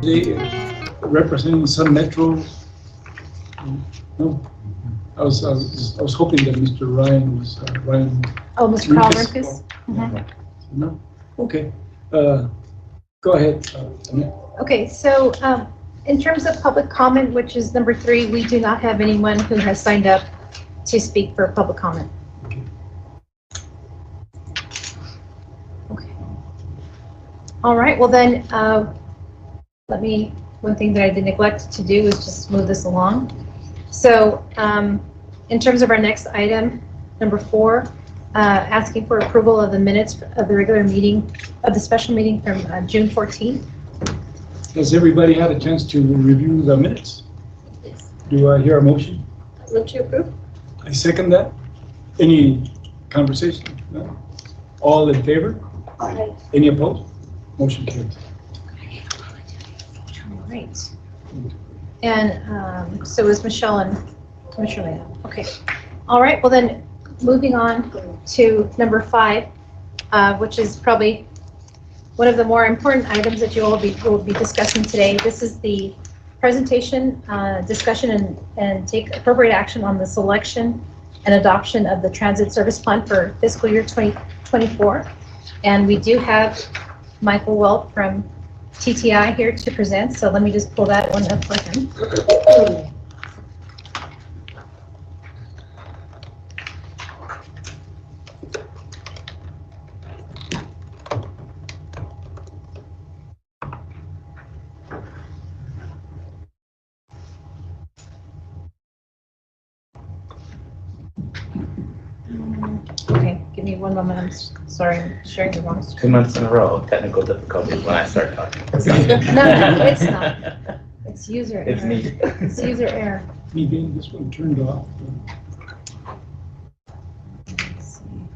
today representing Sun Metro? No. I was hoping that Mr. Ryan was Ryan. Oh, Mr. Carl Lucas. Lucas. No. Okay. Go ahead. Okay. So in terms of public comment, which is number 3, we do not have anyone who has signed up to speak for public comment. Okay. All right. Well then, one thing that I did neglect to do is just move this along. So in terms of our next item, number 4, asking for approval of the minutes of the regular meeting, of the special meeting from June 14th. Has everybody had a chance to review the minutes? Yes. Do I hear a motion? Move to approve. I second that. Any conversation? No? All in favor? Aye. Any opposed? Motion carries. All right. And so is Michelle and Commissioner Lena. Okay. All right. Well then, moving on to number 5, which is probably one of the more important items that you all will be discussing today. This is the presentation, discussion, and take appropriate action on the selection and adoption of the transit service plan for fiscal year 2024. And we do have Michael Welp from TTI here to present, so let me just pull that one up for him. Okay, give me one moment. I'm sorry, I'm sharing the wrong screen. 2 months in a row of technical difficulties when I start talking. No, it's not. It's user error. It's me. It's user error. Me getting this one turned off.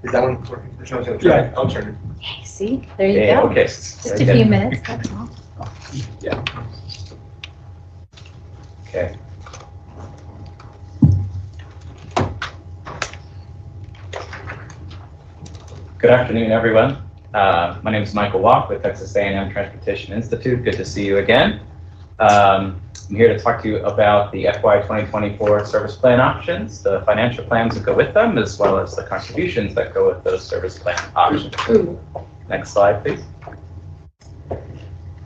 Is that one working? Yeah. I'll turn it. Okay, see, there you Yeah, go. okay. Just a few minutes, that's all. Yeah. Okay. Good afternoon, everyone. My name is Michael Walk with Texas A&M Transportation Institute. Good to see you again. I'm here to talk to you about the FY 2024 service plan options, the financial plans that go with them, as well as the contributions that go with those service plan options. Next slide, please.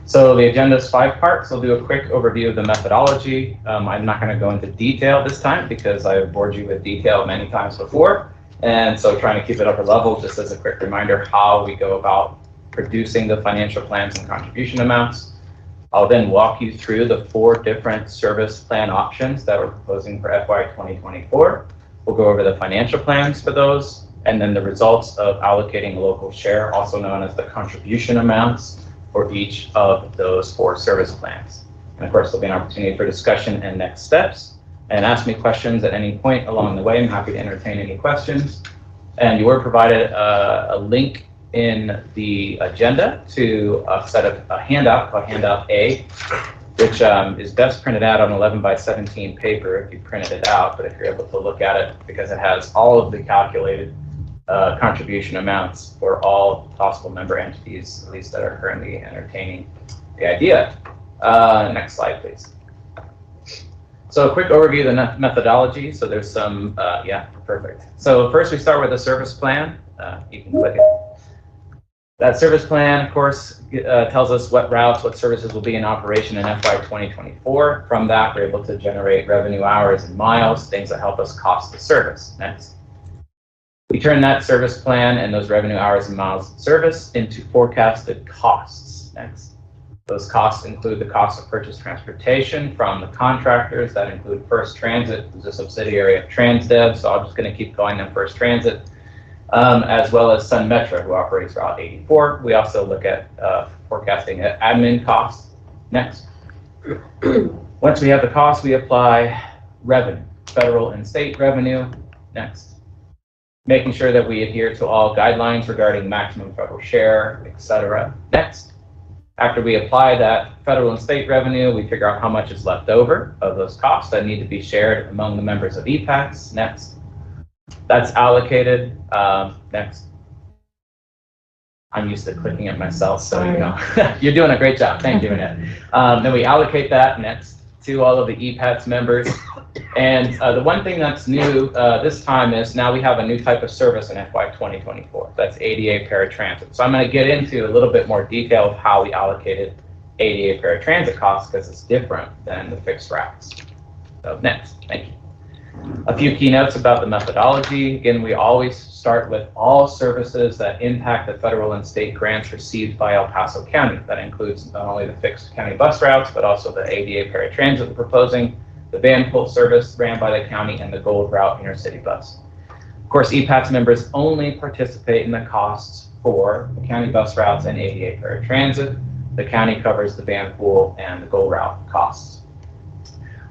So the agenda is 5 parts. I'll do a quick overview of the methodology. I'm not going to go into detail this time because I have bored you with detail many times before. And so trying to keep it upper level, just as a quick reminder how we go about producing the financial plans and contribution amounts. I'll then walk you through the 4 different service plan options that we're proposing for FY 2024. We'll go over the financial plans for those, and then the results of allocating a local share, also known as the contribution amounts, for each of those 4 service plans. And of course, there'll be an opportunity for discussion and next steps. And ask me questions at any point along the way. I'm happy to entertain any questions. And you were provided a link in the agenda to a set of a handout called Handout A, which is best printed out on 11 by 17 paper if you printed it out, but if you're able to look at it, because it has all of the calculated contribution amounts for all possible member entities, at least that are currently entertaining the idea. Next slide, please. So a quick overview of the methodology. So there's some, yeah, perfect. So first we start with a service plan. You can click it. That service plan, of course, tells us what routes, what services will be in operation in FY 2024. From that, we're able to generate revenue hours and miles, things that help us cost the service. Next. We turn that service plan and those revenue hours and miles of service into forecasted costs. Next. Those costs include the cost of purchased transportation from the contractors. That include First Transit, who's a subsidiary of TransDev, so I'm just going to keep calling them First Transit, as well as Sun Metro, who operates Route 84. We also look at forecasting admin costs. Next. Once we have the costs, we apply revenue, federal and state revenue. Next. Making sure that we adhere to all guidelines regarding maximum federal share, etc. Next. After we apply that federal and state revenue, we figure out how much is left over of those costs that need to be shared among the members of EPACs. Next. That's allocated. Next. I'm used to clicking it myself, so you know, you're doing a great job. Thank you, Annette. Then we allocate that next to all of the EPATS members. And the one thing that's new this time is now we have a new type of service in FY 2024. That's ADA paratransit. So I'm going to get into a little bit more detail of how we allocated ADA paratransit costs because it's different than the fixed routes. So next, thank you. A few keynotes about the methodology. Again, we always start with all services that impact the federal and state grants received by El Paso County. That includes not only the fixed county bus routes, but also the ADA paratransit we're proposing, the van pull service ran by the county, and the Gold Route intercity bus. Of course, EPATS members only participate in the costs for the county bus routes and ADA paratransit. The county covers the van pool and the Gold Route costs.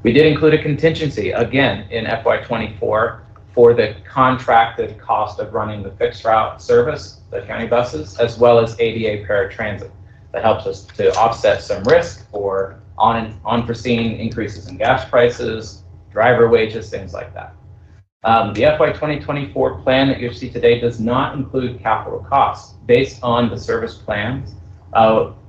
We did include a contingency, again, in FY24 for the contracted cost of running the fixed route service, the county buses, as well as ADA paratransit. That helps us to offset some risk for unforeseen increases in gas prices, driver wages, things like that. The FY 2024 plan that you see today does not include capital costs. Based on the service plans,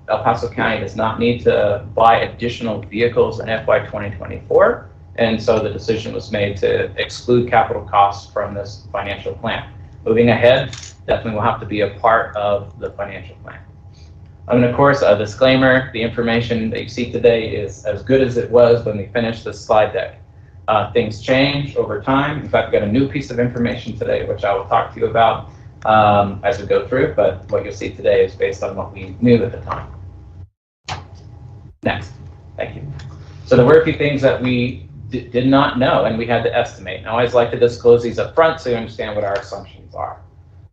El Paso County does not need to buy additional vehicles in FY 2024, and so the decision was made to exclude capital costs from this financial plan. Moving ahead, definitely will have to be a part of the financial plan. And of course, a disclaimer, the information that you see today is as good as it was when we finished this slide deck. Things change over time. In fact, we've got a new piece of information today, which I will talk to you about as we go through, but what you'll see today is based on what we knew at the time. Next, thank you. So there were a few things that we did not know and we had to estimate. And I always like to disclose these up front so you understand what our assumptions are.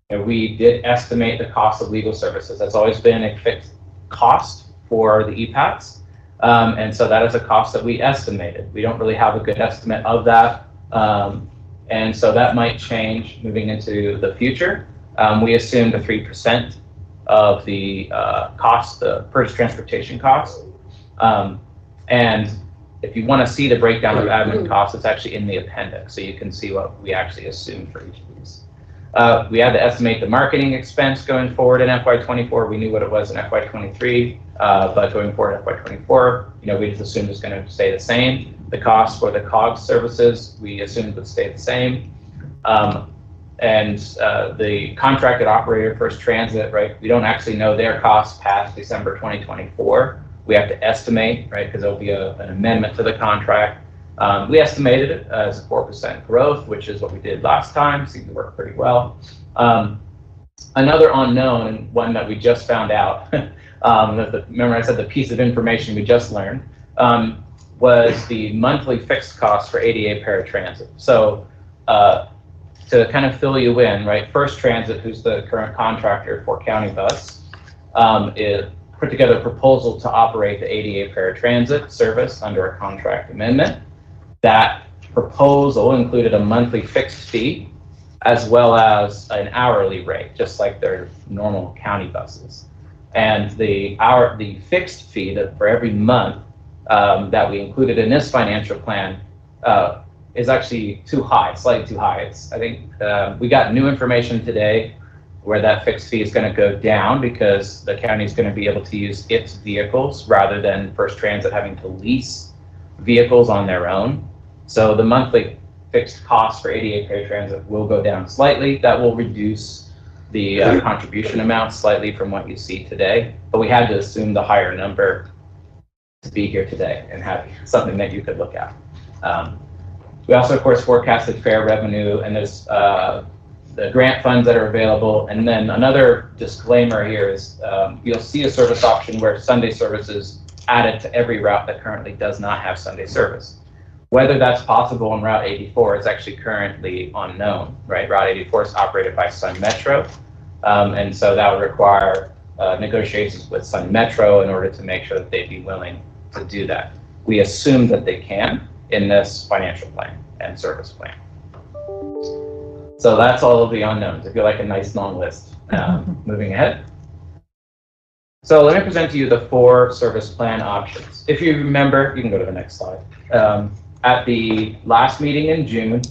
And we did estimate the cost of legal services. That's always been a fixed cost for the EPATS. And so that is a cost that we estimated. We don't really have a good estimate of that. And so that might change moving into the future. We assumed a 3% of the cost, the purchase transportation cost. And if you want to see the breakdown of admin costs, it's actually in the appendix, so you can see what we actually assumed for each of these. We had to estimate the marketing expense going forward in FY24. We knew what it was in FY23, but going forward in FY24, we just assumed it's going to stay the same. The cost for the COGS services, we assumed would stay the same. And the contracted operator First Transit, right? We don't actually know their costs past December 2024. We have to estimate, right, because there'll be an amendment to the contract. We estimated it as a 4% growth, which is what we did last time. Seemed to work pretty well. Another unknown, and one that we just found out, remember I said the piece of information we just learned, was the monthly fixed cost for ADA paratransit. So to kind of fill you in, right, First Transit, who's the current contractor for County Bus, put together a proposal to operate the ADA paratransit service under a contract amendment. That proposal included a monthly fixed fee as well as an hourly rate, just like their normal county buses. And the fixed fee that for every month that we included in this financial plan is actually too high, slightly too high. I think we got new information today where that fixed fee is going to go down because the county is going to be able to use its vehicles rather than First Transit having to lease vehicles on their own. So the monthly fixed cost for ADA paratransit will go down slightly. That will reduce the contribution amount slightly from what you see today, but we had to assume the higher number to be here today and have something that you could look at. We also, of course, forecasted fair revenue, and there's the grant funds that are available. And then another disclaimer here is you'll see a service option where Sunday service is added to every route that currently does not have Sunday service. Whether that's possible in Route 84 is actually currently unknown, right? Route 84 is operated by Sun Metro, and so that would require negotiations with Sun Metro in order to make sure that they'd be willing to do that. We assume that they can in this financial plan and service plan. So that's all of the unknowns. I feel like a nice long list. Moving ahead. So let me present to you the 4 service plan options. If you remember, you can go to the next slide. At the last meeting in June,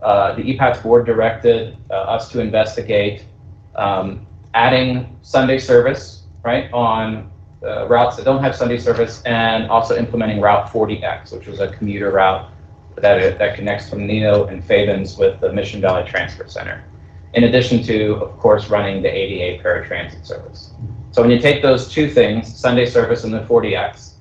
the EPATS board directed us to investigate adding Sunday service, right, on routes that don't have Sunday service, and also implementing Route 40X, which was a commuter route that connects from Neo and Fabens with the Mission Valley Transfer Center. In addition to, of course, running the ADA paratransit service. So when you take those two things, Sunday service and the 40X,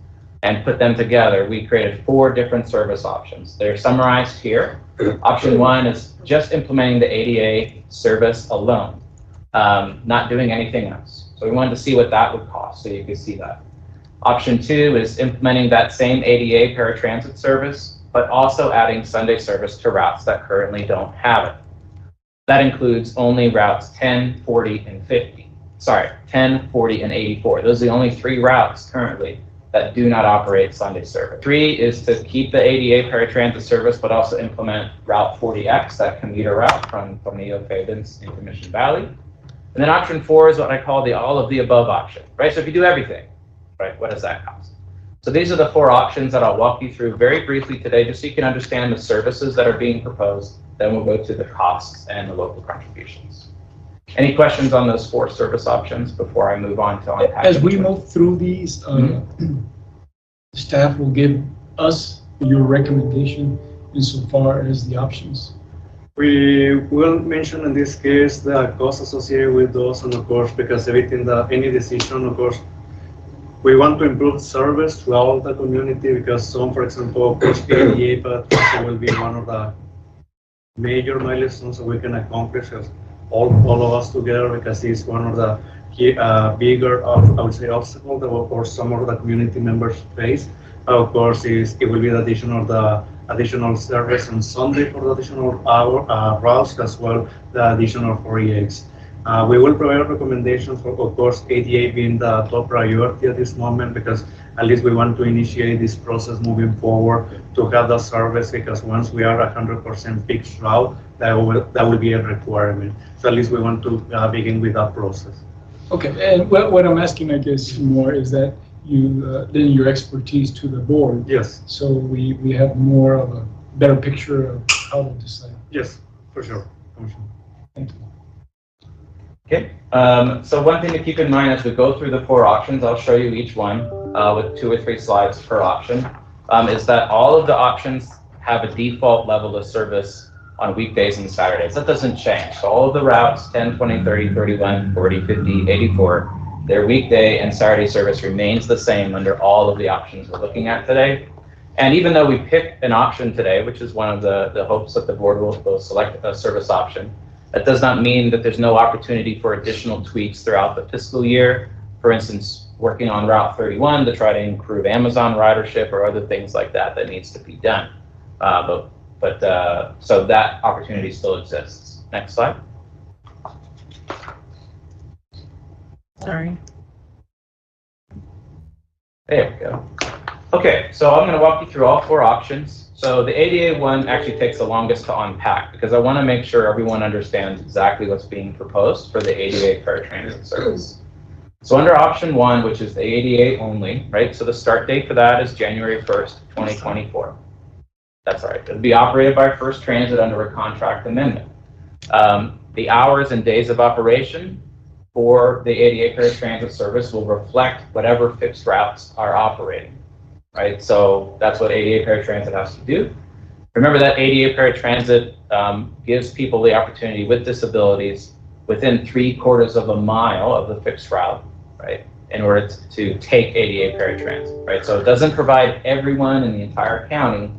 and put them together, we created 4 different service options. They're summarized here. Option 1 is just implementing the ADA service alone, not doing anything else. So we wanted to see what that would cost, so you could see that. Option 2 is implementing that same ADA paratransit service, but also adding Sunday service to routes that currently don't have it. That includes only routes 10, 40, and 50. Sorry, 10, 40, and 84. Those are the only 3 routes currently that do not operate Sunday service. 3 is to keep the ADA paratransit service, but also implement Route 40X, that commuter route from Neo Fabens into Mission Valley. And then option 4 is what I call the all of the above option, right? So if you do everything, right, what does that cost? So these are the 4 options that I'll walk you through very briefly today, just so you can understand the services that are being proposed. Then we'll go to the costs and the local contributions. Any questions on those 4 service options before I move on to unpacking? As we move through these, staff will give us your recommendation insofar as the options. We will mention in this case the cost associated with those, and of course, because any decision, of course, we want to improve service throughout the community, because some, for example, of course, ADA paratransit will be one of the major milestones that we can accomplish as all of us together, because it's one of the bigger, I would say, obstacles that of course some of the community members face. Of course, it will be the additional service on Sunday for the additional routes, as well the additional 40X. We will provide recommendations for, of course, ADA being the top priority at this moment, because at least we want to initiate this process moving forward to have the service, because once we are 100% fixed route, that will be a requirement. So at least we want to begin with that process. Okay, and what I'm asking, I guess, more is that you lend your expertise to the board. Yes. So we have more of a better picture of how to decide. Yes, for sure. Thank you. Okay, so one thing to keep in mind as we go through the 4 options, I'll show you each one with 2 or 3 slides per option, is that all of the options have a default level of service on weekdays and Saturdays. That doesn't change. So all of the routes, 10, 20, 30, 31, 40, 50, 84, their weekday and Saturday service remains the same under all of the options we're looking at today. And even though we pick an option today, which is one of the hopes that the board will select a service option, that does not mean that there's no opportunity for additional tweaks throughout the fiscal year. For instance, working on Route 31 to try to improve Amazon ridership or other things like that needs to be done. So that opportunity still exists. Next slide. Sorry. There we go. Okay, so I'm going to walk you through all 4 options. So the ADA one actually takes the longest to unpack, because I want to make sure everyone understands exactly what's being proposed for the ADA paratransit service. So under option 1, which is the ADA only, right? So the start date for that is January 1st, 2024. That's right. It'll be operated by First Transit under a contract amendment. The hours and days of operation for the ADA paratransit service will reflect whatever fixed routes are operating, right? So that's what ADA paratransit has to do. Remember that ADA paratransit gives people the opportunity with disabilities within 3/4 of a mile of the fixed route, right, in order to take ADA paratransit, right? So it doesn't provide everyone in the entire county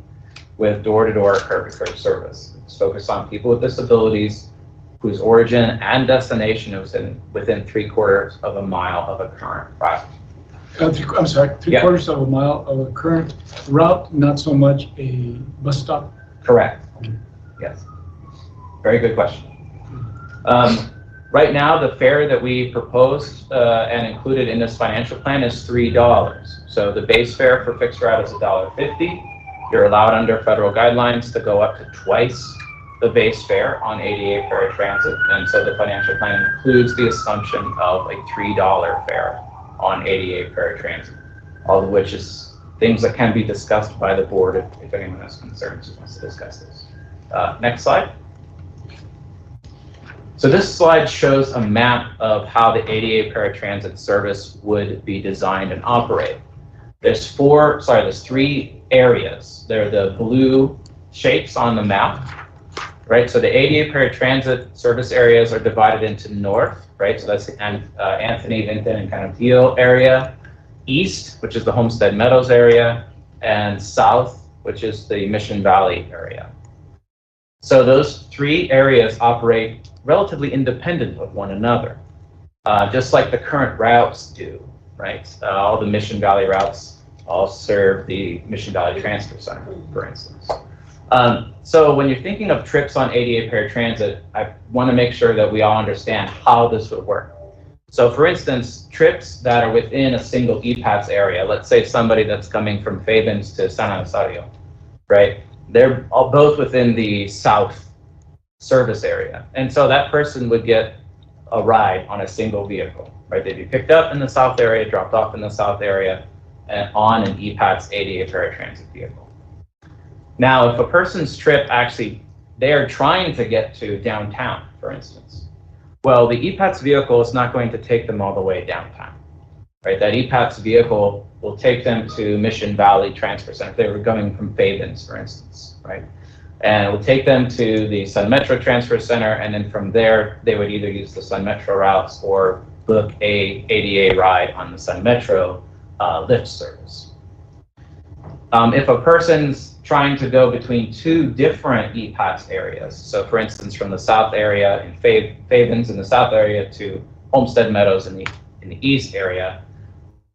with door-to-door curb-to-curb service. It's focused on people with disabilities whose origin and destination is within 3/4 of a mile of a current route. I'm sorry, 3/4 of a mile of a current route, not so much a bus stop? Correct. Yes. Very good question. Right now, the fare that we proposed and included in this financial plan is $3. So the base fare for fixed route is $1.50. You're allowed under federal guidelines to go up to twice the base fare on ADA paratransit, and so the financial plan includes the assumption of a $3 fare on ADA paratransit, all of which is things that can be discussed by the board if anyone has concerns who wants to discuss this. Next slide. So this slide shows a map of how the ADA paratransit service would be designed and operate. There's three areas. They're the blue shapes on the map, right? So the ADA paratransit service areas are divided into north, right? So that's the Anthony, Vinton, and kind of Deal area. East, which is the Homestead Meadows area, and south, which is the Mission Valley area. So those three areas operate relatively independent of one another, just like the current routes do, right? All the Mission Valley routes all serve the Mission Valley Transfer Center, for instance. So when you're thinking of trips on ADA paratransit, I want to make sure that we all understand how this would work. So for instance, trips that are within a single EPATS area, let's say somebody that's coming from Fabens to San Antonio, right? They're all both within the south service area. And so that person would get a ride on a single vehicle, right? They'd be picked up in the south area, dropped off in the south area, and on an EPATS ADA paratransit vehicle. Now, if a person's trip they're trying to get to downtown, for instance, well, the EPATS vehicle is not going to take them all the way downtown, right? That EPATS vehicle will take them to Mission Valley Transfer Center if they were going from Fabens, for instance, right? And it will take them to the Sun Metro Transfer Center, and then from there, they would either use the Sun Metro routes or book a ADA ride on the Sun Metro Lyft service. If a person's trying to go between two different EPATS areas, so for instance, from the south area in Fabens in the south area to Homestead Meadows in the east area,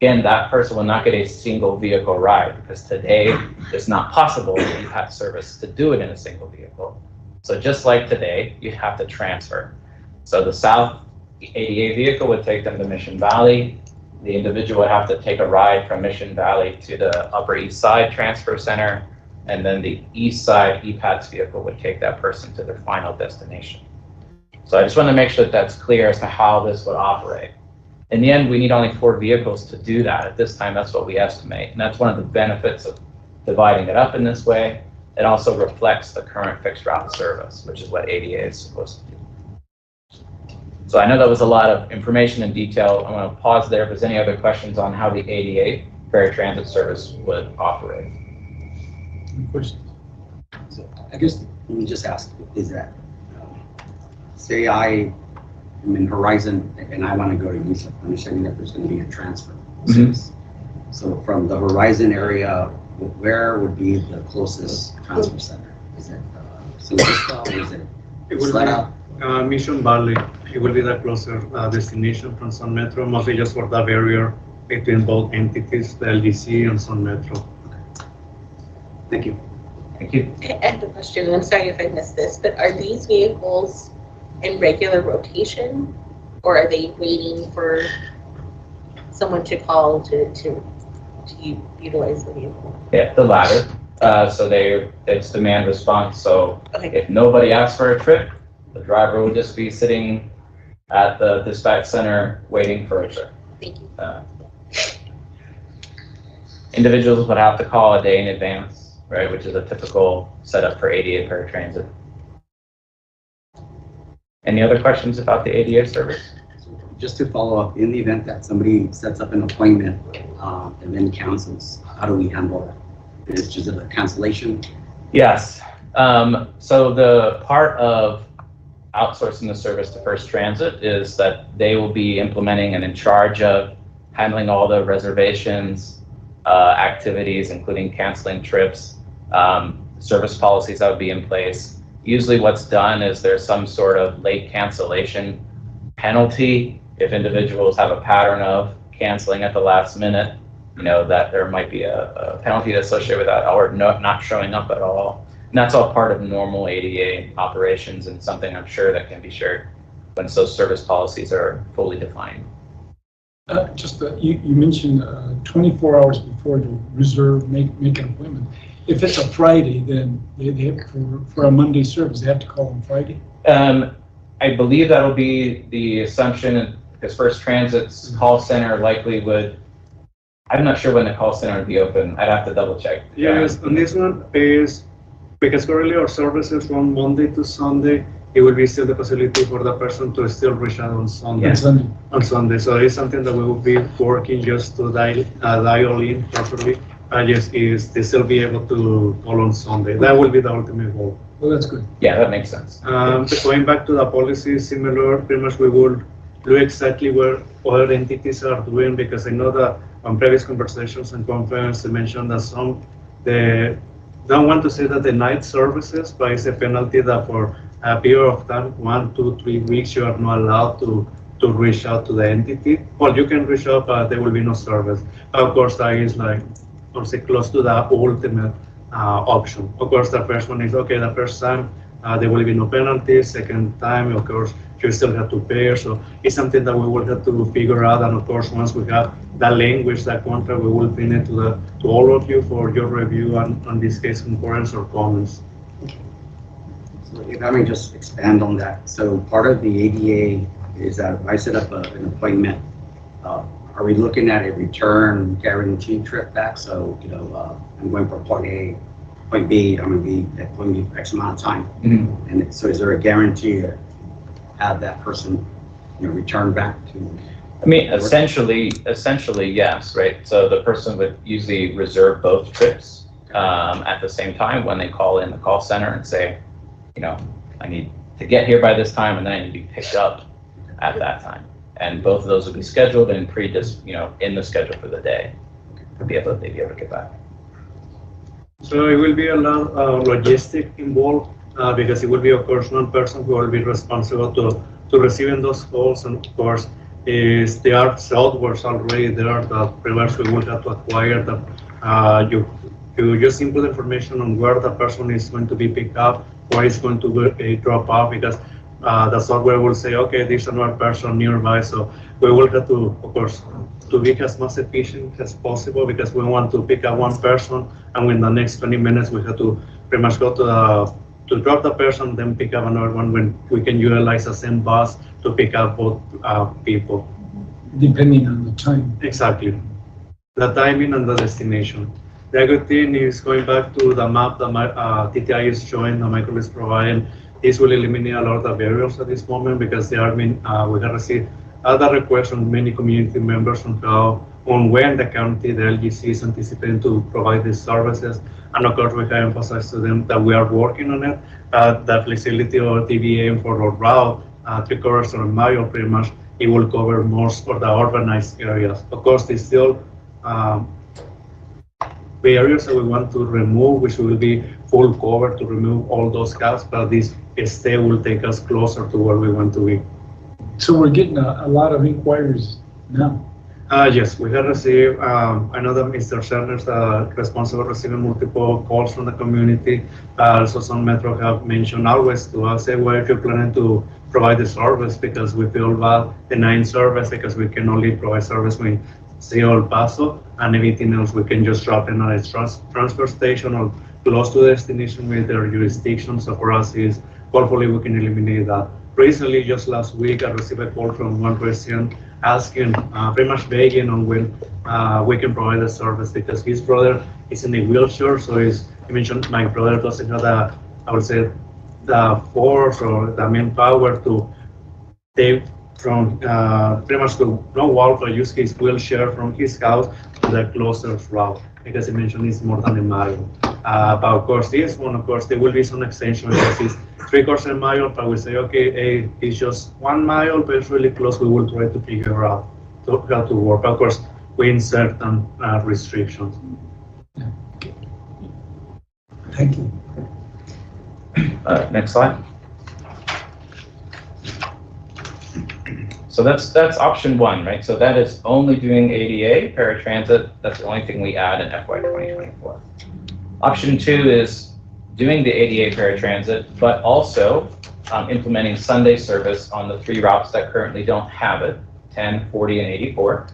again, that person will not get a single vehicle ride because today it's not possible in EPATS service to do it in a single vehicle. So just like today, you have to transfer. So the south ADA vehicle would take them to Mission Valley. The individual would have to take a ride from Mission Valley to the Upper East Side Transfer Center, and then the East Side EPATS vehicle would take that person to their final destination. So I just want to make sure that that's clear as to how this would operate. In the end, we need only 4 vehicles to do that. At this time, that's what we estimate. And that's one of the benefits of dividing it up in this way. It also reflects the current fixed route service, which is what ADA is supposed to do. So I know that was a lot of information and detail. I'm going to pause there if there's any other questions on how the ADA paratransit service would operate. Any questions? So I guess let me just ask, is that, say I am in Horizon and I want to go to East, understanding that there's going to be a transfer. So from the Horizon area, where would be the closest transfer center? Is it San Francisco or is it Sleta? Mission Valley, it will be the closer destination from Sun Metro, mostly just for that barrier between both entities, the LGC and Sun Metro. Thank you. Thank you. I have a question, and I'm sorry if I missed this, but are these vehicles in regular rotation, or are they waiting for someone to call to utilize the vehicle? Yeah, the latter. So it's demand response. So Okay. if nobody asks for a trip, the driver would just be sitting at the dispatch center waiting for a trip. Thank you. Individuals would have to call a day in advance, right, which is a typical setup for ADA paratransit. Any other questions about the ADA service? Just to follow up, in the event that somebody sets up an appointment and then cancels, how do we handle that? Is it just a cancellation? Yes. So the part of outsourcing the service to First Transit is that they will be implementing and in charge of handling all the reservations, activities, including canceling trips, service policies that would be in place. Usually what's done is there's some sort of late cancellation penalty if individuals have a pattern of canceling at the last minute, that there might be a penalty associated with that, or not showing up at all. And that's all part of normal ADA operations and something I'm sure that can be shared once those service policies are fully defined. You mentioned 24 hours before to reserve, make an appointment. If it's a Friday, then they have, for a Monday service, they have to call on Friday? I believe that'll be the assumption, because First Transit's call center likely would, I'm not sure when the call center would be open. I'd have to double check. Yes, and this one is, because currently our services run Monday to Sunday, it will be still the possibility for the person to still reach out on Sunday. On Sunday. On Sunday. So it's something that we will be working just to dial in properly. Just is to still be able to call on Sunday. That will be the ultimate goal. Well, that's good. Yeah, that makes sense. Going back to the policy, similar, pretty much we will do exactly what other entities are doing, because I know that on previous conversations and conference, they mentioned that some, they don't want to say that the night services, but it's a penalty that for a period of time, 1, 2, 3 weeks, you are not allowed to reach out to the entity. Well, you can reach out, but there will be no service. Of course, that is like, or say close to the ultimate option. Of course, the first one is, okay, the first time there will be no penalty. Second time, of course, you still have to pay. So it's something that we will have to figure out. And of course, once we have that language, that contract, we will bring it to all of you for your review and, on this case, concurrence or comments. So if I may just expand on that. So part of the ADA is that if I set up an appointment, are we looking at a return guaranteed trip back? So, you know, I'm going from point A, point B, I'm going to be at point B for X amount of time. Mhm. And so is there a guarantee to have that person, you know, return back to? I mean, essentially, yes, right? So the person would usually reserve both trips at the same time when they call in the call center and say, you know, I need to get here by this time, and then I need to be picked up at that time. And both of those will be scheduled and in the schedule for the day to be able to get back. So it will be a lot of logistic involved, because it will be, of course, one person who will be responsible to receiving those calls. And of course, there are softwares already there that pretty much we will have to acquire that you just input information on where the person is going to be picked up, where it's going to be drop off, because the software will say, okay, there's another person nearby. So we will have to, of course, to be as much efficient as possible, because we want to pick up one person, and in the next 20 minutes we have to pretty much go to drop the person, then pick up another one, when we can utilize the same bus to pick up both people. Depending on the time. Exactly. The timing and the destination. The good thing is, going back to the map that TTI is showing, the micro is providing, this will eliminate a lot of the barriers at this moment, because we have received other requests from many community members on when the county, the LGC, is anticipating to provide these services. And of course, we have emphasized to them that we are working on it. The flexibility of TBA for our route, 3/4 of a mile, pretty much, it will cover most of the urbanized areas. Of course, there's still the areas that we want to remove, which will be full cover to remove all those gaps, but this stay will take us closer to where we want to be. So we're getting a lot of inquiries now. Yes, we have received, I know that Mr. Cerner is responsible for receiving multiple calls from the community. Also, some Metro have mentioned always to us, say, where you're planning to provide the service, because we feel bad denying service, because we can only provide service when El Paso, and everything else we can just drop in at a transfer station or close to the destination with their jurisdiction. So for us is, hopefully we can eliminate that. Recently, just last week, I received a call from one resident asking, pretty much begging on when we can provide the service, because his brother is in a wheelchair. So he mentioned, my brother doesn't have the force or the manpower to take from pretty much to no walk, or use his wheelchair from his house to the closest route, because he mentioned it's more than a mile. But of course, this one, of course, there will be some extension, because it's 3/4 mile, but we say, okay, hey, it's just 1 mile, but it's really close. We will try to figure out how to work. Of course, we insert some restrictions. Thank you. Next slide. So that's option one, right? So that is only doing ADA, paratransit. That's the only thing we add in FY 2024. Option two is doing the ADA paratransit, but also implementing Sunday service on the 3 routes that currently don't have it, 10, 40, and 84.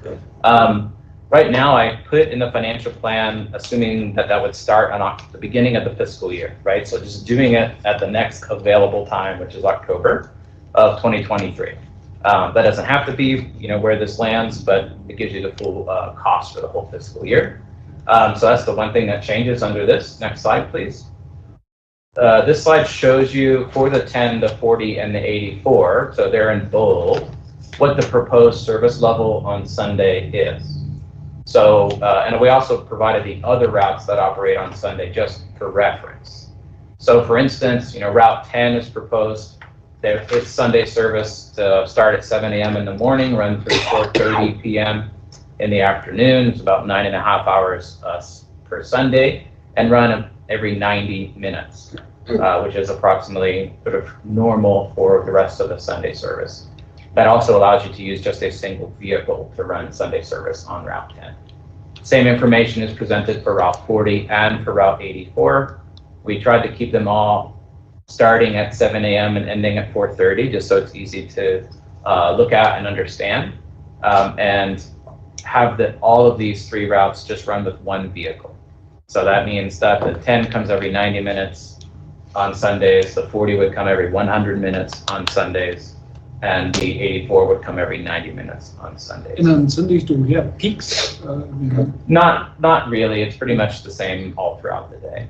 Right now, I put in the financial plan, assuming that would start on the beginning of the fiscal year, right? So just doing it at the next available time, which is October of 2023. That doesn't have to be, where this lands, but it gives you the full cost for the whole fiscal year. So that's the one thing that changes under this. Next slide, please. this slide shows you for the 10, the 40, and the 84, so they're in bold, what the proposed service level on Sunday is. So, and we also provided the other routes that operate on Sunday just for reference. So for instance, Route 10 is proposed, its Sunday service to start at 7 a.m. in the morning, run through 4:30 p.m. in the afternoon. It's about 9.5 hours per Sunday, and run every 90 minutes, which is approximately sort of normal for the rest of the Sunday service. That also allows you to use just a single vehicle to run Sunday service on Route 10. Same information is presented for Route 40 and for Route 84. We tried to keep them all starting at 7 a.m. and ending at 4:30, just so it's easy to look at and understand, and have all of these 3 routes just run with 1 vehicle. So that means that the 10 comes every 90 minutes on Sundays, the 40 would come every 100 minutes on Sundays, and the 84 would come every 90 minutes on Sundays. And on Sundays, do we have peaks? Not really. It's pretty much the same all throughout the day.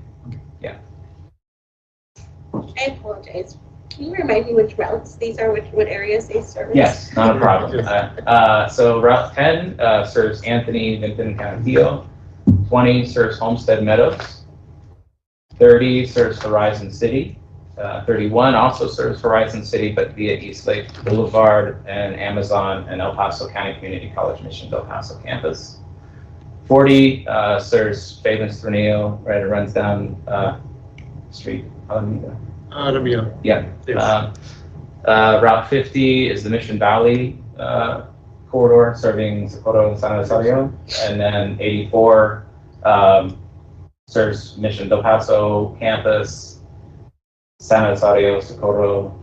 I apologize. Can you remind me which routes these are, what areas they service? Yes, not a problem. So Route 10 serves Anthony, Vinton, Cantillo. 20 serves Homestead Meadows. 30 serves Horizon City. 31 also serves Horizon City, but via Eastlake Boulevard and Amazon and El Paso County Community College Mission El Paso campus. 40 serves Favens Tornillo, right? It runs down Street. Alameda. Yeah. Yes. Route 50 is the Mission Valley corridor serving Socorro and San Rosario, and then 84 serves Mission Del Paso campus, San Rosario, Socorro.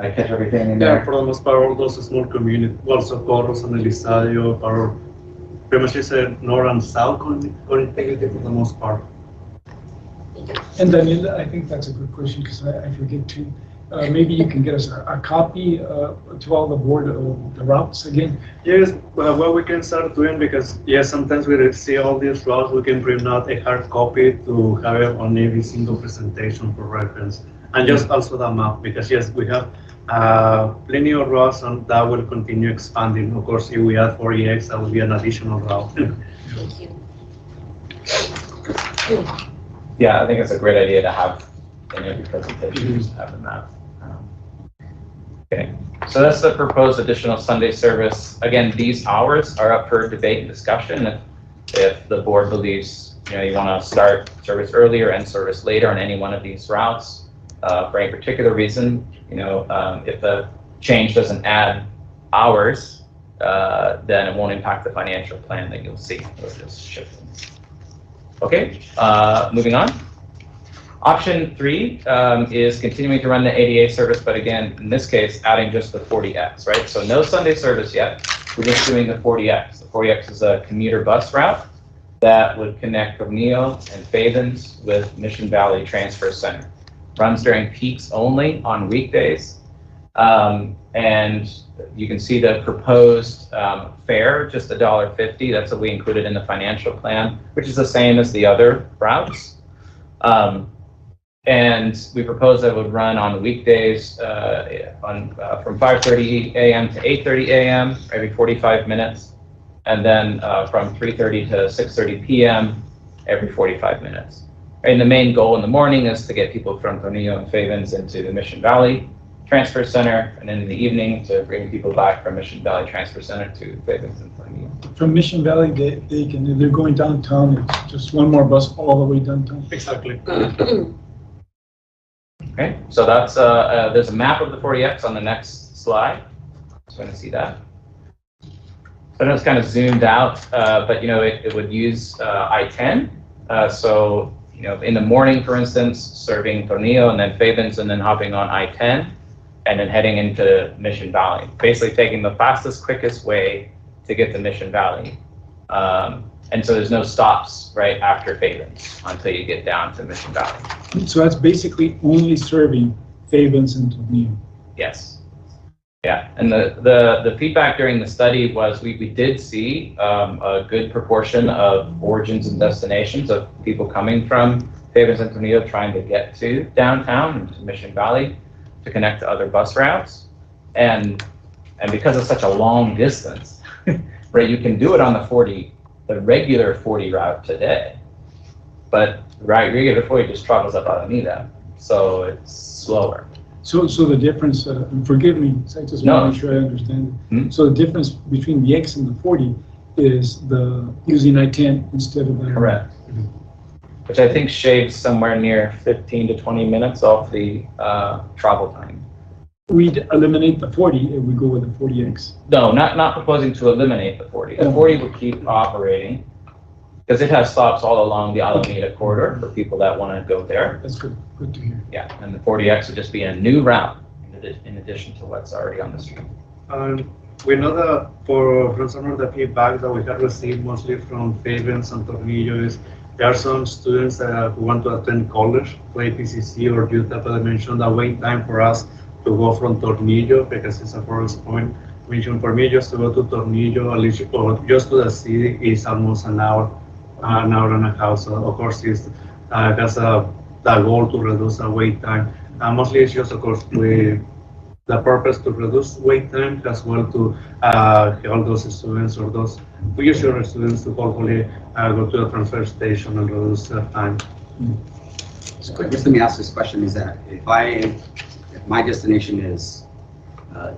I catch everything in Yeah, there. for the most part, all those small communities, well, Socorro, San Elisario, are pretty much is a north and south connectivity for the most part. And Daniela, I think that's a good question, because I forget to, maybe you can get us a copy to all the board of the routes again. Yes, well, what we can start doing, because yes, sometimes we see all these routes, we can print out a hard copy to have it on every single presentation for reference. And just also the map, because yes, we have plenty of routes, and that will continue expanding. Of course, if we add 4EX, that will be an additional route. Thank you. Yeah, I think it's a great idea to have in every presentation, just have the map. Okay, so that's the proposed additional Sunday service. Again, these hours are up for debate and discussion. If the board believes you want to start service earlier and service later on any one of these routes for any particular reason, if the change doesn't add hours, then it won't impact the financial plan that you'll see. It'll just shift them. Okay, moving on. Option 3 is continuing to run the 88 service, but again, in this case, adding just the 40X, right? So no Sunday service yet. We're just doing the 40X. The 40X is a commuter bus route that would connect Tornillo and Favens with Mission Valley Transfer Center. Runs during peaks only on weekdays. And you can see the proposed fare, just $1.50. That's what we included in the financial plan, which is the same as the other routes. And we proposed that it would run on weekdays from 5:30 a.m. to 8:30 a.m. every 45 minutes, and then from 3:30 to 6:30 p.m. every 45 minutes. And the main goal in the morning is to get people from Tornillo and Favens into the Mission Valley Transfer Center, and then in the evening to bring people back from Mission Valley Transfer Center to Favens and Tornillo. From Mission Valley, they're going downtown, it's just one more bus all the way downtown. Exactly. Okay, so that's there's a map of the 40X on the next slide. So going to see that. So I know it's kind of zoomed out, but it would use I-10. So in the morning, for instance, serving Tornillo and then Favens, and then hopping on I-10, and then heading into Mission Valley. Basically taking the fastest, quickest way to get to Mission Valley. And so there's no stops right after Favens until you get down to Mission Valley. So that's basically only serving Favens and Tornillo. Yes. Yeah, and the feedback during the study was we did see a good proportion of origins and destinations of people coming from Davis and Tornillo trying to get to downtown and to Mission Valley to connect to other bus routes. And because it's such a long distance, right, you can do it on the regular 40 route today. But regular 40 just travels up Alameda, so it's slower. So the difference, and forgive me, I just No. want to make sure I understand. Hmm? So the difference between the X and the 40 is the using I-10 instead of the. Correct. Which I think shaves somewhere near 15 to 20 minutes off the travel time. We'd eliminate the 40 and we go with the 40X. No, not proposing to eliminate the 40. The 40 would keep operating because it has stops all along the Alameda corridor for people that want to go there. That's good to hear. Yeah, and the 40X would just be a new route in addition to what's already on the street. We know that from some of the feedback that we have received mostly from Favens and Tornillo is there are some students who want to attend college, play PCC or UTEP, but I mentioned the wait time for us to go from Tornillo, because it's a first point. Mentioned for me just to go to Tornillo, at least, or just to the city is almost an hour and a half. So of course, it has the goal to reduce the wait time. Mostly it's just, of course, the purpose to reduce wait time as well to help those students or those future students to hopefully go to the transfer station and reduce their time. So I guess let me ask this question, is that if my destination is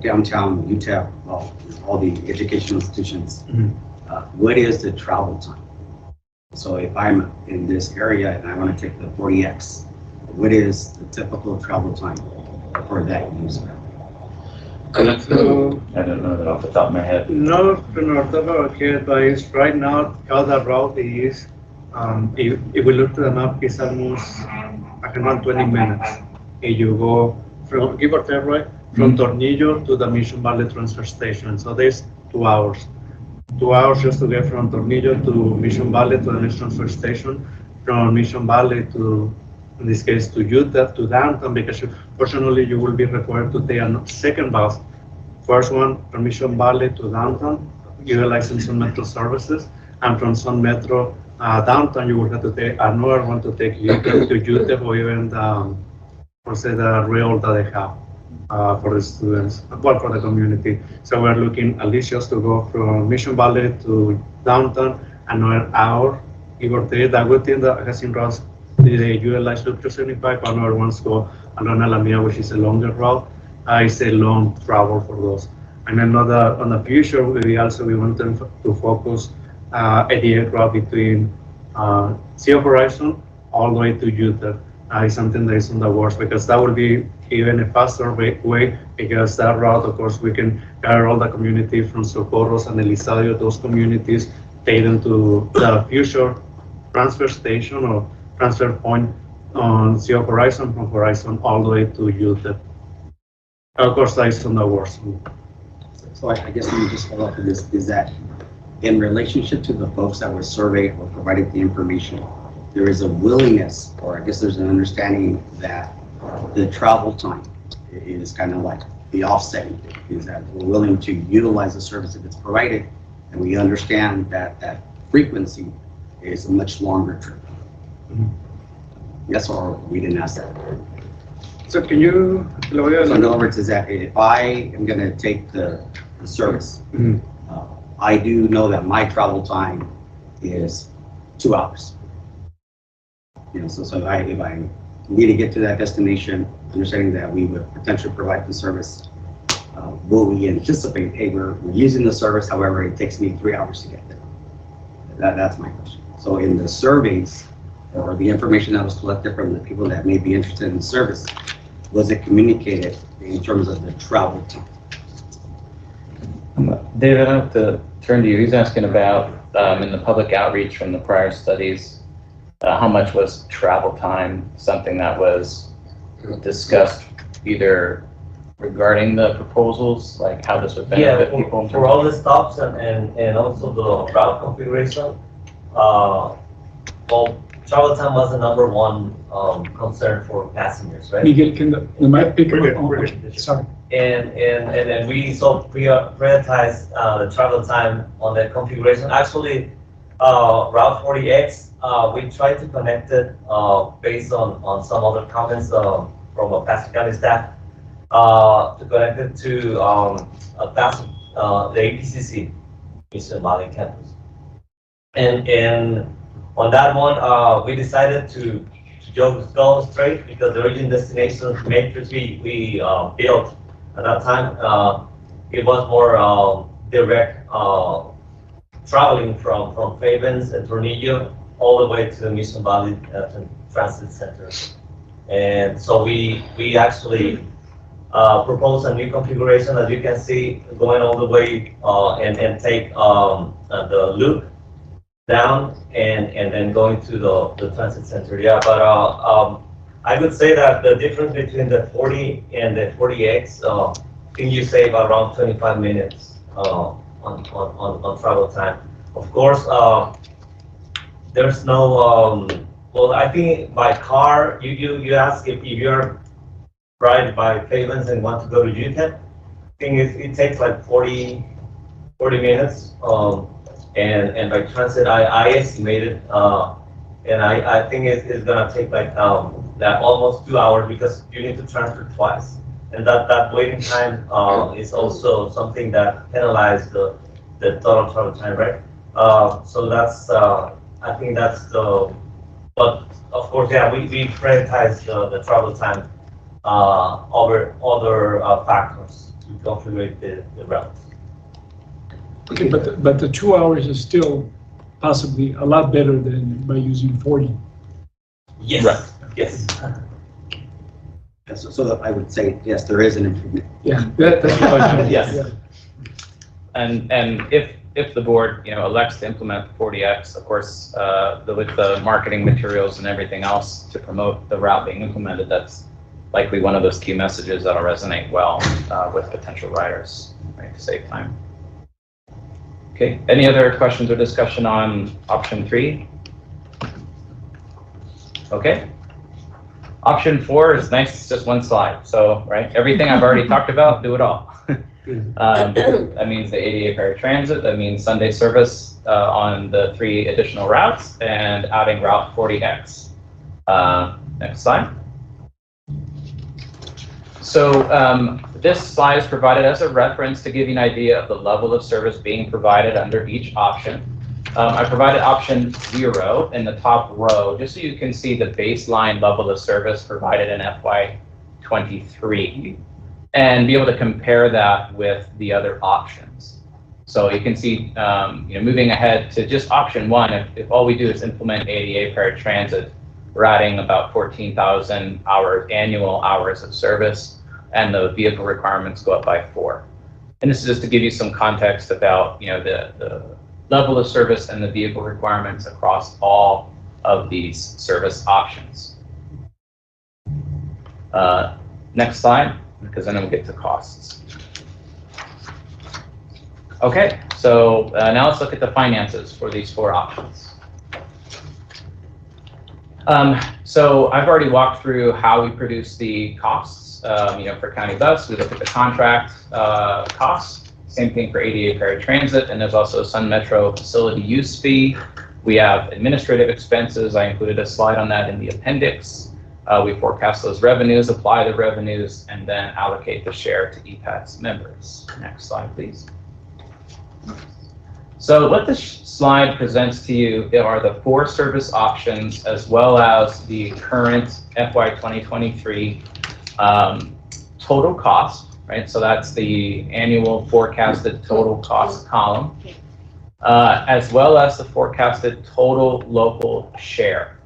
downtown UTEP, well, all the educational institutions, what is the travel time? So if I'm in this area and I want to take the 40X, what is the typical travel time for that user? I don't know that off the top of my head. No, from our top of our head, but it's right now how the route is. If we look at the map, it's almost around 20 minutes. If you go from, give or take, right, from Tornillo to the Mission Valley transfer station. So there's 2 hours. 2 hours just to get from Tornillo to Mission Valley to the next transfer station. From Mission Valley to, in this case, to UTEP, to downtown, because fortunately you will be required to take a second bus. First one from Mission Valley to downtown, utilizing some metro services, and from some metro downtown, you will have to take another one to take you to UTEP or even the rail that they have for the students, well, for the community. So we're looking at least just to go from Mission Valley to downtown, another hour, give or take. The good thing that has in routes, they utilize Loop 275, another ones go along Alameda, which is a longer route. It's a long travel for those. And another, on the future, we want them to focus a direct route between Sea Horizon all the way to UTEP. It's something that is on the works, because that will be even a faster way, because that route, of course, we can gather all the community from Socorros and Elisario, those communities, take them to the future transfer station or transfer point on Sea Horizon, from Horizon all the way to UTEP. Of course, that is on the works. So I guess let me just follow up with this, is that in relationship to the folks that were surveyed or provided the information, there is a willingness, or I guess there's an understanding that the travel time is kind of like the offsetting, is that we're willing to utilize the service if it's provided, and we understand that that frequency is a much longer trip. Yes, or we didn't ask that. So can you, So in other words, is that if I am going to take the service, I do know that my travel time is 2 hours. You know, so if I need to get to that destination, understanding that we would potentially provide the service, will we anticipate, hey, we're using the service, however, it takes me 3 hours to get there? That's my question. So in the surveys, or the information that was collected from the people that may be interested in the service, was it communicated in terms of the travel time? David, I have to turn to you. He's asking about, in the public outreach from the prior studies, how much was travel time something that was discussed either regarding the proposals, like how this would benefit people? For all the stops and also the route configuration, well, travel time was the #1 concern for passengers, right? Miguel, can the mic pick up? Sorry. And then we so prioritized the travel time on that configuration. Actually, Route 40X, we tried to connect it based on some other comments from a Paso County staff to connect it to Paso, the APCC, Mission Valley campus. And on that one, we decided to just go straight because the origin destination matrix we built at that time, it was more direct traveling from Favens and Tornillo all the way to the Mission Valley Transit Center. And so we actually proposed a new configuration, as you can see, going all the way and take the loop down and then going to the transit center. Yeah, but I would say that the difference between the 40 and the 40X, I think you save around 25 minutes on travel time. Of course, there's no, well, I think by car, you ask if you're right by Favens and want to go to UTEP, I think it takes like 40 minutes. And by transit, I estimated, and I think it's gonna take like that almost 2 hours because you need to transfer twice. And that waiting time is also something that penalizes the total travel time, right? So that's, I think that's the, but of course, yeah, we prioritize the travel time over other factors to configure the routes. Okay, but the 2 hours is still possibly a lot better than by using 40. Yes, Right. Yes. So that I would say, yes, there is an improvement. Yeah, that's what I meant. Yes. Yeah. And if the board, elects to implement the 40X, of course, with the marketing materials and everything else to promote the route being implemented, that's likely one of those key messages that'll resonate well with potential riders, right, to save time. Okay, any other questions or discussion on option 3? Okay. Option 4 is nice, it's just one slide. So, right, everything I've already talked about, do it all. That means the ADA paratransit, that means Sunday service on the 3 additional routes, and adding Route 40X. Next slide. So this slide is provided as a reference to give you an idea of the level of service being provided under each option. I provided option 0 in the top row, just so you can see the baseline level of service provided in FY23 and be able to compare that with the other options. So you can see, moving ahead to just option 1, if all we do is implement ADA paratransit, we're adding about 14,000 annual hours of service, and the vehicle requirements go up by 4. And this is just to give you some context about, the level of service and the vehicle requirements across all of these service options. Next slide, because then we'll get to costs. Okay, so now let's look at the finances for these 4 options. So I've already walked through how we produce the costs. For county bus, we look at the contract costs. Same thing for ADA paratransit, and there's also a Sun Metro facility use fee. We have administrative expenses. I included a slide on that in the appendix. We forecast those revenues, apply the revenues, and then allocate the share to EPAT's members. Next slide, please. So what this slide presents to you are the 4 service options, as well as the current FY 2023 total cost. Right, so that's the annual forecasted total cost column, as well as the forecasted total local share.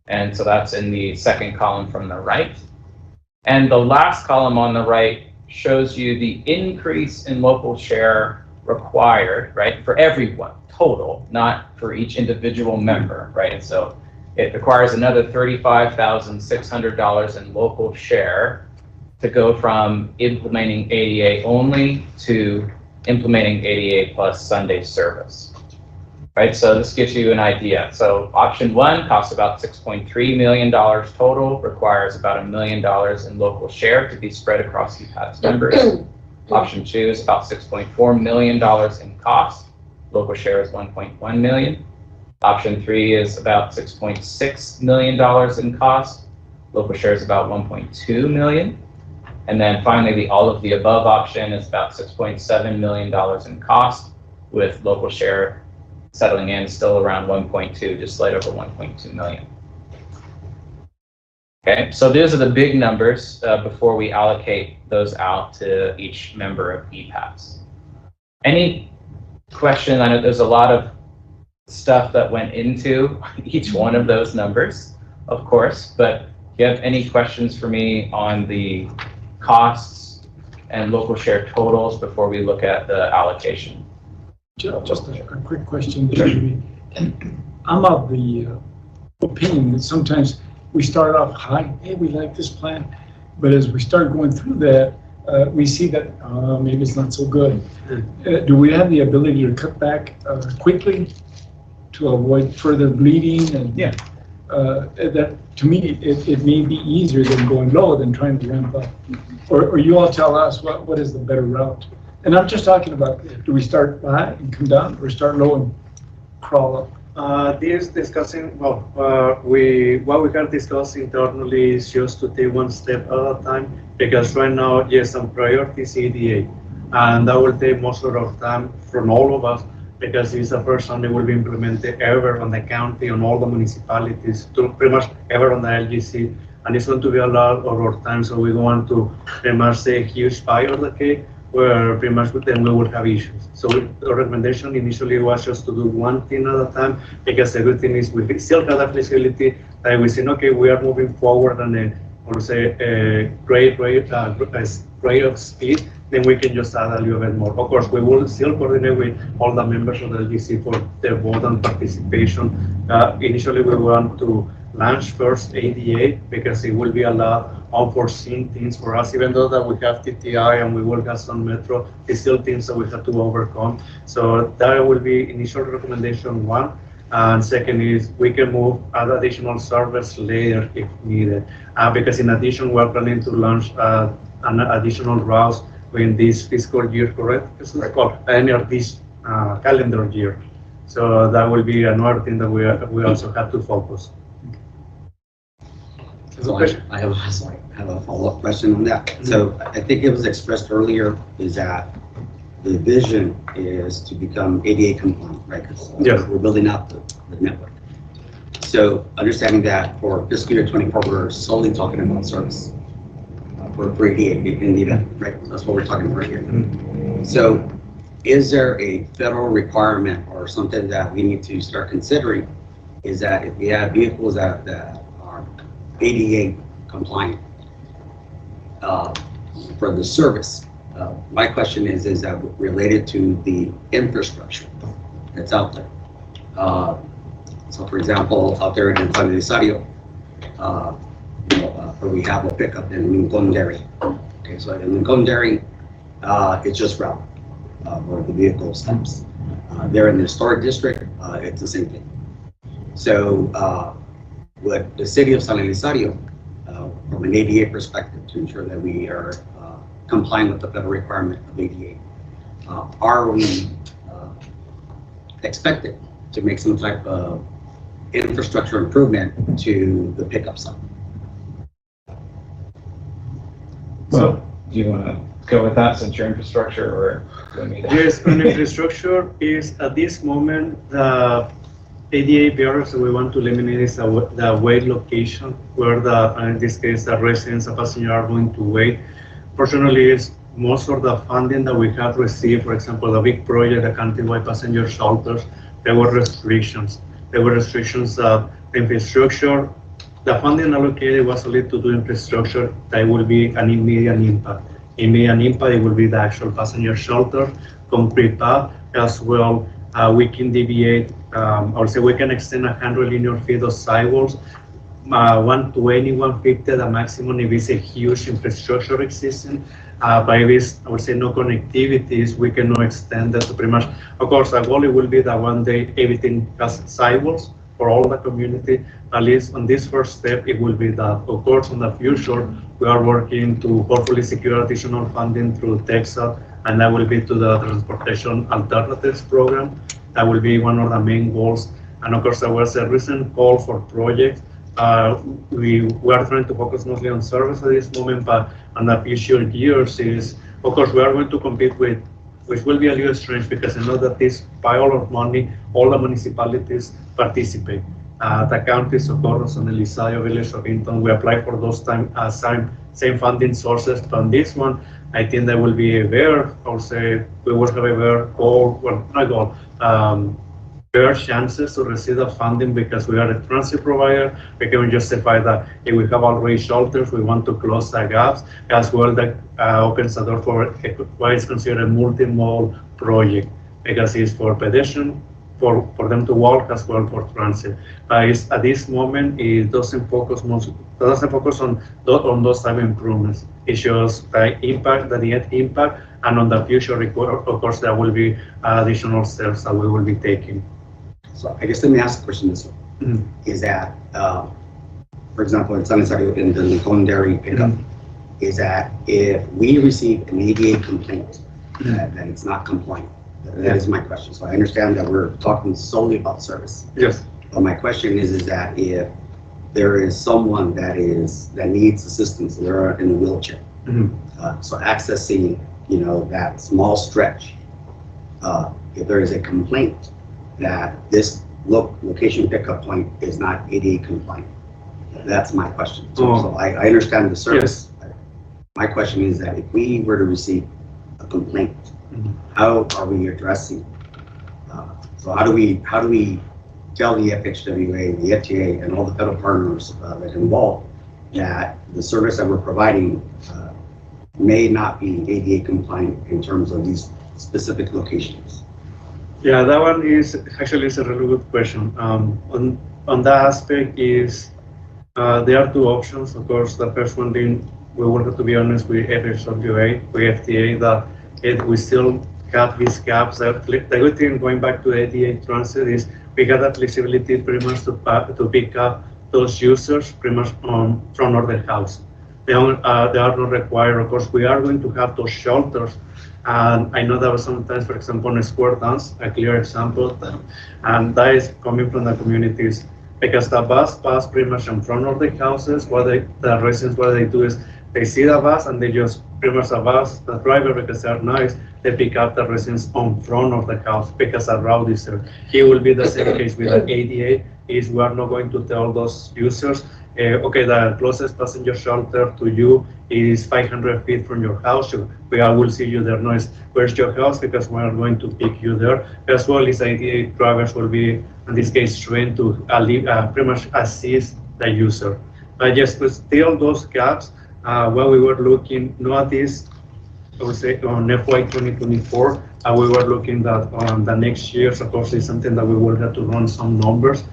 And so that's in the second column from the right. And the last column on the right shows you the increase in local share required, right, for everyone, total, not for each individual member, right? So it requires another $35,600 in local share to go from implementing ADA only to implementing ADA plus Sunday service, right? So this gives you an idea. So option 1 costs about $6.3 million total, requires about $1 million in local share to be spread across EPAT's members. Option 2 is about $6.4 million in cost. Local share is $1.1 million. Option 3 is about $6.6 million in cost. Local share is about 1.2 million. And then finally, the all of the above option is about $6.7 million in cost, with local share settling in still around 1.2, just slight over 1.2 million. Okay, so those are the big numbers before we allocate those out to each member of EPAS. Any question? I know there's a lot of stuff that went into each one of those numbers, of course, but do you have any questions for me on the costs and local share totals before we look at the allocation? Just a quick question. I'm of the opinion that sometimes we start off high, hey, we like this plan, but as we start going through that, we see that maybe it's not so good. Do we have the ability to cut back quickly to avoid further bleeding? And Yeah. That, to me, it may be easier than going low than trying to ramp up. Or you all tell us what is the better route. And I'm just talking about, do we start high and come down, or start low and crawl up? This discussing, what we can discuss internally is just to take one step at a time, because right now, yes, some priority is ADA, and that will take most of our time from all of us, because it's the first time it will be implemented ever on the county, on all the municipalities, to pretty much ever on the LGC, and it's going to be a lot of our time, so we want to pretty much say a huge pie of the cake, where pretty much then we would have issues. So the recommendation initially was just to do one thing at a time, because the good thing is we still have that flexibility that we say, okay, we are moving forward and then, I would say, a great rate of speed, then we can just add a little bit more. Of course, we will still coordinate with all the members of the LGC for their vote and participation. Initially, we want to launch first ADA, because it will be a lot unforeseen things for us, even though that we have TTI and we will have some metro, it's still things that we have to overcome. So that will be initial recommendation one. And second is we can move other additional servers later if needed. Because in addition, we're planning to launch an additional routes in this fiscal year, correct? It's called any of this calendar year. So that will be another thing that we also have to focus. So I have a follow-up question on that. So I think it was expressed earlier is that the vision is to become ADA compliant, right? Because Yes. we're building out the network. So understanding that for fiscal year 24, we're solely talking about service for ADA in the event, right? That's what we're talking about here. So is there a federal requirement or something that we need to start considering, is that if we have vehicles that are ADA compliant for the service. My question is that related to the infrastructure that's out there. So for example, out there in San Elizario, where we have a pickup in Lincoln Dairy. Okay, so in Lincoln Dairy, it's just route where the vehicle stops. There in the historic district, it's the same thing. So with the city of San Elizario, from an ADA perspective, to ensure that we are complying with the federal requirement of ADA, are we expected to make some type of infrastructure improvement to the pickup side? So, do you want to go with that since your infrastructure, or do you want me to? Yes, on infrastructure is at this moment the ADA barriers that we want to eliminate is the wait location where in this case the residents and passengers are going to wait. Fortunately, is most of the funding that we have received, for example, the big project, the countywide passenger shelters, there were restrictions. There were restrictions of infrastructure. The funding allocated was only to do infrastructure that will be an immediate impact. Immediate impact, it will be the actual passenger shelter, concrete path, as well. We can deviate, or say we can extend 100 linear feet of sidewalks, 120, 150, the maximum if it's a huge infrastructure existing. By this, I would say no connectivities, we cannot extend that to pretty much. Of course, our goal will be that one day everything has sidewalks for all the community. At least on this first step, it will be that. Of course, in the future, we are working to hopefully secure additional funding through Texas, and that will be to the Transportation Alternatives Program. That will be one of the main goals. And of course, there was a recent call for projects. We are trying to focus mostly on service at this moment, but on the future years is, of course, we are going to compete with, which will be a little strange because I know that this pile of money, all the municipalities participate. The counties of Socorro, San Elizario, Village of Hinton, we apply for those same funding sources. But on this one, I think there will be a better, or say, we will have a better goal, well, not goal, better chances to receive the funding because we are a transit provider. We can justify that if we have already shelters, we want to close the gaps, as well that opens the door for what is considered a multimodal project because it's for pedestrian, for them to walk as well for transit. At this moment, it doesn't focus on those type of improvements. It shows the impact, the net impact, and on the future report, of course, there will be additional steps that we will be taking. So I guess let me ask the question this way. Is that, for example, in San Elizario, in the Lincoln Dairy pickup, is that if we receive an ADA complaint that it's not compliant? That is my question. So I understand that we're talking solely about service. Yes. But my question is that if there is someone that needs assistance, they're in a wheelchair, so accessing, that small stretch, if there is a complaint that this location pickup point is not ADA compliant, that's my question. So I understand the service. Yes. My question is that if we were to receive a complaint, how are we addressing? So how do we tell the FHWA, the FTA, and all the federal partners that are involved that the service that we're providing may not be ADA compliant in terms of these specific locations? Yeah, that one is actually a really good question. On that aspect is there are two options. Of course, the first one being we wanted to be honest with FHWA, with FTA, that we still have these gaps. The good thing going back to ADA transit is we got that flexibility pretty much to pick up those users pretty much from our house. They are not required. Of course, we are going to have those shelters. And I know that was sometimes, for example, in square dance, a clear example, and that is coming from the communities because the bus pass pretty much in front of the houses. The residents, what they do is they see the bus and they just pretty much the driver, because they're nice, they pick up the residents on front of the house because a route is there. It will be the same case with the ADA, is we are not going to tell those users, okay, the closest passenger shelter to you is 500 feet from your house. I will see you there. No, where's your house? Because we are going to pick you there. As well as ADA drivers will be, in this case, trained to pretty much assist the user. But just to fill those gaps, when we were looking, not this, I would say on FY 2024, we were looking that on the next years, of course, is something that we will have to run some numbers.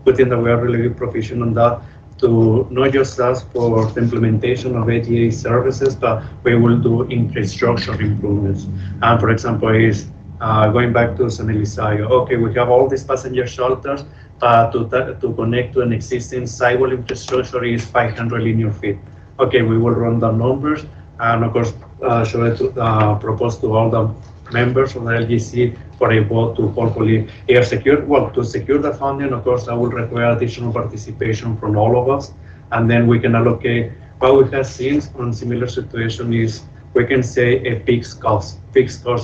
Within that we are really proficient on that, to not just ask for the implementation of ADA services, but we will do infrastructure improvements. And for example, is going back to San Elizario. Okay, we have all these passenger shelters, but to connect to an existing sidewalk infrastructure is 500 linear feet. Okay, we will run the numbers, and of course, propose to all the members of the LGC for a vote to hopefully to secure the funding. Of course, that will require additional participation from all of us, and then we can allocate. What we have seen on similar situation is we can say a fixed cost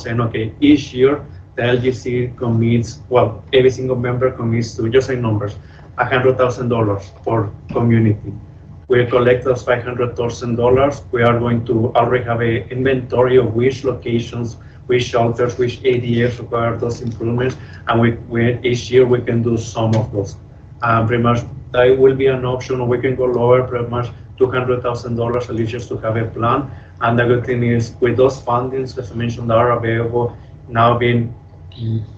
saying, okay, each year the LGC commits, every single member commits to, just say numbers, $100,000 for community. We collect those $500,000. We are going to already have an inventory of which locations, which shelters, which ADAs require those improvements, and each year we can do some of those. Pretty much that will be an option, or we can go lower, pretty much $200,000 at least just to have a plan. And the good thing is with those fundings, as I mentioned, that are available now, being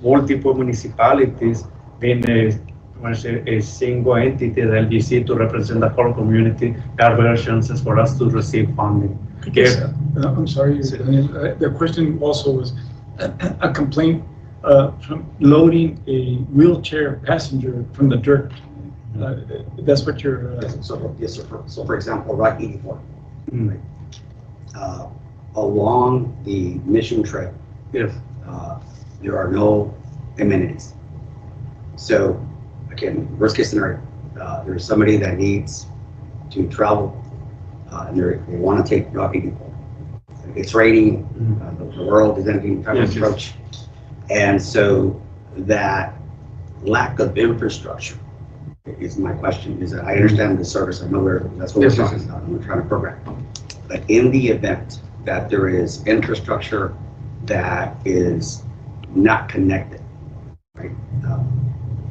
multiple municipalities, being a single entity, the LGC, to represent the whole community, there are better chances for us to receive funding. Yes, I'm sorry, the question also was a complaint from loading a wheelchair passenger from the dirt. That's what you're... Yes, so for example, Route 84, along the Mission Trail, yes, there are no amenities. So again, worst case scenario, there's somebody that needs to travel, and they want to take rocky people. It's raining, the world is ending kind of approach. And so that lack of infrastructure is my question. Is that I understand the service, I know that's what we're talking about, and we're trying to program. But in the event that there is infrastructure that is not connected, right?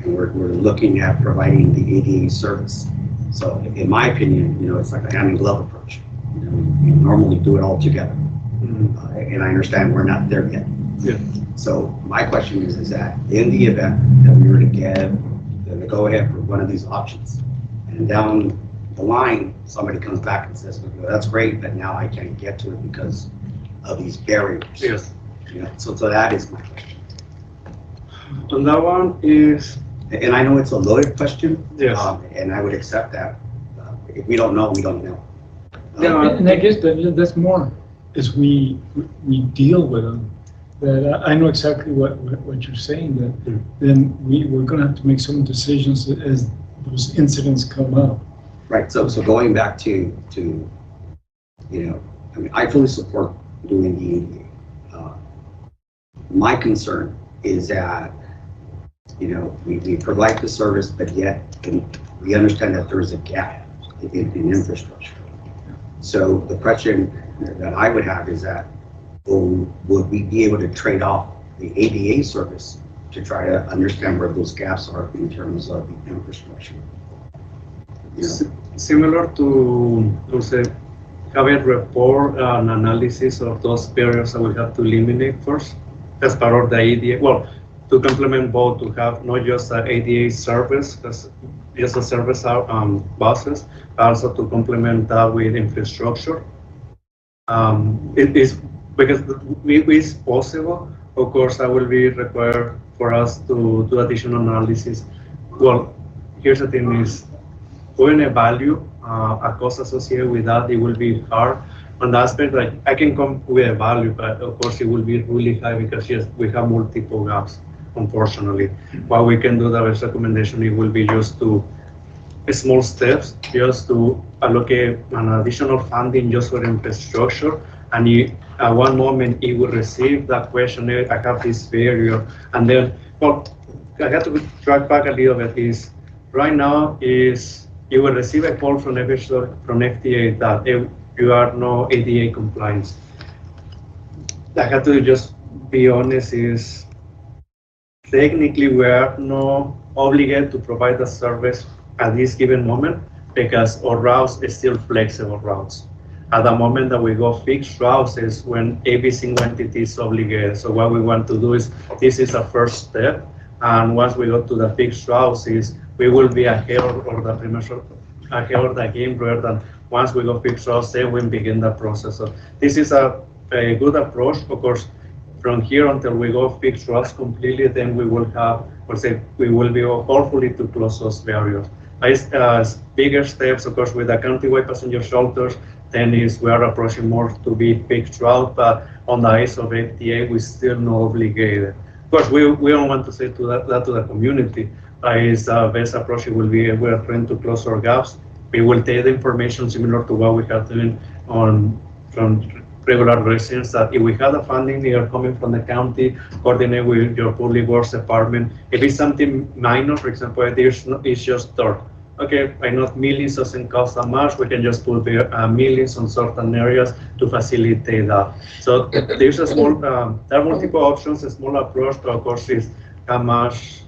And we're looking at providing the ADA service. So in my opinion, it's like a hand in glove approach. We normally do it all together. And I understand we're not there yet. Yeah. So my question is that in the event that we were to give the go ahead for one of these options, and down the line, somebody comes back and says, well, that's great, but now I can't get to it because of these barriers. Yes. So that is my question. And that one is, And I know it's a loaded question. Yes. And I would accept that. If we don't know, we don't know. And I guess that's more as we deal with them. That I know exactly what you're saying. That then we're going to have to make some decisions as those incidents come up. Right. So going back to I mean, I fully support doing the ADA. My concern is that we provide the service, but yet we understand that there is a gap in infrastructure. So the question that I would have is that, would we be able to trade off the ADA service to try to understand where those gaps are in terms of the infrastructure? similar to say, have a report and analysis of those barriers that we have to eliminate first as part of the ADA. Well, to complement both, to have not just an ADA service, just a service buses, also to complement that with infrastructure. It is because it's possible. Of course, that will be required for us to do additional analysis. Well, here's the thing: is putting a value, a cost associated with that, it will be hard. On the aspect, like I can come with a value, but of course it will be really high because yes, we have multiple gaps. Unfortunately, what we can do, the best recommendation, it will be just to small steps, just to allocate an additional funding just for infrastructure. And at one moment, it will receive that questionnaire. I have this barrier, and then, well, I have to track back a little bit. Is right now is you will receive a call from FDA that you are no ADA compliance. I have to just be honest. Is technically, we are not obligated to provide the service at this given moment because our routes is still flexible routes. At the moment that we go fixed routes is when every single entity is obligated. So what we want to do is, this is a first step. And once we go to the fixed routes is, we will be ahead of the game rather than once we go fixed routes, then we begin the process. So this is a good approach. Of course, from here until we go fixed routes completely, then we will have, we will be hopefully to close those barriers. Bigger steps, of course, with the countywide passenger shelters, then we are approaching more to be fixed route, but on the eyes of FDA, we still not obligated. Of course, we don't want to say that to the community. Best approach will be, we are trying to close our gaps. We will take the information similar to what we have doing from regular residents, that if we have the funding, they are coming from the county, coordinate with your public works department. If it's something minor, for example, it's just dirt. Okay, I know millions doesn't cost that much. We can just put millions on certain areas to facilitate that. So there's a small, there are multiple options. A small approach, but of course, is how much.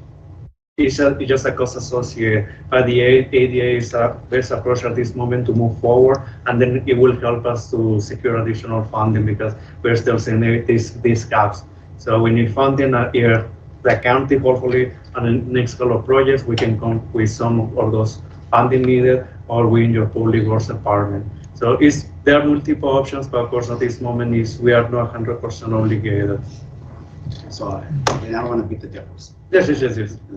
It's just a cost associated, but the ADA is the best approach at this moment to move forward, and then it will help us to secure additional funding because we're still seeing these gaps. So we need funding here. The county, hopefully, on the next couple of projects, we can come with some of those funding needed, or we in your public works department. So there are multiple options, but of course, at this moment, we are not 100% obligated. So, and I don't want to beat the difference. Yes.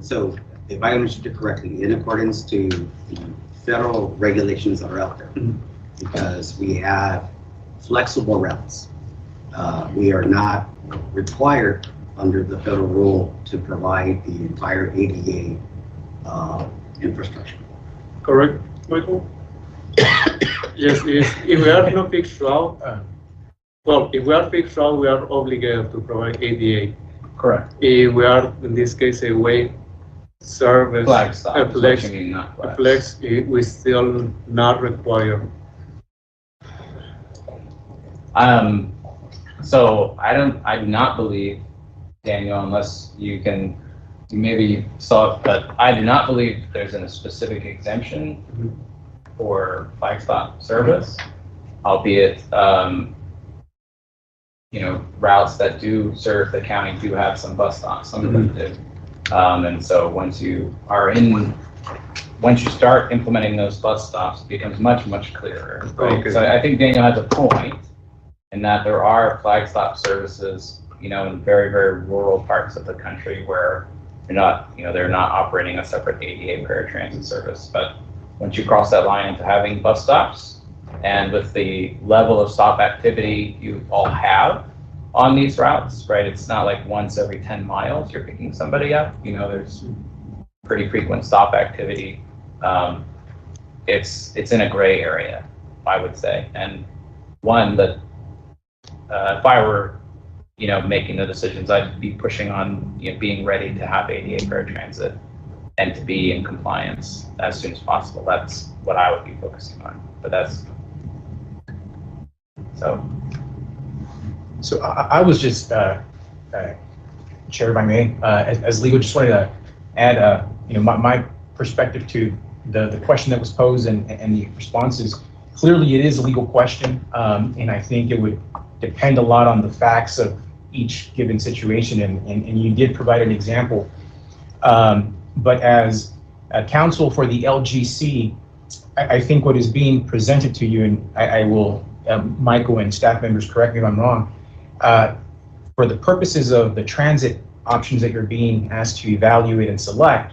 So, if I understood you correctly, in accordance to the federal regulations that are out there, because we have flexible routes, we are not required under the federal rule to provide the entire ADA infrastructure. Correct, Michael? Yes, if we are no fixed route, well, if we are fixed route, we are obligated to provide ADA. Correct. If we are, in this case, a way service. Flag stop. A is what flex, you mean, not a flags. flex, we still not require. So I do not believe, Daniel, unless you maybe saw it, but I do not believe there's a specific exemption for flag stop service, albeit, routes that do serve the county do have some bus stops, some of them do. And so once you start implementing those bus stops, it becomes much, much clearer, right? Okay. So I think Daniel has a point in that there are flag stop services, in very, very rural parts of the country where they're not operating a separate ADA paratransit service. But once you cross that line into having bus stops, and with the level of stop activity you all have on these routes, right? It's not like once every 10 miles you're picking somebody up. There's pretty frequent stop activity. It's in a gray area, I would say, and one that if I were, making the decisions, I'd be pushing on, being ready to have ADA paratransit and to be in compliance as soon as possible. That's what I would be focusing on. But that's so. So I was just, Chair, if I may, as legal, just wanted to add, my perspective to the question that was posed and the responses. Clearly, it is a legal question, and I think it would depend a lot on the facts of each given situation, and you did provide an example. But as a counsel for the LGC, I think what is being presented to you, and I will, Michael and staff members, correct me if I'm wrong, for the purposes of the transit options that you're being asked to evaluate and select,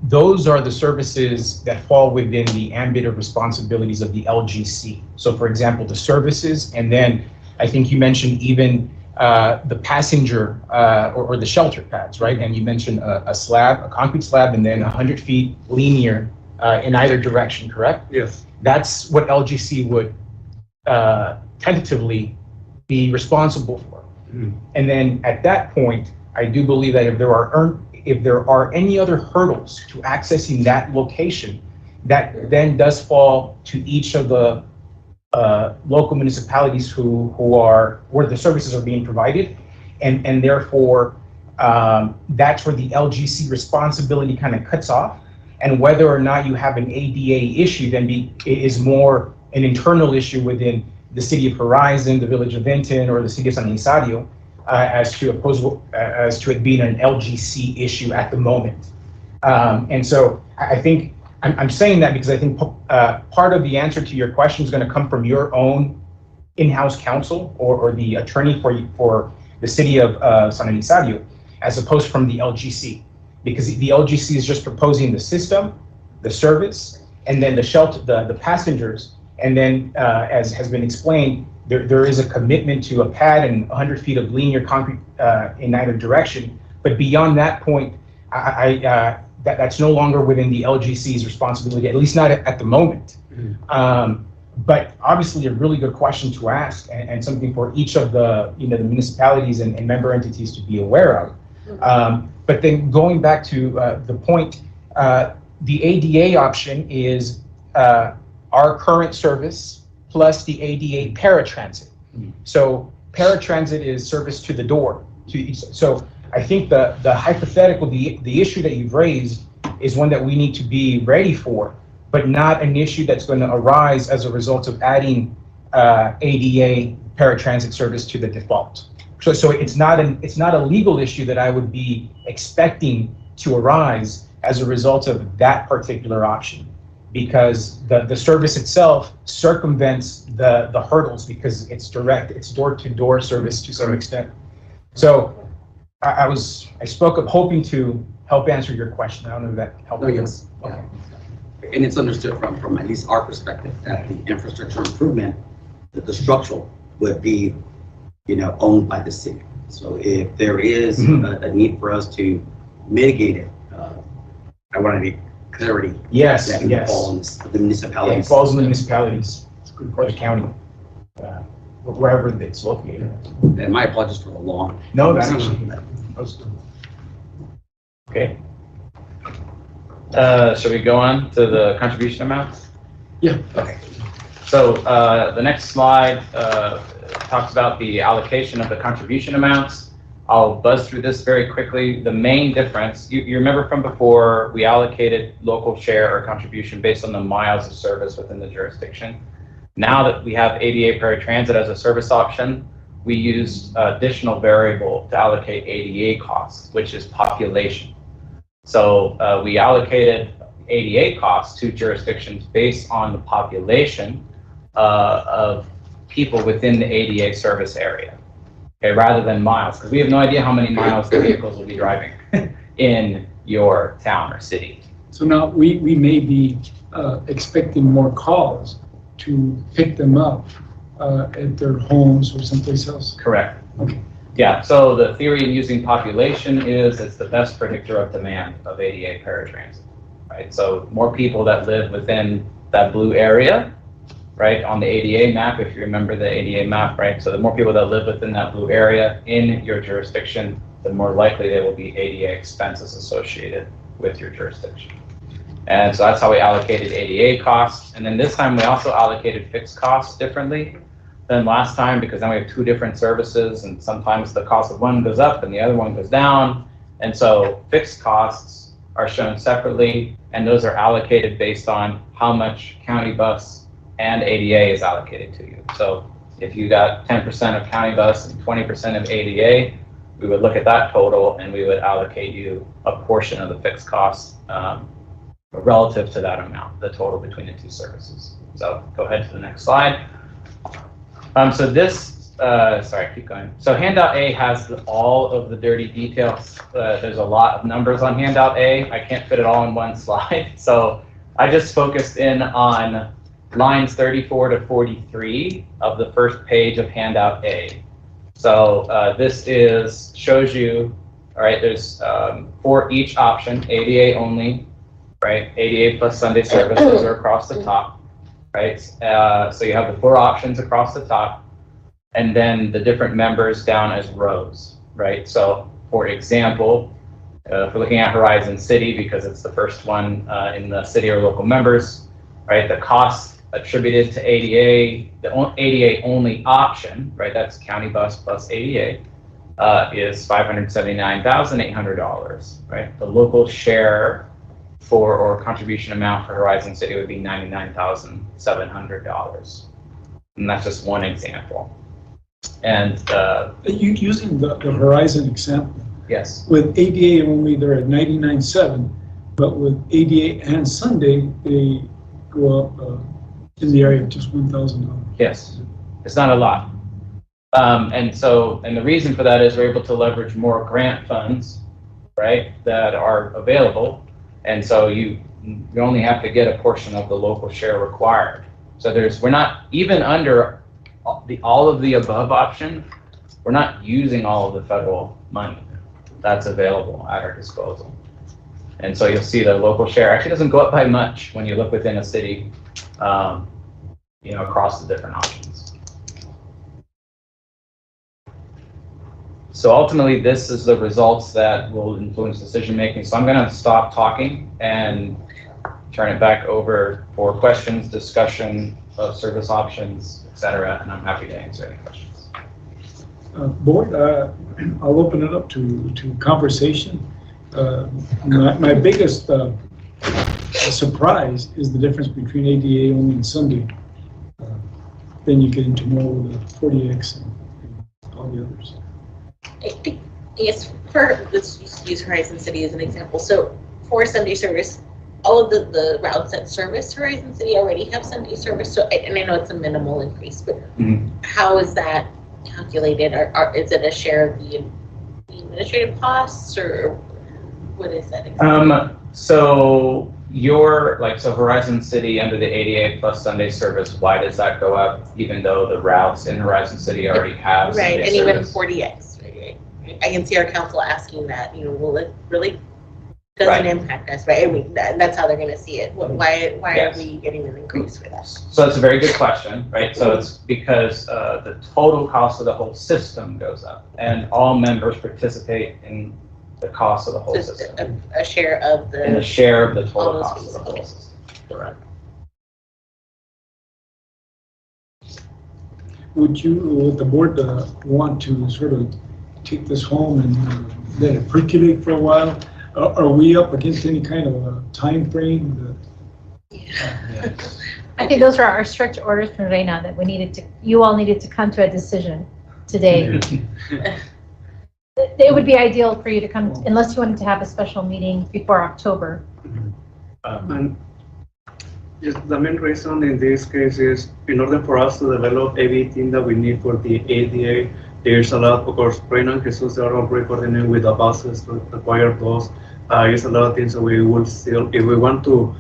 those are the services that fall within the ambit of responsibilities of the LGC. So for example, the services, and then I think you mentioned even the passenger or the shelter pads, right? And you mentioned a slab, a concrete slab, and then 100 feet linear in either direction, correct? Yes. That's what LGC would tentatively be responsible for. And then at that point, I do believe that if there are any other hurdles to accessing that location, that then does fall to each of the local municipalities where the services are being provided, and therefore that's where the LGC responsibility kind of cuts off. And whether or not you have an ADA issue then is more an internal issue within the city of Horizon, the village of Vinton, or the city of San Inisario, as to it being an LGC issue at the moment. And so I think I'm saying that because I think part of the answer to your question is going to come from your own in-house counsel or the attorney for the city of San Inisario, as opposed from the LGC, because the LGC is just proposing the system, the service, and then the shelter, the passengers. And then, as has been explained, there is a commitment to a pad and 100 feet of linear concrete in either direction. But beyond that point, that's no longer within the LGC's responsibility, at least not at the moment. But obviously, a really good question to ask, and something for each of the the municipalities and member entities to be aware of. But then going back to the point, the ADA option is our current service plus the ADA paratransit. So paratransit is service to the door. So I think the hypothetical, the issue that you've raised is one that we need to be ready for, but not an issue that's going to arise as a result of adding ADA paratransit service to the default. So it's not a legal issue that I would be expecting to arise as a result of that particular option, because the service itself circumvents the hurdles because it's direct, it's door-to-door service to some extent. So I spoke up hoping to help answer your question. I don't know if that helped. No, yes. Okay. And it's understood from at least our perspective that the infrastructure improvement, that the structural would be, owned by the city. So if there is Mhm. a need for us to mitigate it, I wanted clarity. Yes, That can yes. fall on the It municipalities. falls on the municipalities That's a good or the question. county, wherever it's located. And my apologies for the long. No, that's conversation. okay. Shall we go on to the contribution amounts? Yeah. Okay. So the next slide talks about the allocation of the contribution amounts. I'll buzz through this very quickly. The main difference, you remember from before, we allocated local share or contribution based on the miles of service within the jurisdiction. Now that we have ADA paratransit as a service option, we used additional variable to allocate ADA costs, which is population. So we allocated ADA costs to jurisdictions based on the population of people within the ADA service area, okay, rather than miles, because we have no idea how many miles the vehicles will be driving in your town or city. So now we may be expecting more calls to pick them up at their homes or someplace else. Correct. Okay. Yeah, so the theory in using population is it's the best predictor of demand of ADA paratransit, right? So more people that live within that blue area, right, on the ADA map, if you remember the ADA map, right? So the more people that live within that blue area in your jurisdiction, the more likely there will be ADA expenses associated with your jurisdiction. And so that's how we allocated ADA costs. And then this time we also allocated fixed costs differently than last time, because then we have two different services and sometimes the cost of one goes up and the other one goes down. And so fixed costs are shown separately, and those are allocated based on how much county bus and ADA is allocated to you. So if you got 10% of county bus and 20% of ADA, we would look at that total and we would allocate you a portion of the fixed costs relative to that amount, the total between the two services. So go ahead to the next slide. So this, sorry, keep going. So handout A has all of the dirty details. There's a lot of numbers on handout A. I can't fit it all in one slide. So I just focused in on lines 34 to 43 of the first page of handout A. So this shows you, all right, there's for each option, ADA only, right? ADA plus Sunday service, those are across the top. Right, so you have the 4 options across the top, and then the different members down as rows, right? So, for example, if we're looking at Horizon City, because it's the first one in the city or local members, right? The cost attributed to ADA, the ADA only option, right? That's county bus plus ADA, is $579,800, right? The local share or contribution amount for Horizon City would be $99,700. And that's just one example. And Using the Horizon example, yes, with ADA only, they're at 99.7, but with ADA and Sunday, they go up in the area of just $1,000. yes, it's not a lot. And the reason for that is we're able to leverage more grant funds, right, that are available. And so you only have to get a portion of the local share required. So we're not, even under all of the above option, we're not using all of the federal money that's available at our disposal. And so you'll see the local share actually doesn't go up by much when you look within a city, across the different options. So ultimately, this is the results that will influence decision making. So I'm going to stop talking and turn it back over for questions, discussion of service options, etc. And I'm happy to answer any questions. Board, I'll open it up to conversation. My biggest surprise is the difference between ADA only and Sunday. Then you get into more with the 40X and all the others. I think, yes, let's just use Horizon City as an example. So for Sunday service, all of the routes that service Horizon City already have Sunday service. So, and I know it's a minimal increase, but how is that calculated? Is it a share of the administrative costs, or what is that exactly? So Horizon City under the ADA plus Sunday service, why does that go up even though the routes in Horizon City already have Right, Sunday and even service? 40X, right? I can see our council asking that, well, it really doesn't impact us, right? I mean, that's how they're gonna see it. Why Yes. are we getting an increase for that? So that's a very good question, right? So it's because the total cost of the whole system goes up, and all members participate in the cost of the whole Just system, a share of and a the, share of the total all those cost of the whole fees. system. Correct. Would the board want to sort of take this home and let it percolate for a while? Are we up against any kind of a time frame? I think those are our strict orders from Reina that you all needed to come to a decision today. It would be ideal for you to come, unless you wanted to have a special meeting before October. And just the main reason in this case is in order for us to develop everything that we need for the ADA, there's a lot, of course, Reina and Jesus are already coordinating with the buses to acquire those. There's a lot of things that we will still, if we want to,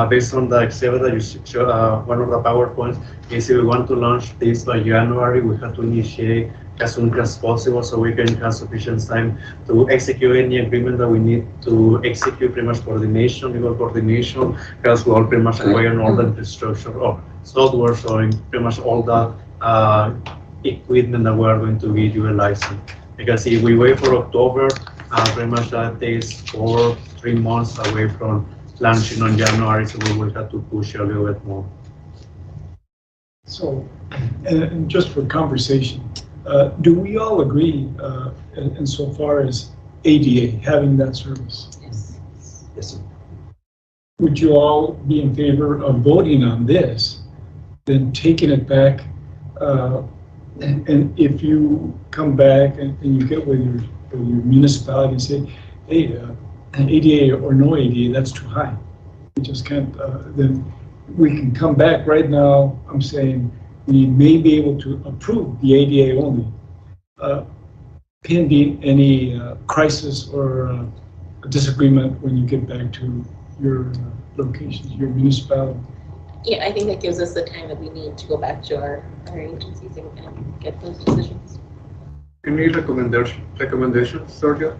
based on the exhibit that you show, one of the PowerPoints, is if we want to launch this by January, we have to initiate as soon as possible so we can have sufficient time to execute any agreement that we need to execute, pretty much coordination, legal coordination, because we all pretty much acquire all the infrastructure or software, so pretty much all the equipment that we are going to be utilizing. Because if we wait for October, pretty much that is 3 months away from launching on January, so we will have to push a little bit more. So, and just for conversation, do we all agree insofar as ADA having that service? Yes. Yes, sir. Would you all be in favor of voting on this, then taking it back? And if you come back and you get with your municipality and say, hey, ADA or no ADA, that's too high. We just can't, then we can come back right now. I'm saying we may be able to approve the ADA only, pending any crisis or a disagreement when you get back to your locations, your municipality. Yeah, I think that gives us the time that we need to go back to our agencies and get those decisions. Any recommendations, Sergio?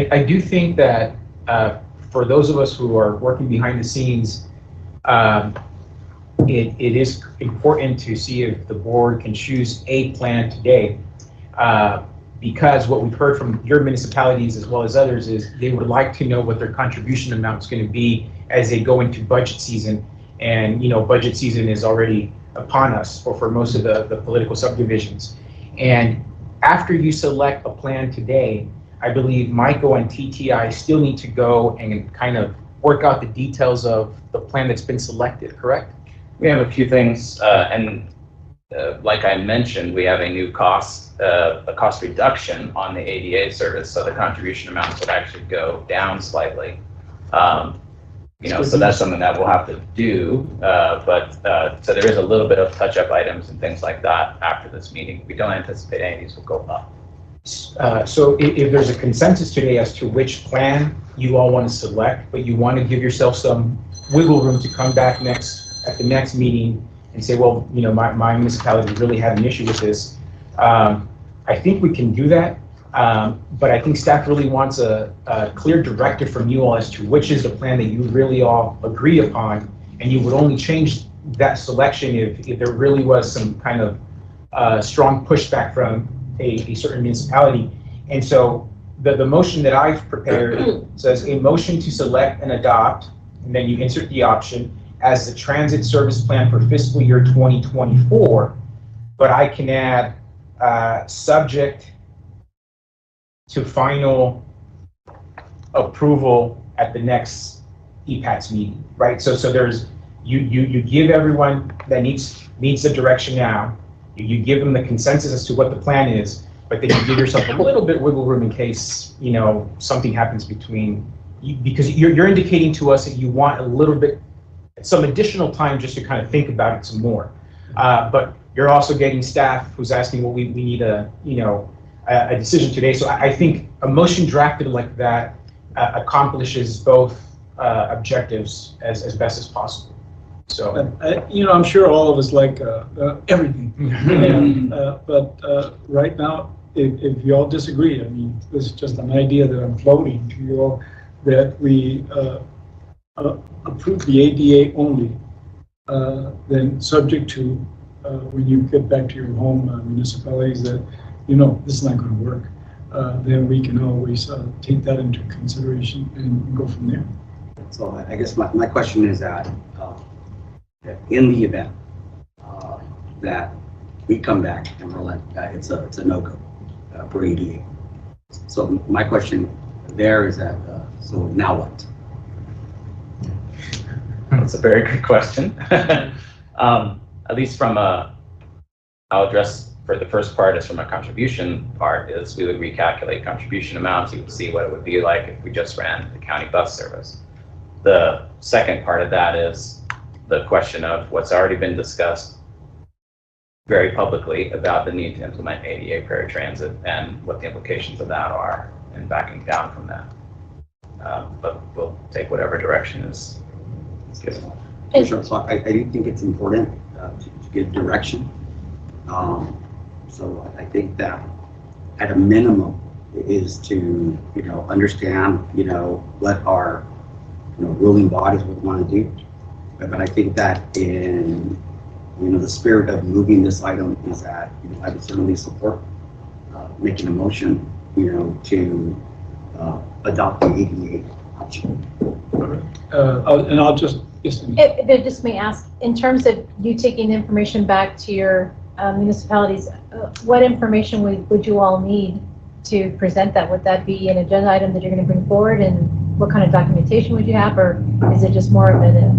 I do think that for those of us who are working behind the scenes, it is important to see if the board can choose a plan today. Because what we've heard from your municipalities as well as others is they would like to know what their contribution amount is going to be as they go into budget season. And, budget season is already upon us, or for most of the political subdivisions. And after you select a plan today, I believe Michael and TTI still need to go and kind of work out the details of the plan that's been selected, correct? We have a few things, like I mentioned, we have a new a cost reduction on the ADA service, so the contribution amounts would actually go down slightly. So that's something that we'll have to do, so there is a little bit of touch-up items and things like that after this meeting. We don't anticipate any of these will go up. So if there's a consensus today as to which plan you all want to select, but you want to give yourself some wiggle room to come back at the next meeting and say, well, my municipality really had an issue with this, I think we can do that. But I think staff really wants a clear directive from you all as to which is the plan that you really all agree upon, and you would only change that selection if there really was some kind of strong pushback from a certain municipality. And so the motion that I've prepared says a motion to select and adopt, and then you insert the option as the transit service plan for fiscal year 2024, but I can add subject to final approval at the next EPATS meeting, right? So there's, you give everyone that needs the direction now, you give them the consensus as to what the plan is, but then you give yourself a little bit wiggle room in case, something happens between, because you're indicating to us that you want a little bit, some additional time just to kind of think about it some more. But you're also getting staff who's asking, well, we need a decision today. So I think a motion drafted like that accomplishes both objectives as best as possible. So, I'm sure all of us like everything. But right now, if you all disagree, I mean, this is just an idea that I'm floating to you all, that we approve the ADA only, then subject to, when you get back to your home municipalities, that, this is not going to work, then we can always take that into consideration and go from there. So I guess my question is that in the event that we come back and relent, it's a no-go for ADA. So my question there is that, so now what? That's a very good question. At least I'll address for the first part is from a contribution part is we would recalculate contribution amounts. You would see what it would be like if we just ran the county bus service. The second part of that is the question of what's already been discussed very publicly about the need to implement ADA paratransit and what the implications of that are and backing down from that. But we'll take whatever direction is given. Sure. So I do think it's important to give direction. So I think that at a minimum is to, understand, what our, ruling bodies would want to do. But I think that in, the spirit of moving this item is that, I would certainly support making a motion, to adopt the ADA option. And I'll just, If I just may ask, in terms of you taking the information back to your municipalities, what information would you all need to present that? Would that be an agenda item that you're going to bring forward, and what kind of documentation would you have, or is it just more of at a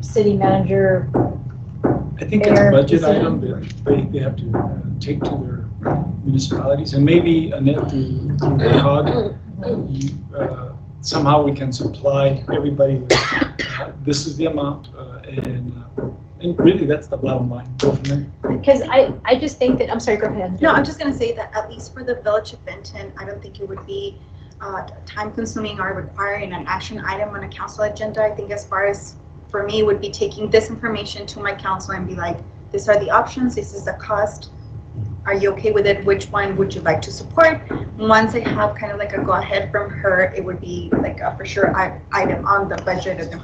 city manager? I think it's a budget item that they have to take to their municipalities, and maybe Annette through COG, somehow we can supply everybody with this is the amount, and really that's the bottom line. Go from there. Because I just think that, I'm sorry, go ahead. No, I'm just going to say that at least for the Village of Benton, I don't think it would be time consuming or requiring an action item on a council agenda. I think as far as for me would be taking this information to my council and be like, these are the options, this is the cost. Are you okay with it? Which one would you like to support? Once I have kind of like a go ahead from her, it would be like a for sure item on the budget and the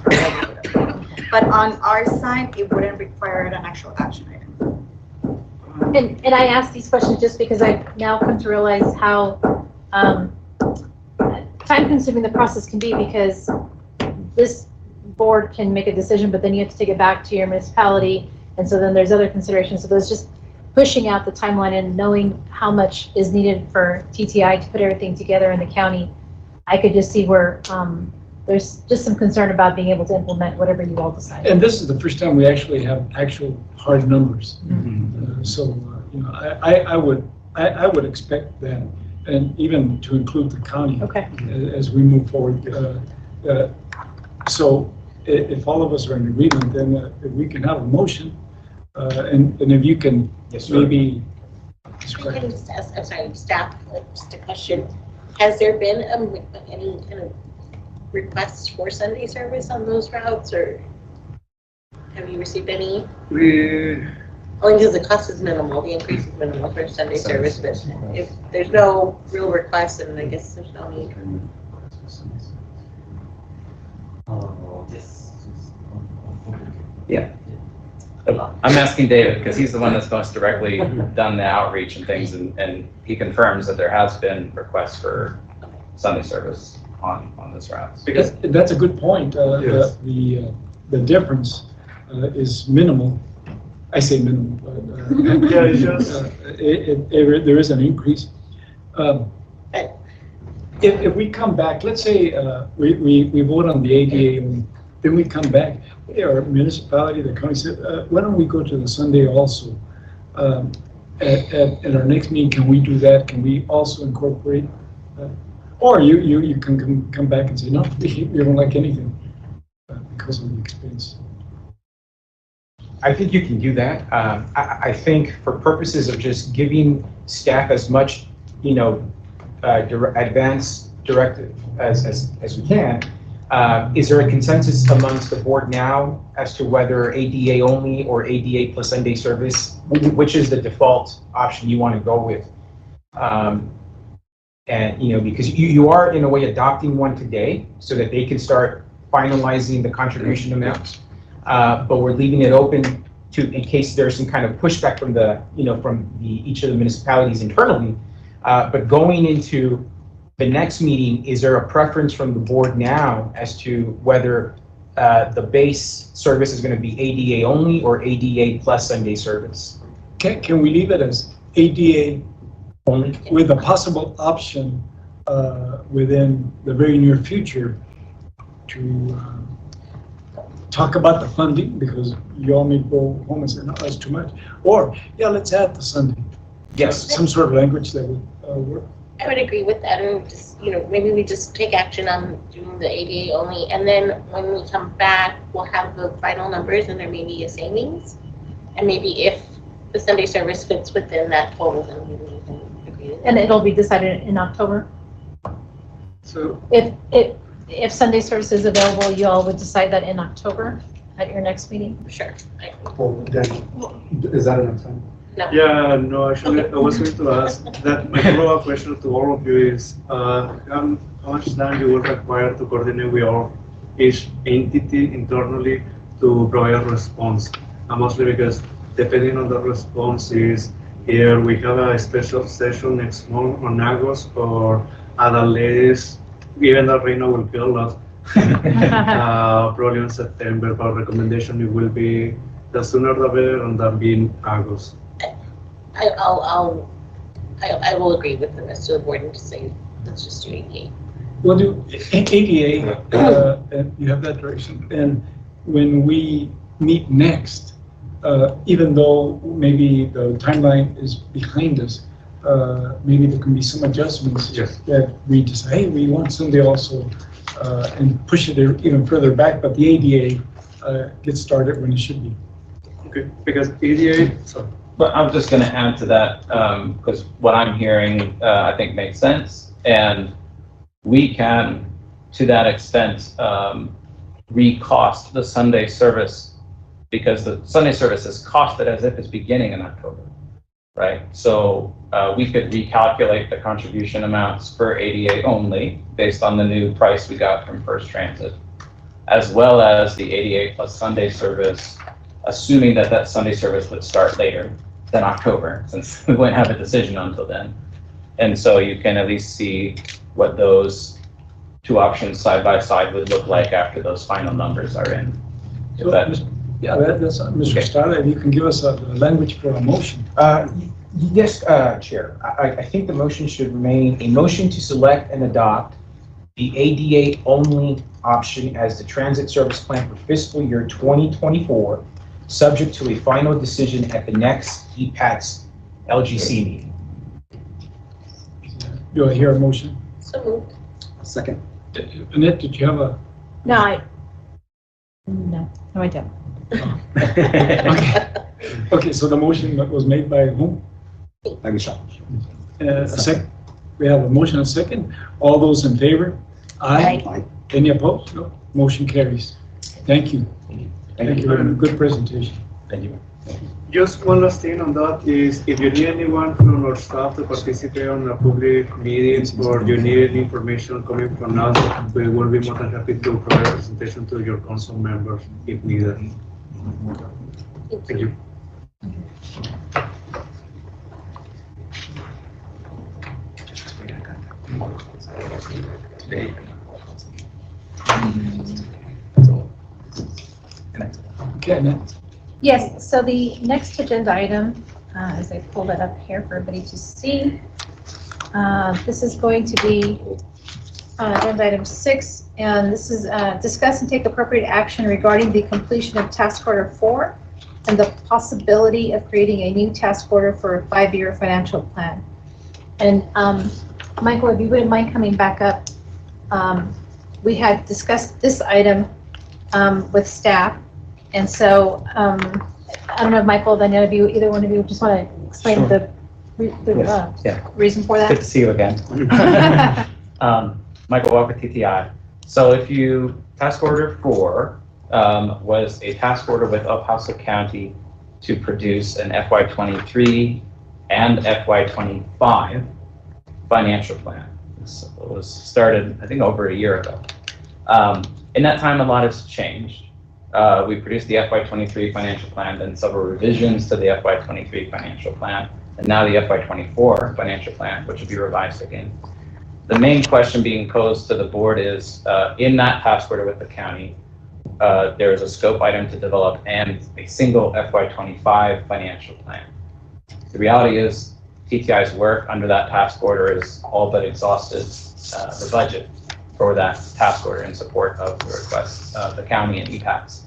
but on our side, it wouldn't require an actual action item. And I ask these questions just because I've now come to realize how time-consuming the process can be, because this board can make a decision, but then you have to take it back to your municipality, and so then there's other considerations. So there's just pushing out the timeline and knowing how much is needed for TTI to put everything together in the county. I could just see where there's just some concern about being able to implement whatever you all decide. And this is the first time we actually have actual hard numbers. So, I would expect that, and even to include the county as we move forward. So if all of us are in agreement, then if we can have a motion, and if you can maybe describe. I can just ask, I'm sorry, staff, just a question. Has there been any kind of requests for Sunday service on those routes, or have you received any? Only because the cost is minimal, the increase is minimal for Sunday service, but if there's no real request, then I guess there's no need. Yeah. I'm asking David because he's the one that's most directly done the outreach and things, and he confirms that there has been requests for Sunday service on this route. Because that's a good point. Yes. The difference is minimal. I say minimal, but Yeah, it's just there is an increase. If we come back, let's say we vote on the ADA, and then we come back, our municipality, the county said, why don't we go to the Sunday also? At our next meeting, can we do that? Can we also incorporate? Or you can come back and say, no, we don't like anything because of the expense. I think you can do that. I think for purposes of just giving staff as much, advance directive as we can, Is there a consensus amongst the board now as to whether ADA only or ADA plus Sunday service, which is the default option you want to go with? And, because you are in a way adopting one today so that they can start finalizing the contribution amounts. But we're leaving it open in case there's some kind of pushback from each of the municipalities internally. But going into the next meeting, is there a preference from the board now as to whether the base service is going to be ADA only or ADA plus Sunday service? Can we leave it as ADA Only? with a possible option within the very near future to talk about the funding, because you all may go home and say, no, that's too much. Or, yeah, let's add the Sunday. Yes. Some sort of language that would work. I would agree with that, and just, maybe we just take action on doing the ADA only, and then when we come back, we'll have the final numbers, and there may be a savings. And maybe if the Sunday service fits within that total, then we can agree with that. And it'll be decided in October? So, If Sunday service is available, you all would decide that in October at your next meeting? Sure. I agree. Well, then, is that enough time? No. Yeah, no, actually, I was going to ask that my follow-up question to all of you is, how much time you will require to coordinate with each entity internally to provide a response? Mostly because depending on the response is, here we have a special session next month on August, or at the latest, even though Reina will kill us, probably in September, but recommendation it will be the sooner the better, and that being August. I will agree with the rest of the board and just say, let's just do ADA. we'll do ADA, and you have that direction. And when we meet next, even though maybe the timeline is behind us, maybe there can be some adjustments that we just, hey, we want Sunday also, and push it even further back, but the ADA gets started when it should be. Okay, because ADA, sorry. But I'm just going to add to that, because what I'm hearing, I think makes sense. And we can, to that extent, recost the Sunday service, because the Sunday service is costed as if it's beginning in October, right? So we could recalculate the contribution amounts for ADA only based on the new price we got from First Transit, as well as the ADA plus Sunday service, assuming that that Sunday service would start later than October, since we wouldn't have a decision until then. And so you can at least see what those two options side by side would look like after those final numbers are in. So, that's Mr. Estrada, if you can give us a language for a motion. Yes, Chair. I think the motion should remain a motion to select and adopt the ADA only option as the transit service plan for fiscal year 2024, subject to a final decision at the next EPATS LGC meeting. Do I hear a motion? So moved. Second. Annette, did you have a? No, I don't. Okay, so the motion was made by whom? By Michelle. A second. We have a motion and a second. All those in favor? Aye. Aye. Any opposed? No. Motion carries. Thank you. Thank you very much. Good presentation. Thank you. Just one last thing on that is, if you need anyone from our staff to participate on a public meetings, or you need any information coming from us, we will be more than happy to provide a presentation to your council members if needed. Thank you. Today. Okay, Annette. Yes, so the next agenda item, as I pulled it up here for everybody to see, this is going to be agenda item 6, and this is discuss and take appropriate action regarding the completion of task order 4 and the possibility of creating a new task order for a 5-year financial plan. And Michael, if you wouldn't mind coming back up, we had discussed this item with staff. And so, I don't know if Michael, then either one of you just want to explain Sure. the reason for Good that? to see you again. Michael Walker, TTI. So if you, task order 4 was a task order with El Paso County to produce an FY23 and FY25 financial plan. This was started, I think, over a year ago. In that time, a lot has changed. We produced the FY23 financial plan, then several revisions to the FY23 financial plan, and now the FY24 financial plan, which will be revised again. The main question being posed to the board is, in that task order with the county, there is a scope item to develop and a single FY25 financial plan. The reality is TTI's work under that task order is all but exhausted the budget for that task order in support of the request of the county and EPACs.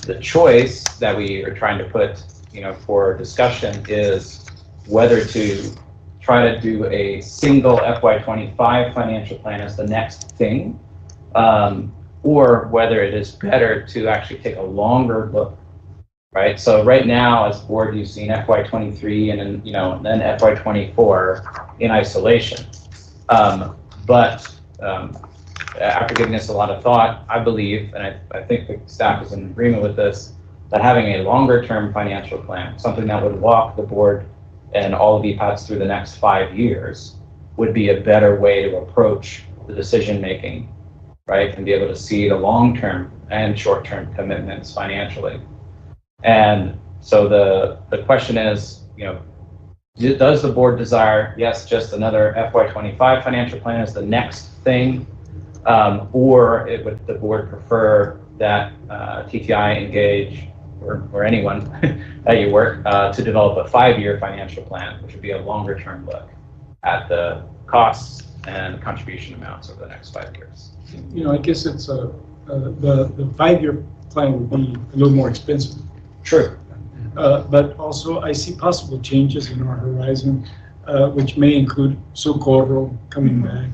The choice that we are trying to put, for discussion is whether to try to do a single FY25 financial plan as the next thing, or whether it is better to actually take a longer look, right? So right now, as board, you've seen FY23 and then FY24 in isolation. But after giving this a lot of thought, I believe, and I think the staff is in agreement with this, that having a longer term financial plan, something that would walk the board and all of EPATs through the next 5 years, would be a better way to approach the decision making, right? And be able to see the long-term and short-term commitments financially. And so the question is, does the board desire, yes, just another FY25 financial plan as the next thing, or would the board prefer that TTI engage, or anyone at your work, to develop a 5-year financial plan, which would be a longer-term look at the costs and contribution amounts over the next 5 years? I guess it's the 5-year plan would be a little more expensive. True. But also I see possible changes in our horizon, which may include Socorro coming back.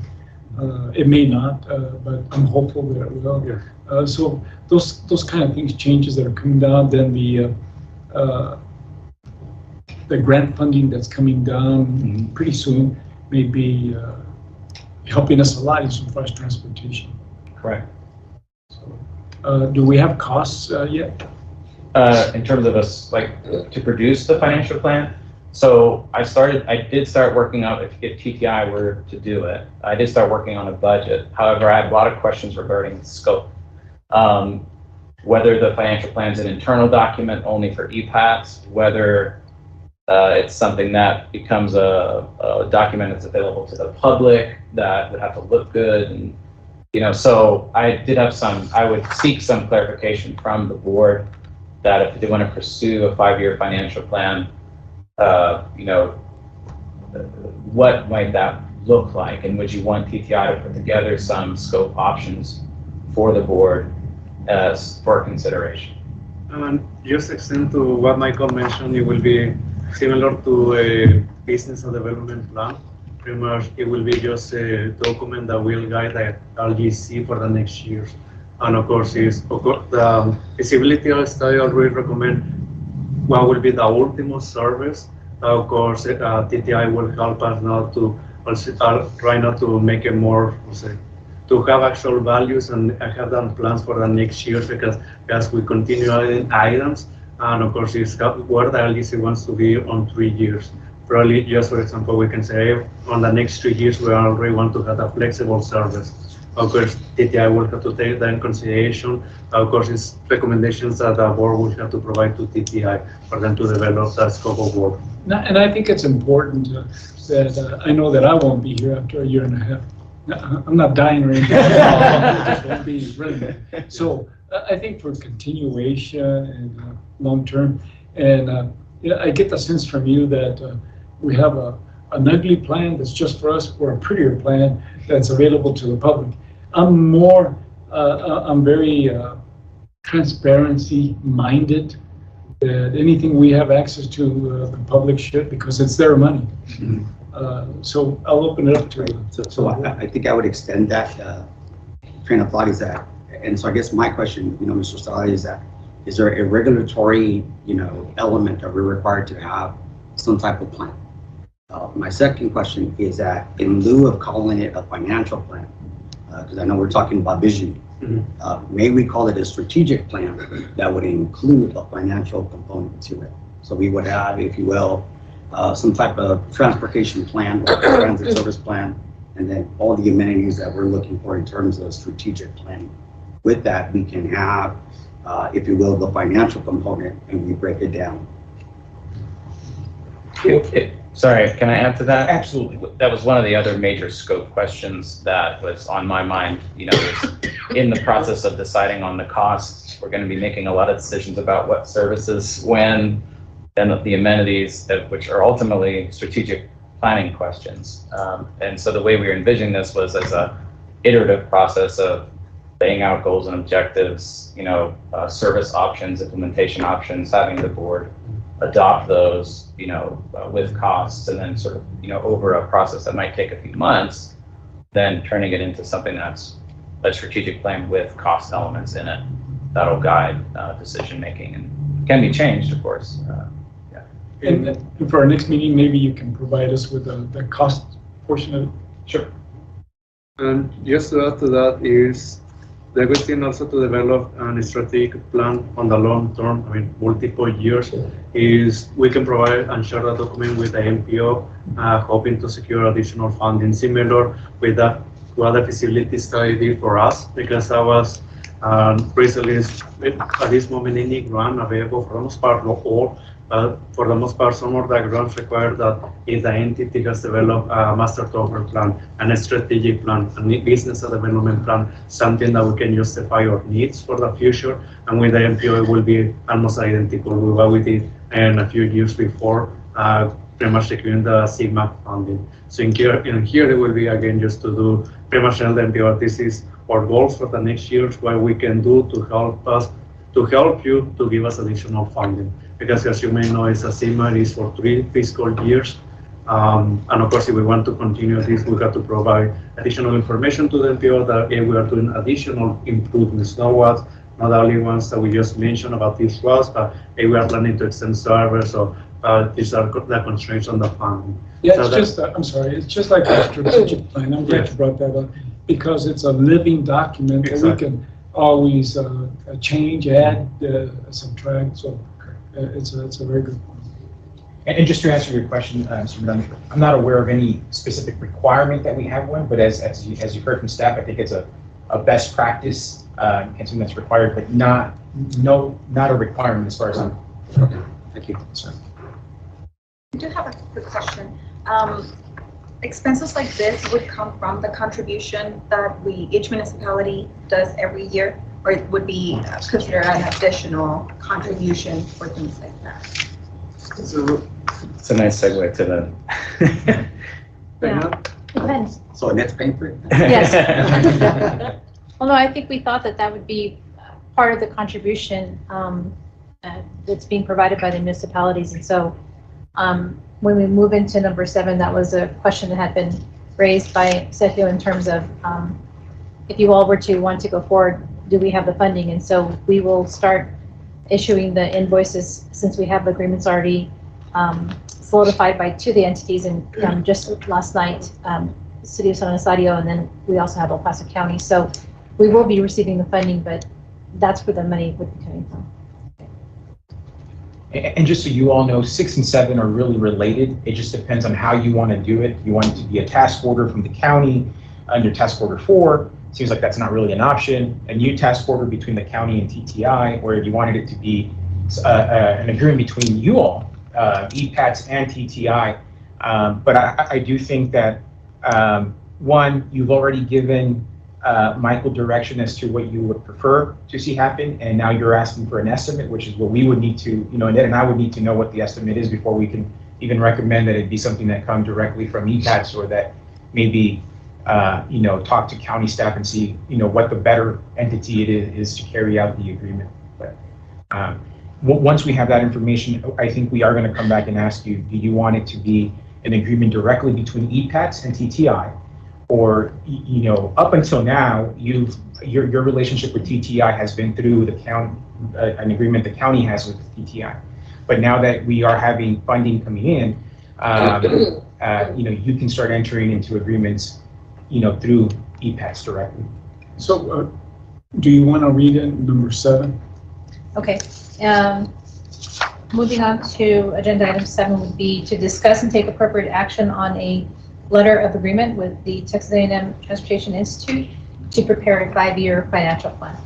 It may not, but I'm hopeful that it will. Yeah. So those kind of things, changes that are coming down, then the grant funding that's coming down pretty soon may be helping us a lot insofar as transportation. Correct. So, do we have costs yet? In terms of us, to produce the financial plan. So I did start working on, if TTI were to do it, I did start working on a budget. However, I had a lot of questions regarding scope. Whether the financial plan is an internal document only for EPATs, whether it's something that becomes a document that's available to the public that would have to look good. And, so I would seek some clarification from the board that if they want to pursue a 5-year financial plan, what might that look like? And would you want TTI to put together some scope options for the board for consideration? And just extend to what Michael mentioned, it will be similar to a business and development plan. Pretty much it will be just a document that will guide the LGC for the next years. And of course, the feasibility study already recommend what will be the ultimate service. Of course, TTI will help us now to also try not to make it more, to have actual values and have done plans for the next year, because as we continue adding items, and of course, it's where the LGC wants to be on 3 years. Probably, just for example, we can say on the next 3 years, we already want to have a flexible service. Of course, TTI will have to take that in consideration. Of course, it's recommendations that the board will have to provide to TTI for them to develop that scope of work. And I think it's important that I know that I won't be here after 1.5 years. I'm not dying or anything. I just won't be really bad. So I think for continuation and long term, and I get the sense from you that we have an ugly plan that's just for us, or a prettier plan that's available to the public. I'm very transparency minded, that anything we have access to, the public should, because it's their money. So I'll open it up to you. So I think I would extend that train of thought, is that, and so I guess my question, Mr. Saleh, is that, is there a regulatory, element that we're required to have some type of plan? My second question is that in lieu of calling it a financial plan, because I know we're talking about vision. Mhm. May we call it a strategic plan that would include a financial component to it? So we would have, if you will, some type of transportation plan or transit service plan, and then all the amenities that we're looking for in terms of strategic planning. With that, we can have, if you will, the financial component, and we break it down. Sorry, can I add to that? Absolutely. That was one of the other major scope questions that was on my mind, was in the process of deciding on the costs. We're going to be making a lot of decisions about what services, when, and the amenities, which are ultimately strategic planning questions. And so the way we were envisioning this was as a iterative process of laying out goals and objectives, service options, implementation options, having the board adopt those, with costs, and then sort of, over a process that might take a few months, then turning it into something that's a strategic plan with cost elements in it that'll guide decision-making and can be changed, of course. And for our next meeting, maybe you can provide us with the cost portion of it? Sure. And just to add to that is the good thing also to develop a strategic plan on the long term, multiple years, is we can provide and share a document with the MPO, hoping to secure additional funding, similar with that what the feasibility study for us, because that was recently at this moment any grant available for the most part, not all, but for the most part, some of the grants require that if the entity has developed a master development plan and a strategic plan, a business development plan, something that we can justify our needs for the future. And with the MPO, it will be almost identical with what we did in a few years before, pretty much securing the SIGMA funding. So in here, it will be again just to do pretty much tell the MPO, this is our goals for the next years, what we can do to help you to give us additional funding. Because as you may know, it's a SIGMA is for 3 fiscal years. And of course, if we want to continue this, we have to provide additional information to the MPO that we are doing additional improvements, not only ones that we just mentioned about these laws, but we are planning to extend servers, so these are the constraints on the funding. Yeah, So it's just like a strategic plan. I'm glad you brought that up, because it's a living document that we can always change, add, subtract, so it's a very good point. And just to answer your question, Mr. Medina, I'm not aware of any specific requirement that we have one, but as you heard from staff, I think it's a best practice and something that's required, but not a requirement as far as I'm. Okay, thank you. Sir. I do have a quick question. Expenses like this would come from the contribution that each municipality does every year, or it would be considered an additional contribution for things like that? It's a nice segue to the. Yeah, depends. So Annette's paying for it? Yes. Well, no, I think we thought that would be part of the contribution that's being provided by the municipalities. And so when we move into number 7, that was a question that had been raised by Sergio in terms of if you all were to want to go forward, do we have the funding? And so we will start issuing the invoices since we have agreements already solidified to the entities. And just last night, City of San Rosario, and then we also have El Paso County. So we will be receiving the funding, but that's where the money would be coming from. And just so you all know, 6 and 7 are really related. It just depends on how you want to do it. You want it to be a task order from the county under task order 4. Seems like that's not really an option. A new task order between the county and TTI, or you wanted it to be an agreement between you all, EPATS and TTI. But I do think that, one, you've already given Michael direction as to what you would prefer to see happen, and now you're asking for an estimate, which is what we would need to, Annette and I would need to know what the estimate is before we can even recommend that it be something that come directly from EPATS, or that maybe talk to county staff and see, what the better entity it is to carry out the agreement. But once we have that information, I think we are going to come back and ask you, do you want it to be an agreement directly between EPATS and TTI? Or, up until now, your relationship with TTI has been through the county, an agreement the county has with TTI. But now that we are having funding coming in, you can start entering into agreements, through EPATS directly. So, do you want to read in number 7? Okay. Moving on to agenda item 7 would be to discuss and take appropriate action on a letter of agreement with the Texas A&M Transportation Institute to prepare a 5-year financial plan.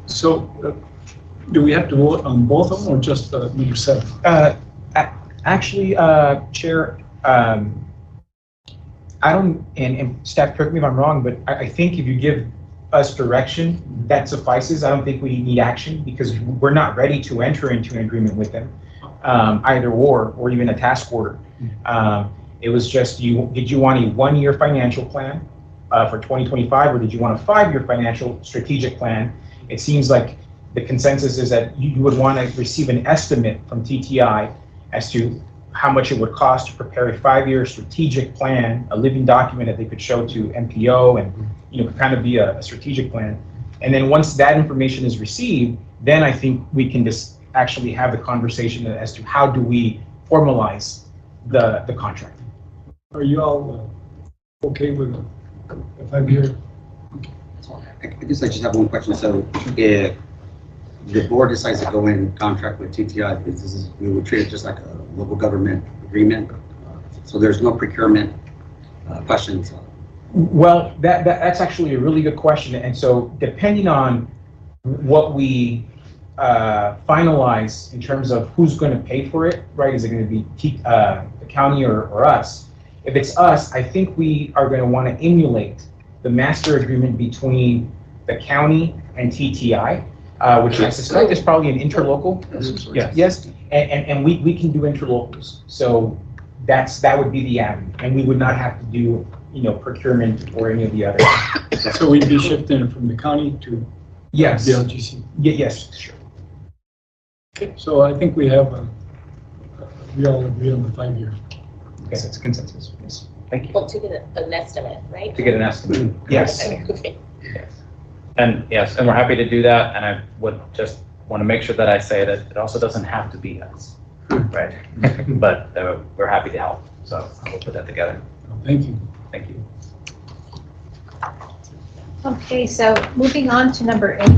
So, do we have to vote on both of them or just number 7? Actually, Chair, I don't, and staff, correct me if I'm wrong, but I think if you give us direction, that suffices. I don't think we need action because we're not ready to enter into an agreement with them, either or even a task order. It was just, did you want a 1-year financial plan for 2025, or did you want a 5-year financial strategic plan? It seems like the consensus is that you would want to receive an estimate from TTI as to how much it would cost to prepare a 5-year strategic plan, a living document that they could show to MPO and, kind of be a strategic plan. And then once that information is received, then I think we can just actually have the conversation as to how do we formalize the contract. Are you all okay with a 5-year? I guess I just have one question. So if the board decides to go in contract with TTI, we would treat it just like a local government agreement. So there's no procurement questions. Well, that's actually a really good question. And so depending on what we finalize in terms of who's going to pay for it, right? Is it going to be the county or us? If it's us, I think we are going to want to emulate the master agreement between the county and TTI, which I suspect is probably an interlocal. Yeah, yes, and we can do interlocals. So that would be the avenue, and we would not have to do procurement or any of the other. So we'd be shifting from the county to Yes. the LGC. Yes, sure. Okay, so I think we have we all agree on the 5-year. Yes, it's a consensus. Yes. Thank you. Well, to get an estimate, right? To get an estimate. Yes. Okay. Yes. And yes, and we're happy to do that. And I would just want to make sure that I say that it also doesn't have to be us, right? But we're happy to help. So we'll put that together. Thank you. Thank you. Okay, so moving on to number 8.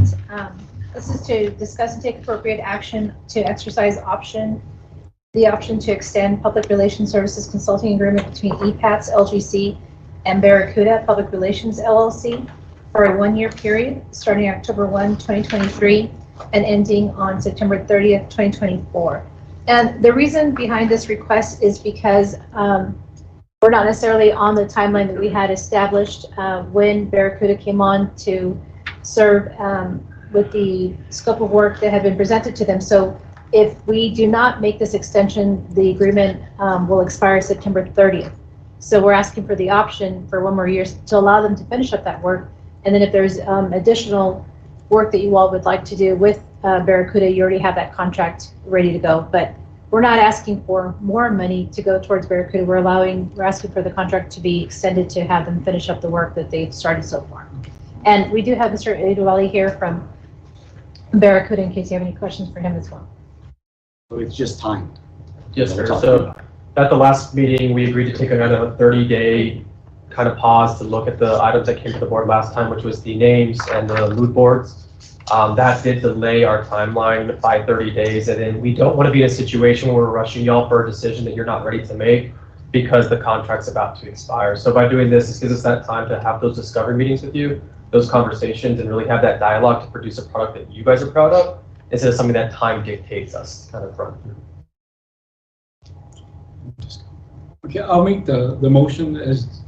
This is to discuss and take appropriate action to exercise the option to extend public relations services consulting agreement between EPATS LGC and Barracuda Public Relations LLC for a 1-year period starting October 1, 2023 and ending on September 30th, 2024. And the reason behind this request is because we're not necessarily on the timeline that we had established when Barracuda came on to serve with the scope of work that had been presented to them. So if we do not make this extension, the agreement will expire September 30th. So we're asking for the option for 1 more year to allow them to finish up that work. And then if there's additional work that you all would like to do with Barracuda, you already have that contract ready to go. But we're not asking for more money to go towards Barracuda. We're asking for the contract to be extended to have them finish up the work that they've started so far. And we do have Mr. Edwali here from Barracuda in case you have any questions for him as well. So it's just time. Yes, sir. So at the last meeting, we agreed to take another 30-day kind of pause to look at the items that came to the board last time, which was the names and the mood boards. That did delay our timeline by 30 days. And then we don't want to be in a situation where we're rushing y'all for a decision that you're not ready to make because the contract's about to expire. So by doing this, it gives us that time to have those discovery meetings with you, those conversations, and really have that dialogue to produce a product that you guys are proud of, instead of something that time dictates us to kind of run through. Okay, I'll make the motion as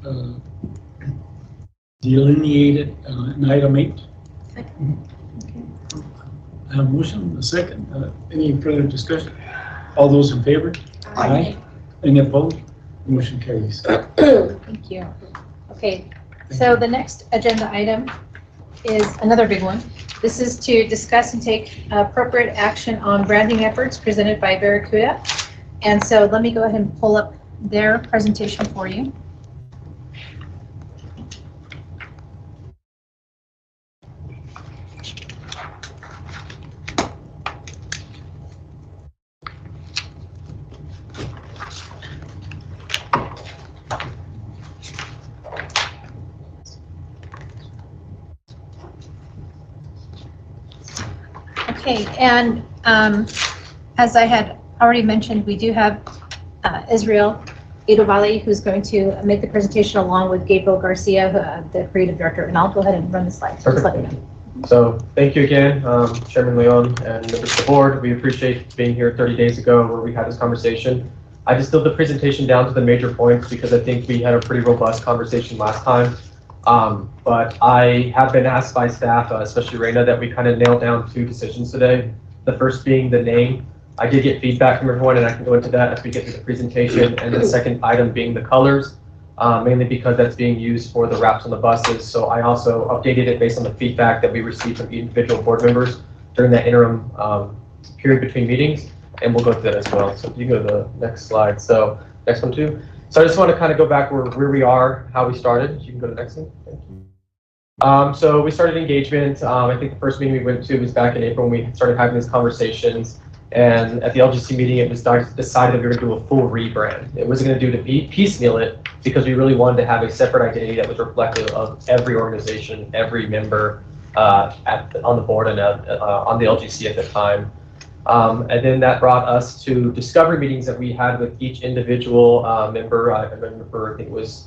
delineated in item 8. I have a motion, a second. Any further discussion? All those in favor? Aye. Any opposed? Motion carries. Thank you. Okay, so the next agenda item is another big one. This is to discuss and take appropriate action on branding efforts presented by Barracuda. And so let me go ahead and pull up their presentation for you. Okay, and as I had already mentioned, we do have Israel Idovali, who's going to make the presentation along with Gabriel Garcia, the creative director, and I'll go ahead and run the slides. Just let me know. So thank you again, Chairman Leon and members of the board. We appreciate being here 30 days ago where we had this conversation. I distilled the presentation down to the major points because I think we had a pretty robust conversation last time. But I have been asked by staff, especially Reina, that we kind of nail down 2 decisions today. The first being the name. I did get feedback from everyone, and I can go into that as we get to the presentation. And the second item being the colors, mainly because that's being used for the wraps on the buses. So I also updated it based on the feedback that we received from individual board members during that interim period between meetings, and we'll go through that as well. So if you go to the next slide. So next one too. So I just want to kind of go back where we are, how we started. You can go to the next one. Thank you. So we started engagement. I think the first meeting we went to was back in April when we started having these conversations. And at the LGC meeting, it was decided that we were going to do a full rebrand. It wasn't going to do to piecemeal it because we really wanted to have a separate identity that was reflective of every organization, every member on the board and on the LGC at the time. And then that brought us to discovery meetings that we had with each individual member. I remember, I think it was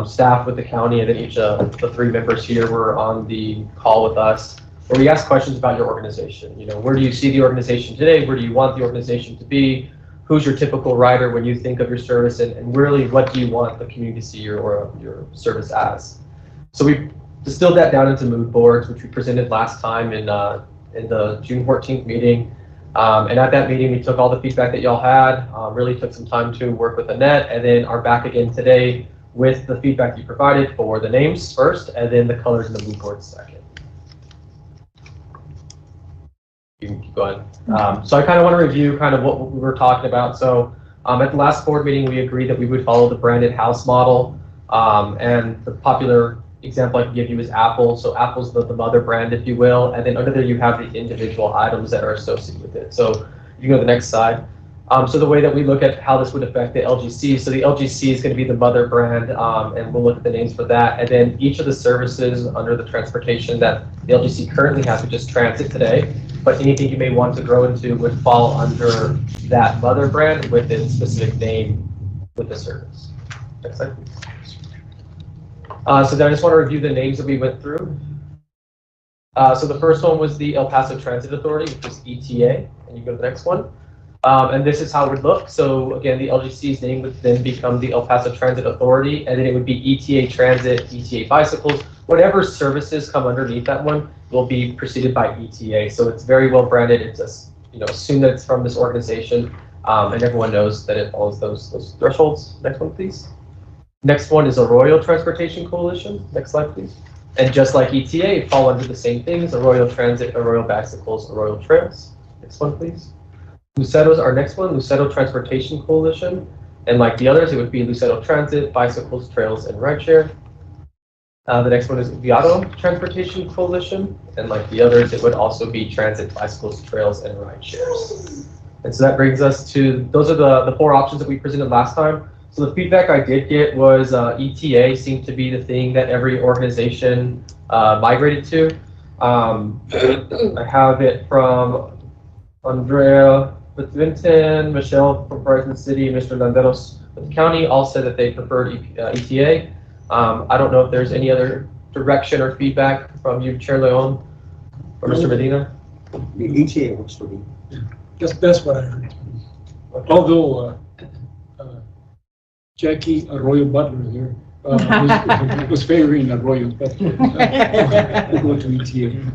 staff with the county, and then each of the 3 members here were on the call with us, where we asked questions about your organization. You know, where do you see the organization today? Where do you want the organization to be? Who's your typical rider when you think of your service? And really, what do you want the community to see your service as? So we distilled that down into mood boards, which we presented last time in the June 14th meeting. And at that meeting, we took all the feedback that y'all had, really took some time to work with Annette, and then are back again today with the feedback you provided for the names first, and then the colors in the mood boards second. You can keep going. So I kind of want to review kind of what we were talking about. So at the last board meeting, we agreed that we would follow the branded house model. And the popular example I can give you is Apple. So Apple's the mother brand, if you will. And then under there, you have the individual items that are associated with it. So you can go to the next slide. So the way that we look at how this would affect the LGC, so the LGC is going to be the mother brand, and we'll look at the names for that. And then each of the services under the transportation that the LGC currently has, which is transit today, but anything you may want to grow into would fall under that mother brand with its specific name with the service. Next slide, please. So then I just want to review the names that we went through. So the first one was the El Paso Transit Authority, which is ETA, and you go to the next one. And this is how it would look. So again, the LGC's name would then become the El Paso Transit Authority, and then it would be ETA Transit, ETA Bicycles, whatever services come underneath that one will be preceded by ETA. So it's very well branded. It's just, assume that it's from this organization, and everyone knows that it follows those thresholds. Next one, please. Next one is Arroyo Transportation Coalition. Next slide, please. And just like ETA, it fall under the same things: Arroyo Transit, Arroyo Bicycles, Arroyo Trails. Next one, please. Luceto's our next one, Luceto Transportation Coalition. And like the others, it would be Luceto Transit, Bicycles, Trails, and Rideshare. The next one is Viado Transportation Coalition. And like the others, it would also be Transit, Bicycles, Trails, and Rideshares. And so that brings us to, those are the 4 options that we presented last time. So the feedback I did get was ETA seemed to be the thing that every organization migrated to. I have it from Andrea with Vinton, Michelle from Brighton City, and Mr. Landeros with the county all said that they preferred ETA. I don't know if there's any other direction or feedback from you, Chair Leon, or Mr. Medina. The ETA works for me. That's what I heard. Okay. Although Jackie Arroyo Butler here was favoring Arroyo, but we'll go to ETA.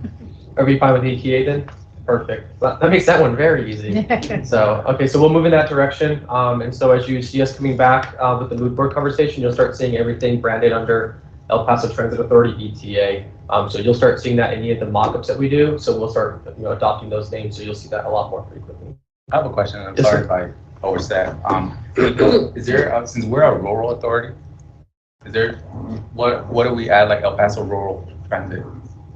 Are we fine with ETA then? Perfect. Well, that makes that one very easy. So, okay, so we'll move in that direction. And so as you see us coming back with the mood board conversation, you'll start seeing everything branded under El Paso Transit Authority, ETA. So you'll start seeing that in any of the mock-ups that we do. So we'll start adopting those names. So you'll see that a lot more frequently. I have a question. I'm Yes, sorry if I overstep. Is there, since we're a rural authority, is there, what do we add like El Paso Rural Transit?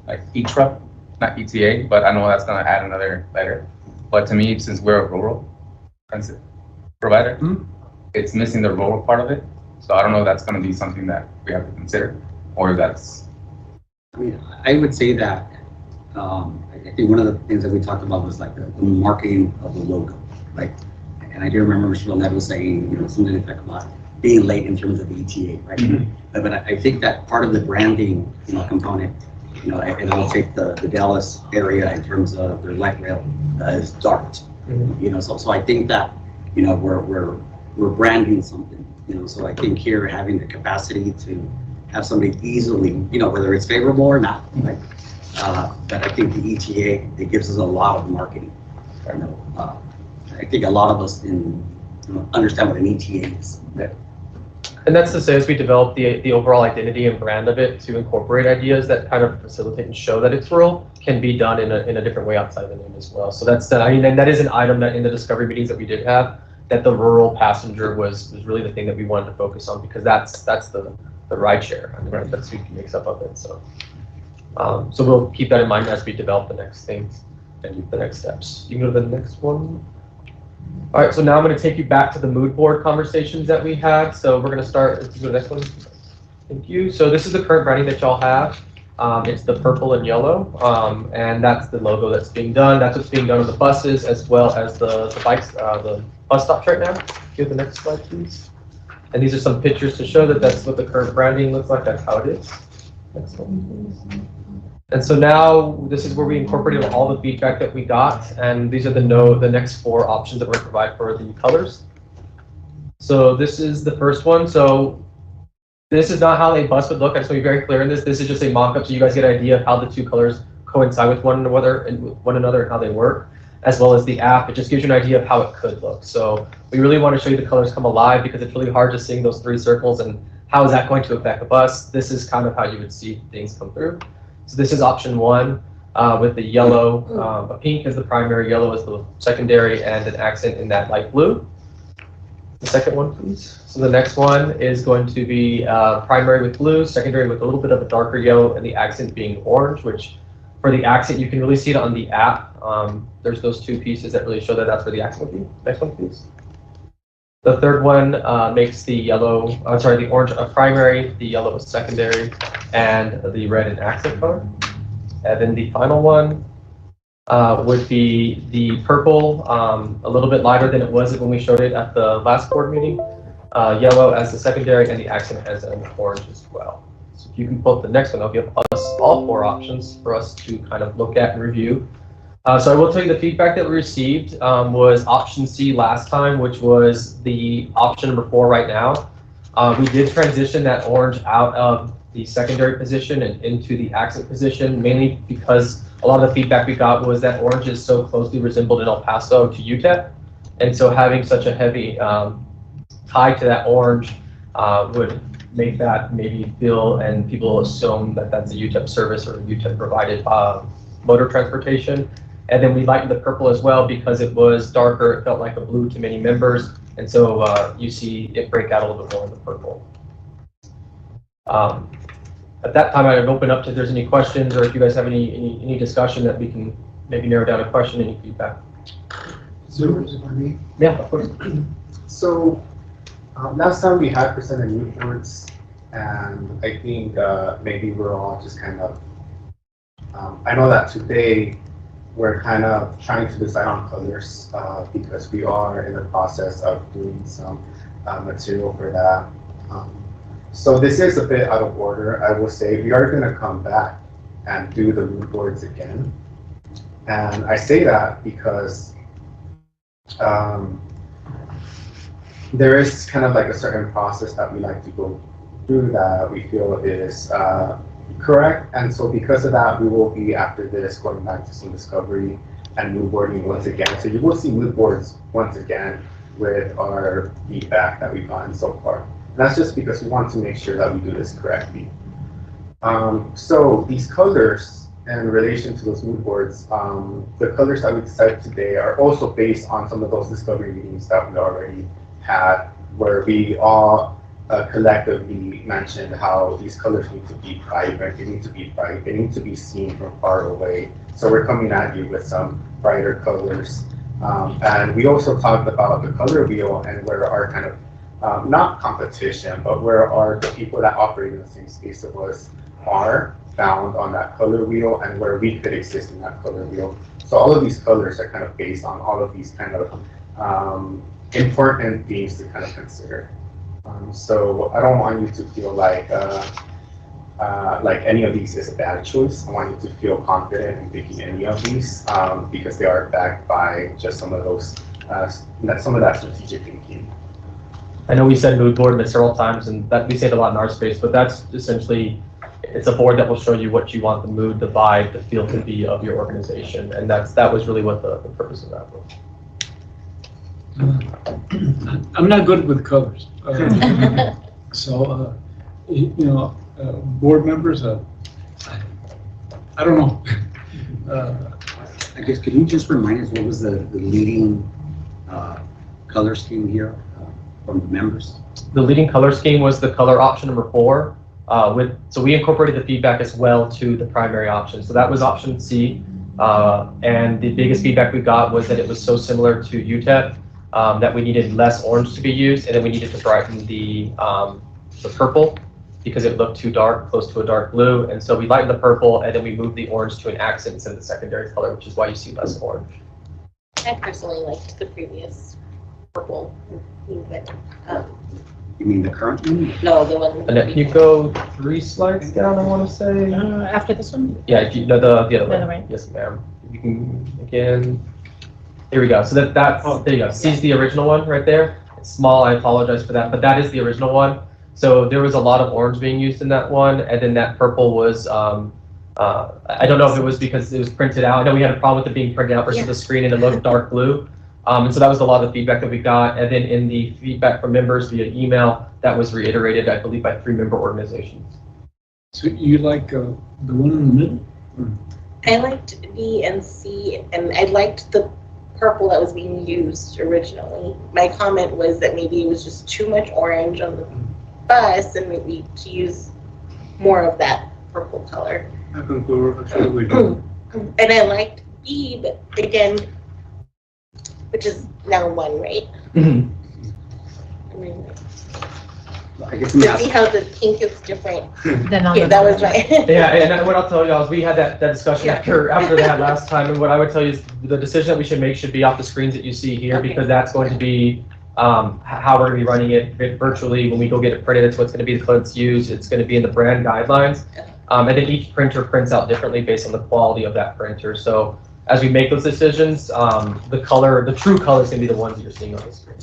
Like ETRA? Not ETA, but I know that's going to add another letter. But to me, since we're a rural transit provider, it's missing the rural part of it. So I don't know if that's going to be something that we have to consider, or if that's. I mean, I would say that I think one of the things that we talked about was like the marketing of the logo, like, and I do remember Mr. Lynette was saying, something to the effect about being late in terms of the ETA, right? Mm-hmm. But I think that part of the branding, component, and I'll take the Dallas area in terms of their light rail is dark. So I think that, we're branding something, so I think here having the capacity to have somebody easily, whether it's favorable or not, right? But I think the ETA, it gives us a lot of marketing. I think a lot of us understand what an ETA is. And that's to say, as we develop the overall identity and brand of it to incorporate ideas that kind of facilitate and show that it's rural, can be done in a different way outside the name as well. So that's and that is an item that in the discovery meetings that we did have, that the rural passenger was really the thing that we wanted to focus on, because that's the ride share. I mean, right? That's who makes up of it. So so we'll keep that in mind as we develop the next things and the next steps. You can go to the next one. All right, so now I'm going to take you back to the mood board conversations that we had. So we're going to start, let's go to the next one. Thank you. So this is the current branding that y'all have. It's the purple and yellow, and that's the logo that's being done. That's what's being done on the buses as well as the bikes, the bus stops right now. Give the next slide, please. And these are some pictures to show that that's what the current branding looks like. That's how it is. Next one, please. And so now this is where we incorporated all the feedback that we got, and these are the next 4 options that we're going to provide for the colors. So this is the first one. So this is not how a bus would look. I just want to be very clear in this. This is just a mock-up so you guys get an idea of how the 2 colors coincide with one another and how they work, as well as the app. It just gives you an idea of how it could look. So we really want to show you the colors come alive, because it's really hard to see those 3 circles and how is that going to affect the bus. This is kind of how you would see things come through. So this is option 1 with the yellow, pink is the primary, yellow is the secondary, and an accent in that light blue. The second one, please. So the next one is going to be primary with blue, secondary with a little bit of a darker yellow, and the accent being orange, which for the accent, you can really see it on the app. There's those 2 pieces that really show that that's where the accent would be. Next one, please. The third one makes the orange a primary, the yellow a secondary, and the red an accent color. And then the final one would be the purple, a little bit lighter than it was when we showed it at the last board meeting. Yellow as the secondary, and the accent as an orange as well. So if you can pull up the next one, I'll give us all 4 options for us to kind of look at and review. So I will tell you the feedback that we received was option C last time, which was the option number 4 right now. We did transition that orange out of the secondary position and into the accent position, mainly because a lot of the feedback we got was that orange is so closely resembled in El Paso to UTEP. And so having such a heavy tie to that orange would make that maybe feel, and people assume that that's a UTEP service or UTEP provided motor transportation. And then we lightened the purple as well because it was darker. It felt like a blue to many members. And so you see it break out a little bit more in the purple. At that time, I'd open up to if there's any questions, or if you guys have any discussion that we can maybe narrow down a question, any feedback. Yeah, of course. So last time we had presented mood boards, and I think maybe we're all just kind of, I know that today we're kind of trying to decide on colors because we are in the process of doing some material for that. So this is a bit out of order. I will say we are going to come back and do the mood boards again. And I say that because there is kind of like a certain process that we like to go through that we feel is correct. And so because of that, we will be, after this, going back to some discovery and mood boarding once again. So you will see mood boards once again with our feedback that we've gotten so far. And that's just because we want to make sure that we do this correctly. So these colors, in relation to those mood boards, the colors that we decided today are also based on some of those discovery meetings that we already had, where we all collectively mentioned how these colors need to be private, they need to be bright, they need to be seen from far away. So we're coming at you with some brighter colors. And we also talked about the color wheel and where our kind of, not competition, but where are the people that operate in the same space of us are found on that color wheel and where we could exist in that color wheel. So all of these colors are kind of based on all of these kind of important themes to kind of consider. So I don't want you to feel like any of these is a bad choice. I want you to feel confident in picking any of these because they are backed by just some of those, some of that strategic thinking. I know we said mood board several times, and that we say it a lot in our space, but that's essentially, it's a board that will show you what you want the mood, the vibe, the feel to be of your organization, and that was really what the purpose of that was. I'm not good with colors. So, board members, I don't know. I guess, could you just remind us what was the leading color scheme here from the members? The leading color scheme was the color option number 4. So we incorporated the feedback as well to the primary option. So that was option C. And the biggest feedback we got was that it was so similar to UTEP that we needed less orange to be used, and then we needed to brighten the purple because it looked too dark, close to a dark blue. And so we lightened the purple, and then we moved the orange to an accent instead of the secondary color, which is why you see less orange. I personally liked the previous purple. But, you mean the current one? no, the one. Annette, can you go 3 slides down, I want to say? After this one? Yeah, if you, no, the other The other way. way. Yes, ma'am. You can, again. Here we go. So that's, there you go. C's the original one right there. It's small, I apologize for that, but that is the original one. So there was a lot of orange being used in that one, and then that purple was, I don't know if it was because it was printed out. I know we had a problem with it being printed out versus the screen and it looked dark blue. And so that was a lot of the feedback that we got. And then in the feedback from members via email, that was reiterated, I believe, by 3 member organizations. So you like the one in the middle? I liked B and C, and I liked the purple that was being used originally. My comment was that maybe it was just too much orange on the bus, and maybe to use more of that purple color. I concur actually with you. And I liked B, but again, which is now 1, right? I mean, I guess to see how the pink is different. Then on Yeah, the that was right. Yeah, and what I'll tell y'all is we had that discussion after that last time, and what I would tell you is the decision that we should make should be off the screens that you see here, Okay. because that's going to be how we're going to be running it virtually. When we go get it printed, it's what's going to be the code that's used. It's going to be in the brand guidelines. And then each printer prints out differently based on the quality of that printer. So as we make those decisions, the true color is going to be the ones that you're seeing on the screen.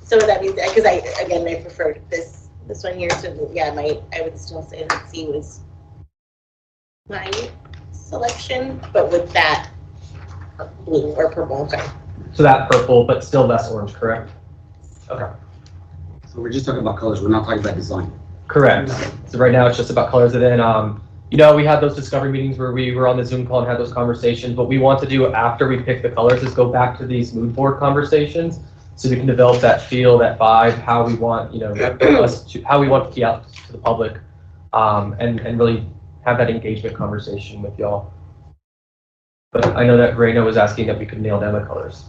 So that means, because I preferred this one here, so yeah, I would still say that C was my selection, but with that blue or purple, sorry. So that purple, but still less orange, correct? Okay. So we're just talking about colors, we're not talking about design. Correct. So right now it's just about colors, and then we had those discovery meetings where we were on the Zoom call and had those conversations. What we want to do after we pick the colors is go back to these mood board conversations, so we can develop that feel, that vibe, how we want how we want to key out to the public, and really have that engagement conversation with y'all. But I know that Reina was asking that we could nail down the colors.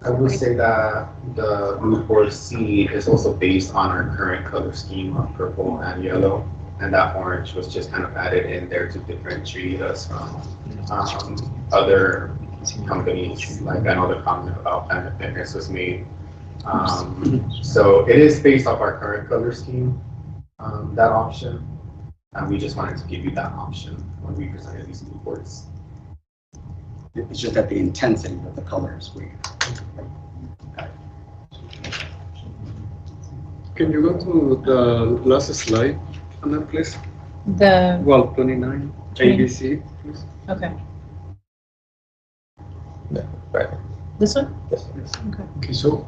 I would say that the mood board C is also based on our current color scheme of purple and yellow, and that orange was just kind of added in there to differentiate us from other companies. Like I know the comment about Planet Fitness was made. So it is based off our current color scheme, that option, and we just wanted to give you that option when we presented these mood boards. It's just that the intensity of the colors we. Can you go to the last slide, Anna, please? The, 29, ABC, please. okay. Yeah, right. This one? Yes. Okay, so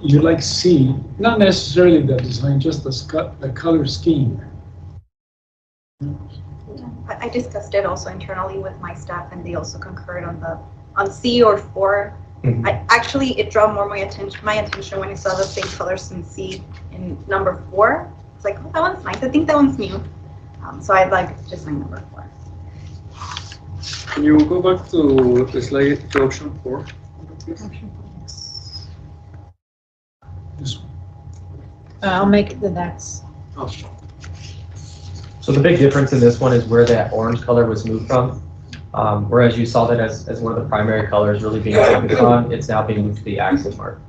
you like C, not necessarily the design, just the color scheme. I discussed it also internally with my staff, and they also concurred on C or 4. Mhm. It drew more my attention when I saw the same colors in C in number 4. It's like, oh, that one's nice. I think that one's new. So I'd like design number 4. Can you go back to the slide to option 4, please? This one. I'll make the next. So the big difference in this one is where that orange color was moved from. Whereas you saw that as one of the primary colors really being focused on, it's now being moved to the accent mark.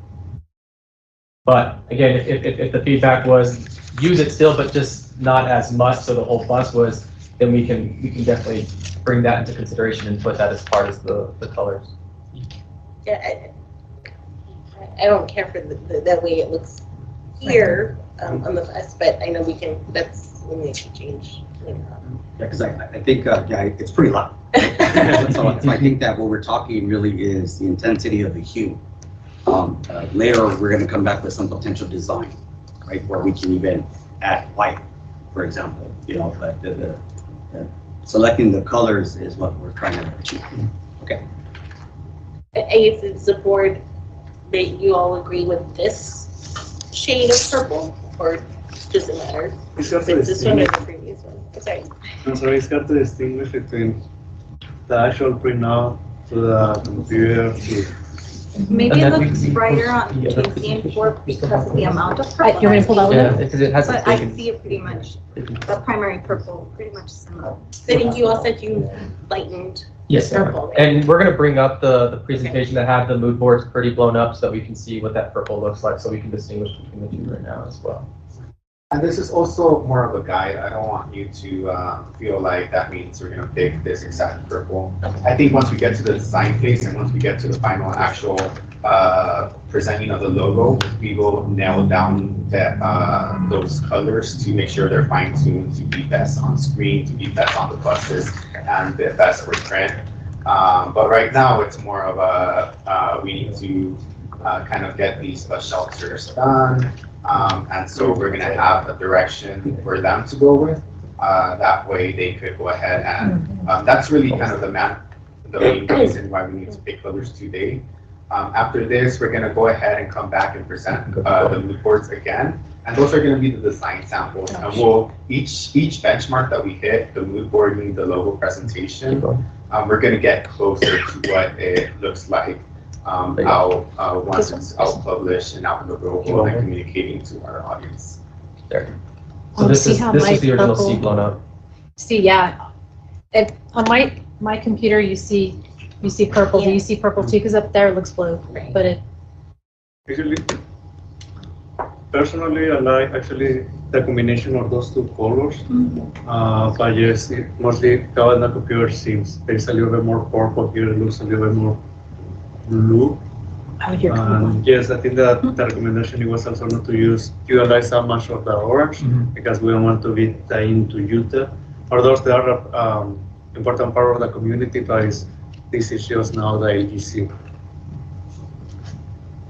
But again, if the feedback was use it still, but just not as much, so the whole bus was, then we can definitely bring that into consideration and put that as part of the colors. Yeah, I don't care for the way it looks here on the bus, but I know that's when we can change later on. Yeah, because I think, it's pretty loud. So I think that what we're talking really is the intensity of the hue. Later, we're going to come back with some potential design, right, where we can even add white, for example, but the selecting the colors is what we're trying to achieve. Okay. If it's the board, that you all agree with this shade of purple, or does it matter? It's got If to it's this one or the distinguish, previous one? Sorry. I'm sorry, it's got to distinguish between the actual printout to the computer to. Maybe And it then looks brighter on KCN4 because of the amount of purple. You want me to pull that one Yeah, up? because it has But a I big. see it pretty much, the primary purple, pretty much similar. I think you all said you lightened Yes, purple. Right? and we're gonna bring up the presentation that had the mood boards pretty blown up so that we can see what that purple looks like, so we can distinguish between the two right now as well. And this is also more of a guide. I don't want you to feel like that means we're gonna pick this exact purple. I think once we get to the design phase and once we get to the final actual presenting of the logo, we will nail down that those colors to make sure they're fine tuned to be best on screen, to be best on the buses, and the best for print. But right now it's more of a we need to kind of get these bus shelters done. And so we're gonna have a direction for them to go with. That way they could go ahead and, that's really kind of the main reason why we need to pick colors today. After this, we're gonna go ahead and come back and present the mood boards again. And those are gonna be the design samples. And each benchmark that we hit, the mood board, meaning the logo presentation, we're gonna get closer to what it looks like. Once it's out published and out in the real world and communicating to our audience. There. So this is the original C blown up. See, yeah. On my computer, you see purple. Do you see purple too? Because up there it looks blue, but it. Actually, personally, I like actually the combination of those two colors. But yes, mostly how on the computer seems. There's a little bit more purple here. It looks a little bit more blue. Yes, I think that the recommendation it was also not to utilize so much of the orange because we don't want to be tied into Utah. Although they are important part of the community, but this is just now the LGC.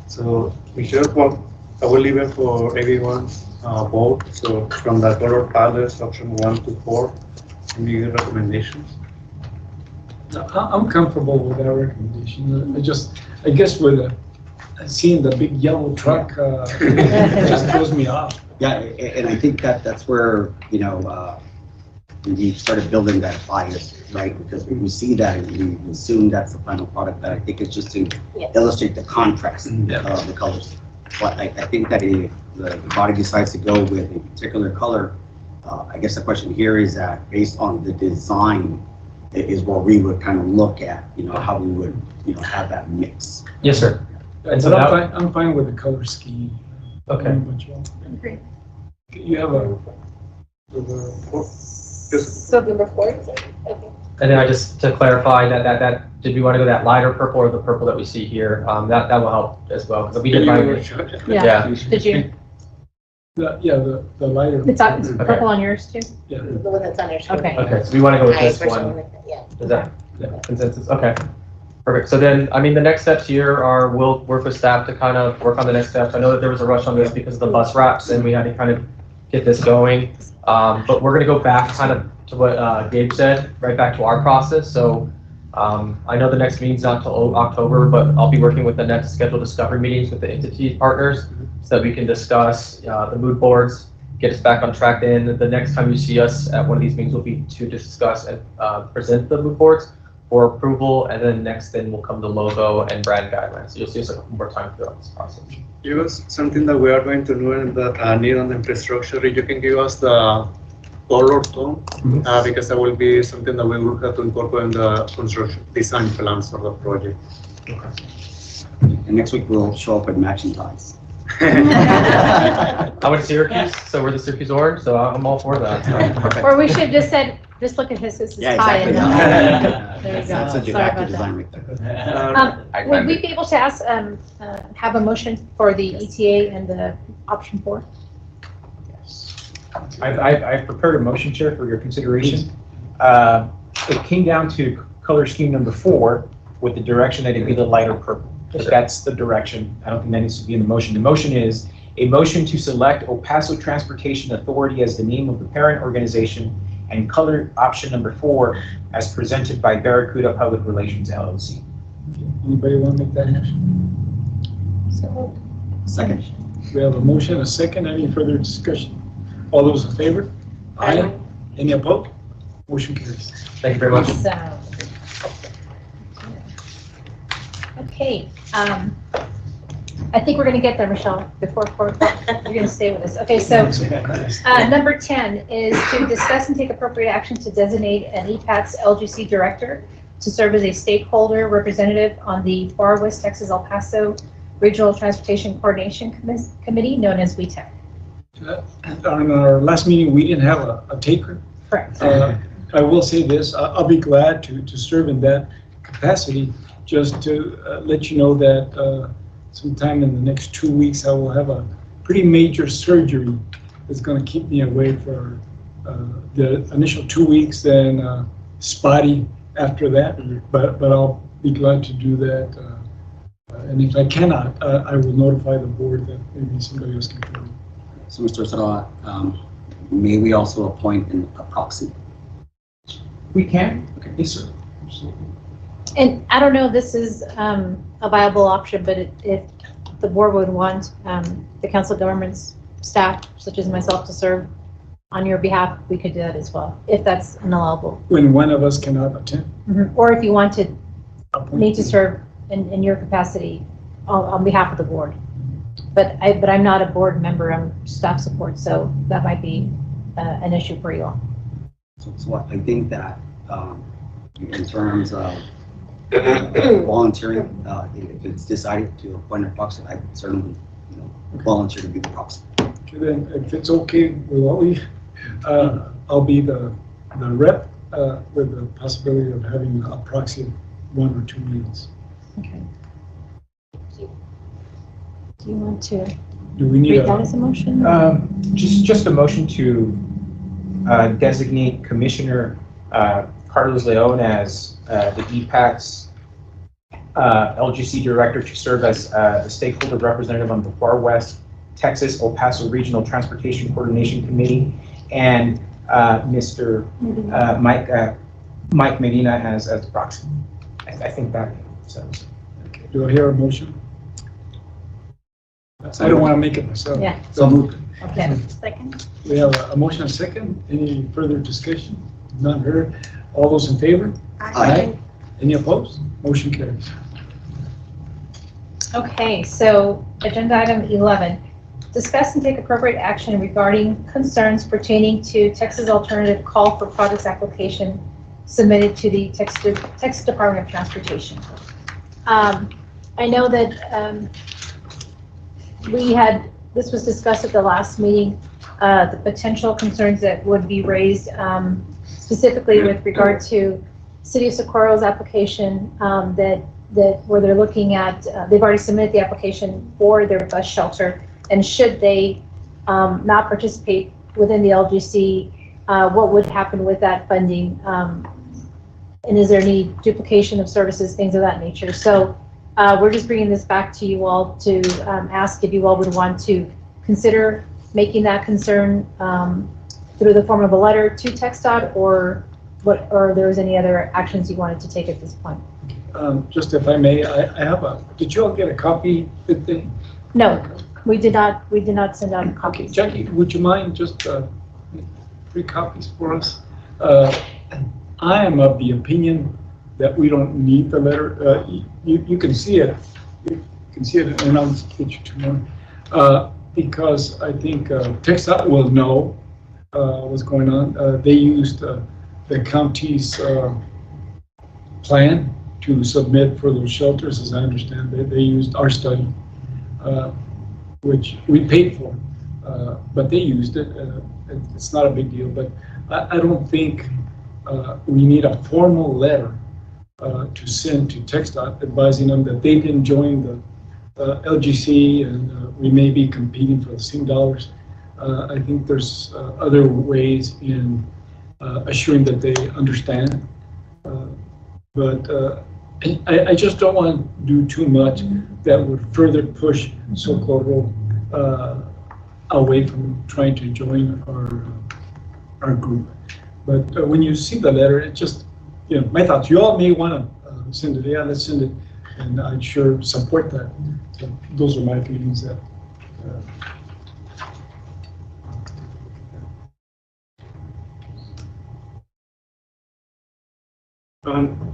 So Michelle, well, I will leave it for everyone's vote. So from the color palette, option 1 to 4, any recommendations? I'm comfortable with that recommendation. I guess with seeing the big yellow truck, it just throws me off. Yeah, and I think that's where, we started building that bias, right? Because when we see that and we assume that's the final product, that I think it's just to illustrate the contrast of the colors. But I think that if the body decides to go with a particular color, I guess the question here is that based on the design is what we would kind of look at, how we would, have that mix. Yes, sir. And so But I'm fine with the color scheme. Okay. Great. You have a. So number 4 is okay. And then just to clarify that did we want to go that lighter purple or the purple that we see here? That will help as well because we did find it. Yeah. Did you? The lighter. It's purple on yours too. Yeah. The one that's on your screen. Okay. Okay, so we want to go with this Especially one. like that, yeah. Is that consensus? Okay. Perfect. So then, the next steps here are we'll work with staff to kind of work on the next steps. I know that there was a rush on this because of the bus wraps and we had to kind of get this going. But we're going to go back kind of to what Gabe said, right back to our process. So I know the next meeting's not till October, but I'll be working with the next scheduled discovery meetings with the entity partners so that we can discuss the mood boards, get us back on track. Then the next time you see us at one of these meetings will be to discuss and present the mood boards for approval, and then next then will come the logo and brand guidelines. So you'll see us a couple more time throughout this process. Give us something that we are going to do and that need on the infrastructure. You can give us the color tone, because that will be something that we will have to incorporate in the construction design plans for the project. And next week we'll show up with matching ties. I went to Syracuse, so we're the Syracuse Orange, so I'm all for that. Or we should have just said, just look at his Yeah, tie. exactly. And there you go. That's what you Sorry have to about design that. right there. Would we be able to ask, have a motion for the ETA and the option 4? I've prepared a motion, Chair, for your consideration. It came down to color scheme number 4 with the direction that it be the lighter purple. If that's the direction, I don't think that needs to be in the motion. The motion is a motion to select El Paso Transportation Authority as the name of the parent organization and color option number 4 as presented by Barracuda Public Relations LLC. Anybody want to make that motion? Second. We have a motion, a second. Any further discussion? All those in favor? Aye. Any opposed? Motion carries. Thank you very much. So, okay, I think we're going to get there, Michelle, before 4 o'clock. You're going to stay with us. Okay, so number 10 is to discuss and take appropriate action to designate an EPATS LGC director to serve as a stakeholder representative on the Far West Texas El Paso Regional Transportation Coordination Committee, known as WETEC. On our last meeting, we didn't have a taker. Correct. I will say this, I'll be glad to serve in that capacity, just to let you know that sometime in the next 2 weeks, I will have a pretty major surgery that's going to keep me away for the initial 2 weeks, then spotty after that, but I'll be glad to do that. And if I cannot, I will notify the board that maybe somebody else can fill in. So, Mr. Estrada, may we also appoint a proxy? We can? Okay. Yes, sir. Absolutely. And I don't know if this is a viable option, but if the board would want the council government's staff, such as myself, to serve on your behalf, we could do that as well, if that's allowable. When one of us cannot attend. Or if you wanted me to serve in your capacity on behalf of the board. But I'm not a board member, I'm staff support, so that might be an issue for you all. So I think that in terms of volunteering, if it's decided to appoint a proxy, I certainly volunteer to be the proxy. Okay, then if it's okay with all we, I'll be the rep with the possibility of having a proxy of 1 or 2 meetings. Okay. Do you want to Do we need read that as a motion? Just a motion to designate Commissioner Carlos Leon as the EPATS LGC Director to serve as the stakeholder representative on the Far West Texas El Paso Regional Transportation Coordination Committee, and Mr. Mike Medina as the proxy. I think that sounds. Okay. Do I hear a motion? I don't want to make it myself. Yeah. So moved. Okay. Second. We have a motion and a second. Any further discussion? None heard. All those in favor? Aye. Any opposed? Motion carries. Okay, so agenda item 11, discuss and take appropriate action regarding concerns pertaining to Texas Alternative Call for Projects application submitted to the Texas Department of Transportation. I know that this was discussed at the last meeting, the potential concerns that would be raised specifically with regard to City of Socorro's application where they're looking at, they've already submitted the application for their bus shelter, and should they not participate within the LGC, what would happen with that funding? And is there any duplication of services, things of that nature? So we're just bringing this back to you all to ask if you all would want to consider making that concern through the form of a letter to TxDOT, or there's any other actions you wanted to take at this point. Just if I may, I have did you all get a copy? No, we did not send out copies. Okay, Jackie, would you mind just 3 copies for us? I am of the opinion that we don't need the letter. You can see it. You can see it, and I'll get you tomorrow. Because I think TxDOT will know what's going on. They used the county's plan to submit for those shelters, as I understand. They used our study, which we paid for, but they used it. It's not a big deal, but I don't think we need a formal letter to send to TxDOT advising them that they didn't join the LGC and we may be competing for the same dollars. I think there's other ways in assuring that they understand. But I just don't want to do too much that would further push Socorro away from trying to join our group. But when you see the letter, it just, my thoughts, you all may want to send it, yeah, let's send it, and I'd sure support that. So those are my feelings that.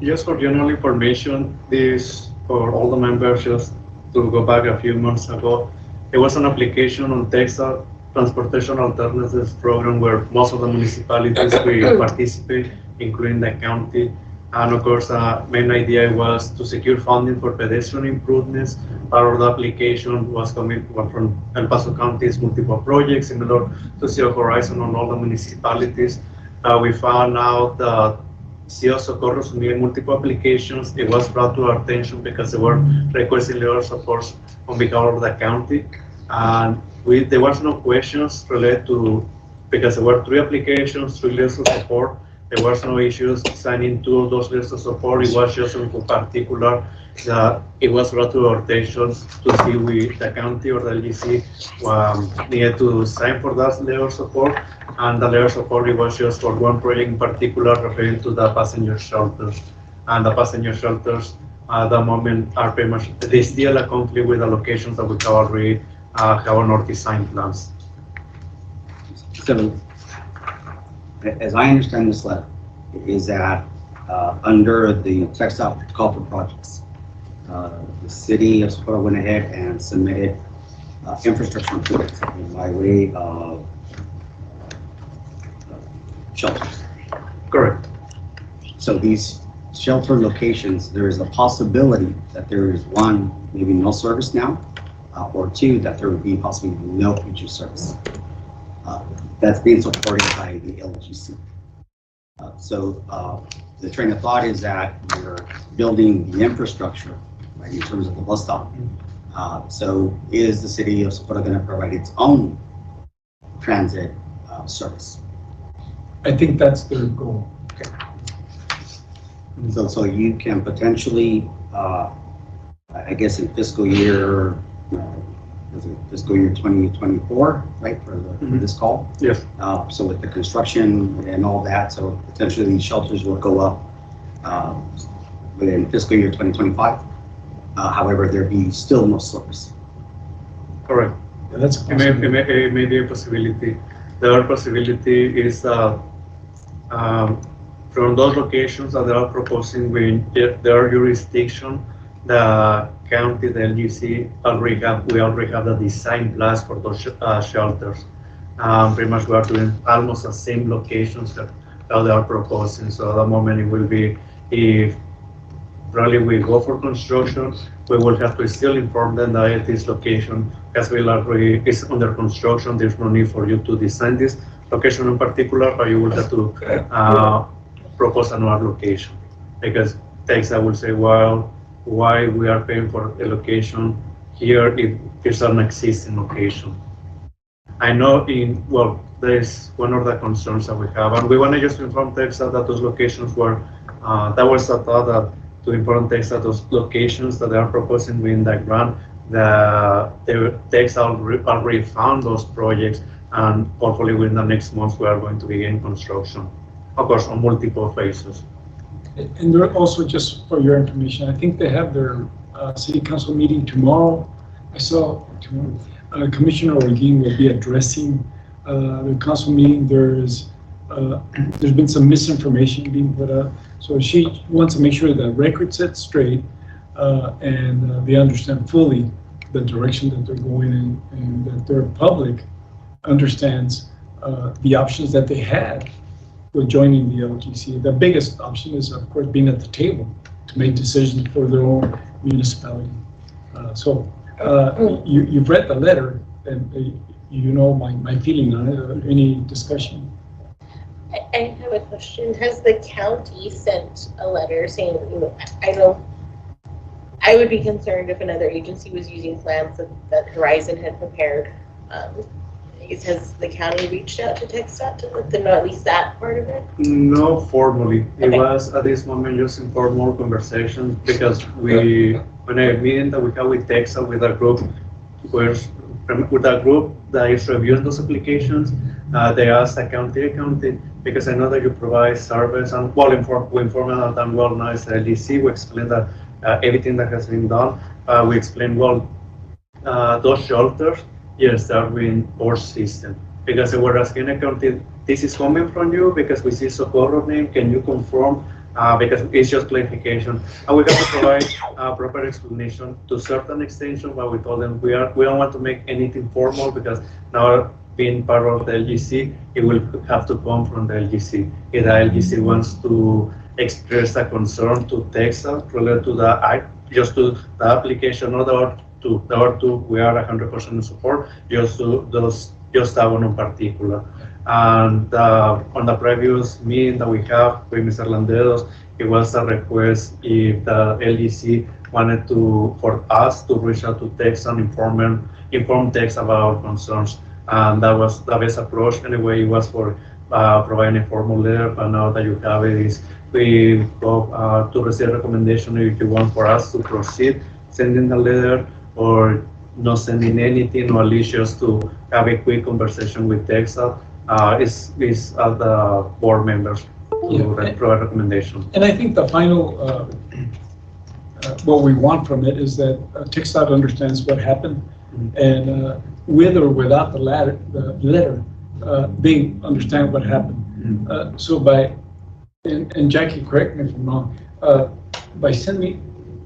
Just for general information, this for all the members, just to go back a few months ago, there was an application on TxDOT Transportation Alternatives Program where most of the municipalities will participate, including the county. And of course, main idea was to secure funding for pedestrian improvements. Part of the application was coming from El Paso County's multiple projects, similar to Zero Horizon on all the municipalities. We found out that CO Socorro submitted multiple applications. It was brought to our attention because they were requesting letter of support on behalf of the county. And there was no questions related to, because there were 3 applications, 3 letters of support. There was no issues signing 2 of those letters of support. It was just in particular that it was brought to our attention to see the county or the LGC needed to sign for that letter of support. And the letter of support, it was just for one project in particular referring to the passenger shelters. And the passenger shelters at the moment are pretty much, they still a conflict with the locations that we have already have on our design plans. So, as I understand this letter, is that under the TxDOT call for projects, the city of Socorro went ahead and submitted infrastructure improvements by way of shelters. Correct. So these shelter locations, there is a possibility that there is 1, maybe no service now, or 2, that there would be possibly no future service. That's being supported by the LGC. So the train of thought is that we're building the infrastructure, right, in terms of the bus stop. So is the city of Socorro going to provide its own transit service? I think that's their goal. Okay. So you can potentially, I guess in fiscal year 2024, right, for this call? Yes. So with the construction and all that, so potentially these shelters will go up within fiscal year 2025. However, there be still no service. Correct. Yeah, that's it may be a possibility. The other possibility is from those locations that they are proposing with their jurisdiction, the county, the LGC, we already have the design plans for those shelters. Pretty much we are doing almost the same locations that they are proposing. So at the moment it will be, if probably we go for construction, we will have to still inform them that at this location, as well already is under construction, there's no need for you to design this location in particular, but you will have to propose another location. Because TxDOT will say, well, why we are paying for a location here if it's an existing location. I know there is one of the concerns that we have, and we want to just inform TxDOT that those locations were, that was the thought that to inform TxDOT those locations that they are proposing within that grant, the TxDOT already found those projects, and hopefully within the next month we are going to begin construction, of course, on multiple phases. And they're also, just for your information, I think they have their city council meeting tomorrow. I saw Commissioner Orguin will be addressing the council meeting. There is there's been some misinformation being put out. So she wants to make sure the record's set straight and they understand fully the direction that they're going in and that their public understands the options that they had with joining the LGC. The biggest option is, of course, being at the table to make decisions for their own municipality. You've read the letter and you know my feeling on it. Any discussion? I have a question. Has the county sent a letter saying, I would be concerned if another agency was using plans that Horizon had prepared. Has the county reached out to TechStat to let them know at least that part of it? No, formally. It Okay. was at this moment just informal conversations because when a meeting that we have with TechStat with a group, that is reviewing those applications, they asked the county, because I know that you provide service and we inform them well now it's LGC. We explain that everything that has been done. We explain those shelters. Yes, they are in our system. Because they were asking the county, this is coming from you because we see Socorro name, can you confirm? Because it's just clarification. And we have to provide a proper explanation to certain extension, but we told them we don't want to make anything formal because now being part of the LGC, it will have to come from the LGC. If the LGC wants to express a concern to TechStat related to just to the application, or the other two, we are 100% in support, just that one in particular. And on the previous meeting that we have with Mr. Landeros, it was a request if the LGC wanted for us to reach out to TechStat and inform TechStat about concerns. And that was the best approach. Anyway, it was for providing a formal letter, but now that you have it, we go to receive a recommendation if you want for us to proceed sending the letter or not sending anything, or at least just to have a quick conversation with TechStat. Is the board members to provide recommendation. And I think the final, what we want from it is that TechStat understands what happened, and with or without the letter, they understand what happened. So and Jackie, correct me if I'm wrong,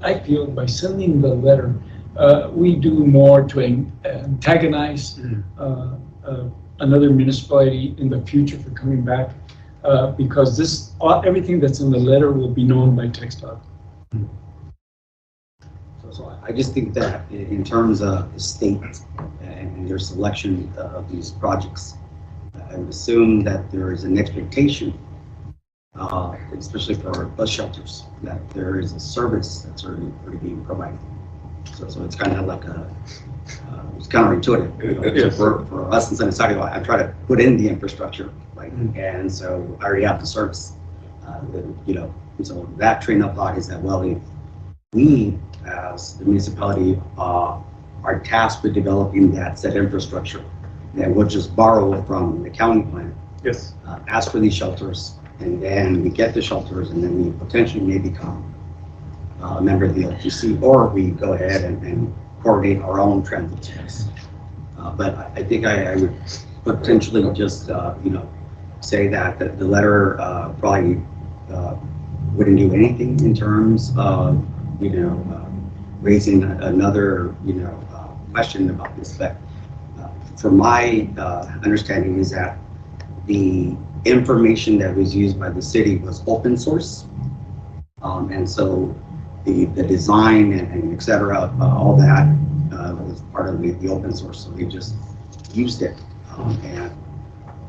I feel by sending the letter, we do more to antagonize another municipality in the future for coming back, because everything that's in the letter will be known by TechStat. So I just think that in terms of the state and their selection of these projects, I would assume that there is an expectation, especially for bus shelters, that there is a service that's already being provided. So it's kind of like it's counterintuitive. Yes. For us in San Antonio, I try to put in the infrastructure, and so I already have the service. So that train of thought is that, well, if we as the municipality are tasked with developing that said infrastructure, then we'll just borrow it from the county plan. Yes. Ask for these shelters, and then we get the shelters, and then we potentially may become a member of the LGC, or we go ahead and coordinate our own transit service. But I think I would potentially just, say that the letter probably wouldn't do anything in terms of, raising another, question about this. But from my understanding is that the information that was used by the city was open source. And so the design and et cetera, all that was part of the open source. So they just used it. And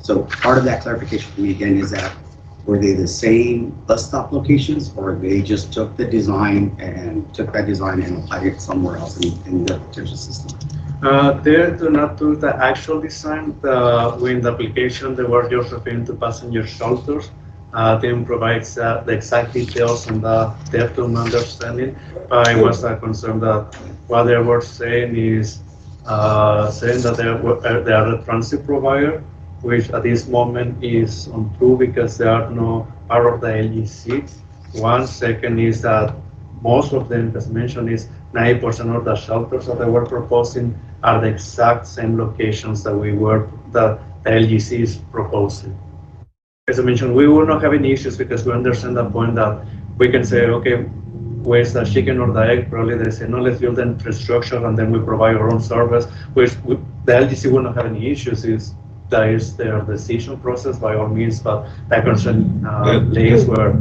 so part of that clarification for me again is that were they the same bus stop locations, or they just took the design and applied it somewhere else in the potential system? They do not do the actual design. In the application, they were just referring to passenger shelters. Then provides the exact details and the depth of understanding. I was concerned that what they were saying is saying that they are a transit provider, which at this moment is untrue because they are no part of the LGC. One second is that most of them, as mentioned, is 90% of the shelters that they were proposing are the exact same locations that the LGC is proposing. as I mentioned, we will not have any issues because we understand the point that we can say, okay, where's the chicken or the egg? Probably they say, no, let's build the infrastructure and then we provide our own service. The LGC will not have any issues. That is their decision process by all means, but that concern lays where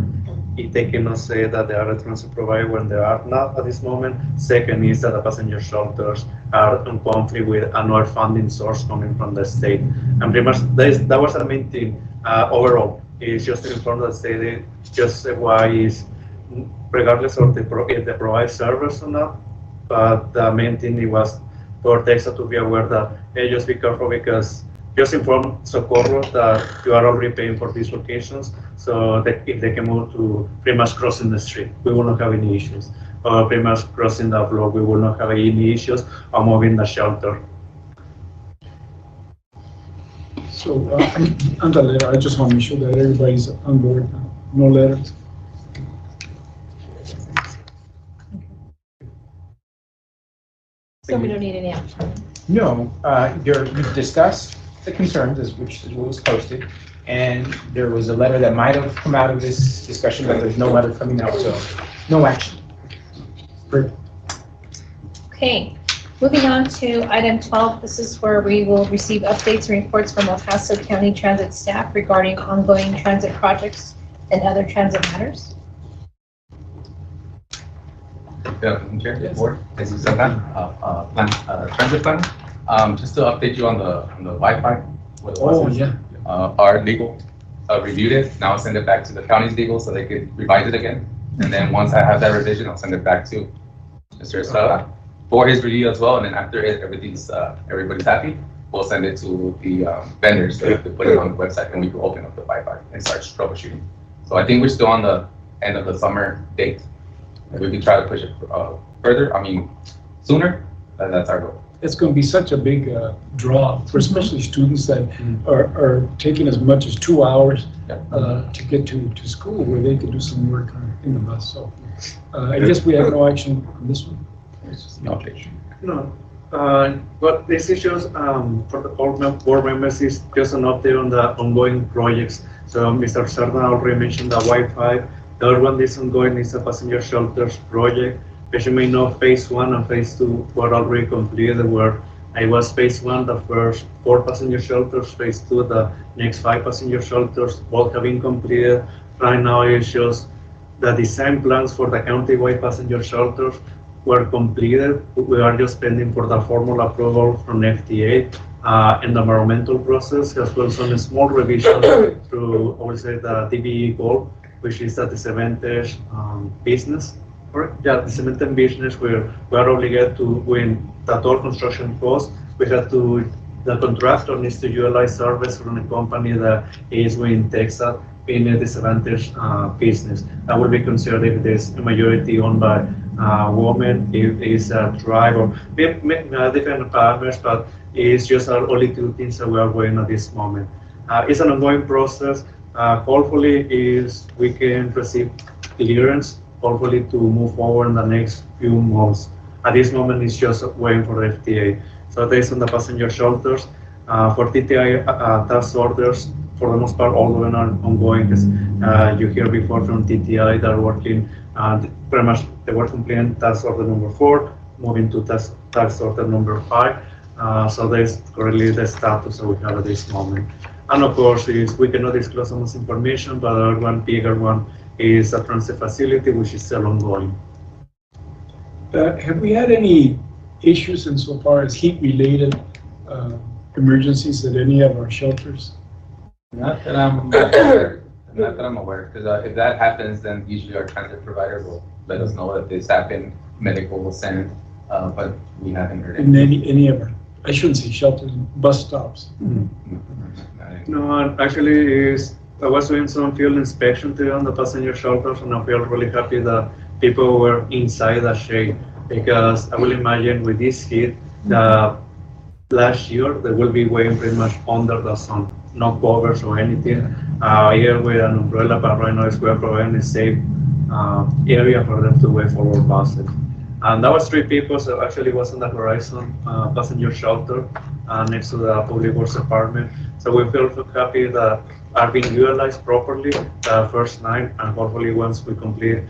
they cannot say that they are a transit provider when they are not at this moment. Second is that the passenger shelters are in conflict with another funding source coming from the state. And pretty much that was the main thing overall. Is just to inform the state just why is regardless of if they provide service or not. But the main thing it was for Texas to be aware that, hey, just be careful because just inform Socorro that you are already paying for these locations, so that if they can move to pretty much crossing the street, we will not have any issues. Or pretty much crossing the block, we will not have any issues, or moving the shelter. So on the letter, I just want to make sure that everybody's on board now. No letters. So we don't need any action. No, you've discussed the concerns, which is what was posted, and there was a letter that might have come out of this discussion, but there's no letter coming out, so no action. Great. Okay, moving on to item 12. This is where we will receive updates and reports from El Paso County Transit staff regarding ongoing transit projects and other transit matters. Chair, Board, this is transit plan. Just to update you on the Wi-Fi. With the Oh, buses. yeah. Our legal reviewed it. Now I'll send it back to the county's legal so they could revise it again. And then once I have that revision, I'll send it back to Mr. Estrada for his review as well. And then after it, everybody's happy, we'll send it to the vendors so they can put it on the website and we can open up the Wi-Fi and start troubleshooting. So I think we're still on the end of the summer date. And we can try to push it further. I mean, sooner. That's our goal. It's going to be such a big draw for especially students that are taking as much as 2 hours to get to school where they can do some work in the bus. So I guess we have no action on this one. No action. No. But this issues for the board members is just an update on the ongoing projects. So Mr. Serna already mentioned the Wi-Fi. The other one that's ongoing is the passenger shelters project. As you may know, phase 1 and phase 2 were already completed, where I was phase 1, the first 4 passenger shelters, phase 2, the next 5 passenger shelters, both have been completed. Right now it shows the design plans for the county-wide passenger shelters were completed. We are just pending for the formal approval from FTA and the environmental process, as well as some small revision through, I would say, the DBE goal, which is the disadvantaged business. Yeah, the cement business where we are obligated to win the total construction cost. We have to, the contractor needs to utilize service from a company that is in Texas in a disadvantaged business. That will be considered if there's a majority owned by women, if it's a tribe, or different partners, but it's just our only 2 things that we are doing at this moment. It's an ongoing process. Hopefully we can receive clearance, hopefully to move forward in the next few months. At this moment, it's just waiting for the FTA. So based on the passenger shelters, for TTI task orders, for the most part, all of them are ongoing. You hear before from TTI, they're working, pretty much they were completing task order number 4, moving to task order number 5. So that's currently the status that we have at this moment. And of course, we cannot disclose so much information, but the other one, bigger one, is a transit facility, which is still ongoing. Have we had any issues insofar as heat-related emergencies at any of our shelters? Not that I'm aware. Not that I'm aware, because if that happens, then usually our transit provider will let us know that this happened. Medical will send, but we haven't heard In anything. any of our, I shouldn't say shelters, bus stops. No, actually, I was doing some field inspection today on the passenger shelters, and I feel really happy that people were inside the shade, because I will imagine with this heat, the last year they will be waiting pretty much under the sun, no covers or anything. Here with an umbrella, but right now we are providing a safe area for them to wait for our buses. And that was 3 people, so actually it was on the Horizon passenger shelter next to the Public Works Department. So we feel happy that are being utilized properly the first night, and hopefully once we complete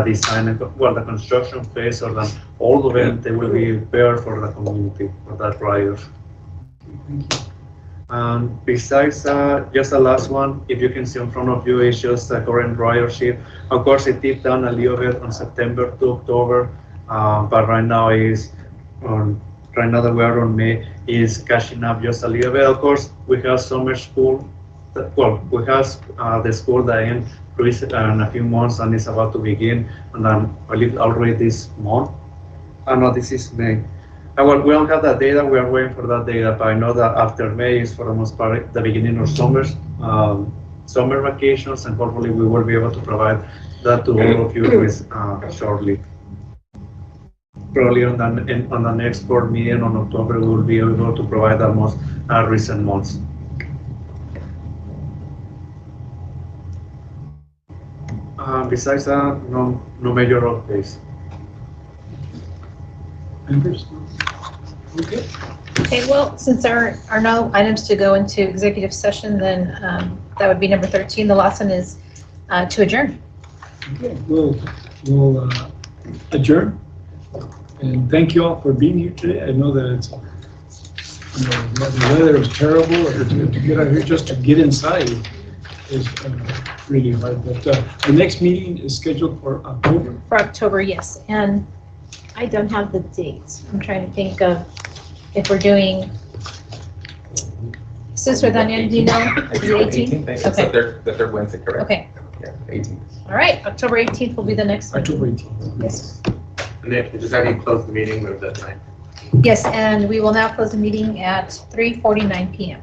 design and the construction phase or the all of it, they will be there for the community for that rider. And besides just the last one, if you can see in front of you, is just the current ridership. Of course, it dipped down a little bit on September to October, but right now right now that we are on May, is catching up just a little bit. Of course, we have summer school. Well, we have the school that ends in a few months and it's about to begin, and I believe already this month. No, this is May. Well, we don't have that data. We are waiting for that data, but I know that after May is for the most part the beginning of summer vacations, and hopefully we will be able to provide that to all of you shortly. Probably on the next board meeting on October, we will be able to provide the most recent months. Besides that, no major updates. Members? Okay. Okay, well, since there are no items to go into executive session, then that would be number 13. The last one is to adjourn. Okay, we'll adjourn. And thank you all for being here today. I know that it's, the weather is terrible, to get out here, just to get inside is really hard. But the next meeting is scheduled for October. For October, yes. And I don't have the dates. I'm trying to think of if we're doing, Sister Daniel, do you know? Is it 18th? Okay. The third Wednesday, correct? Okay. Yeah, 18th. All right, October 18th will be the next one. October 18th. Yes. And then just have you close the meeting with that time. Yes, and we will now close the meeting at 3:49 p.m.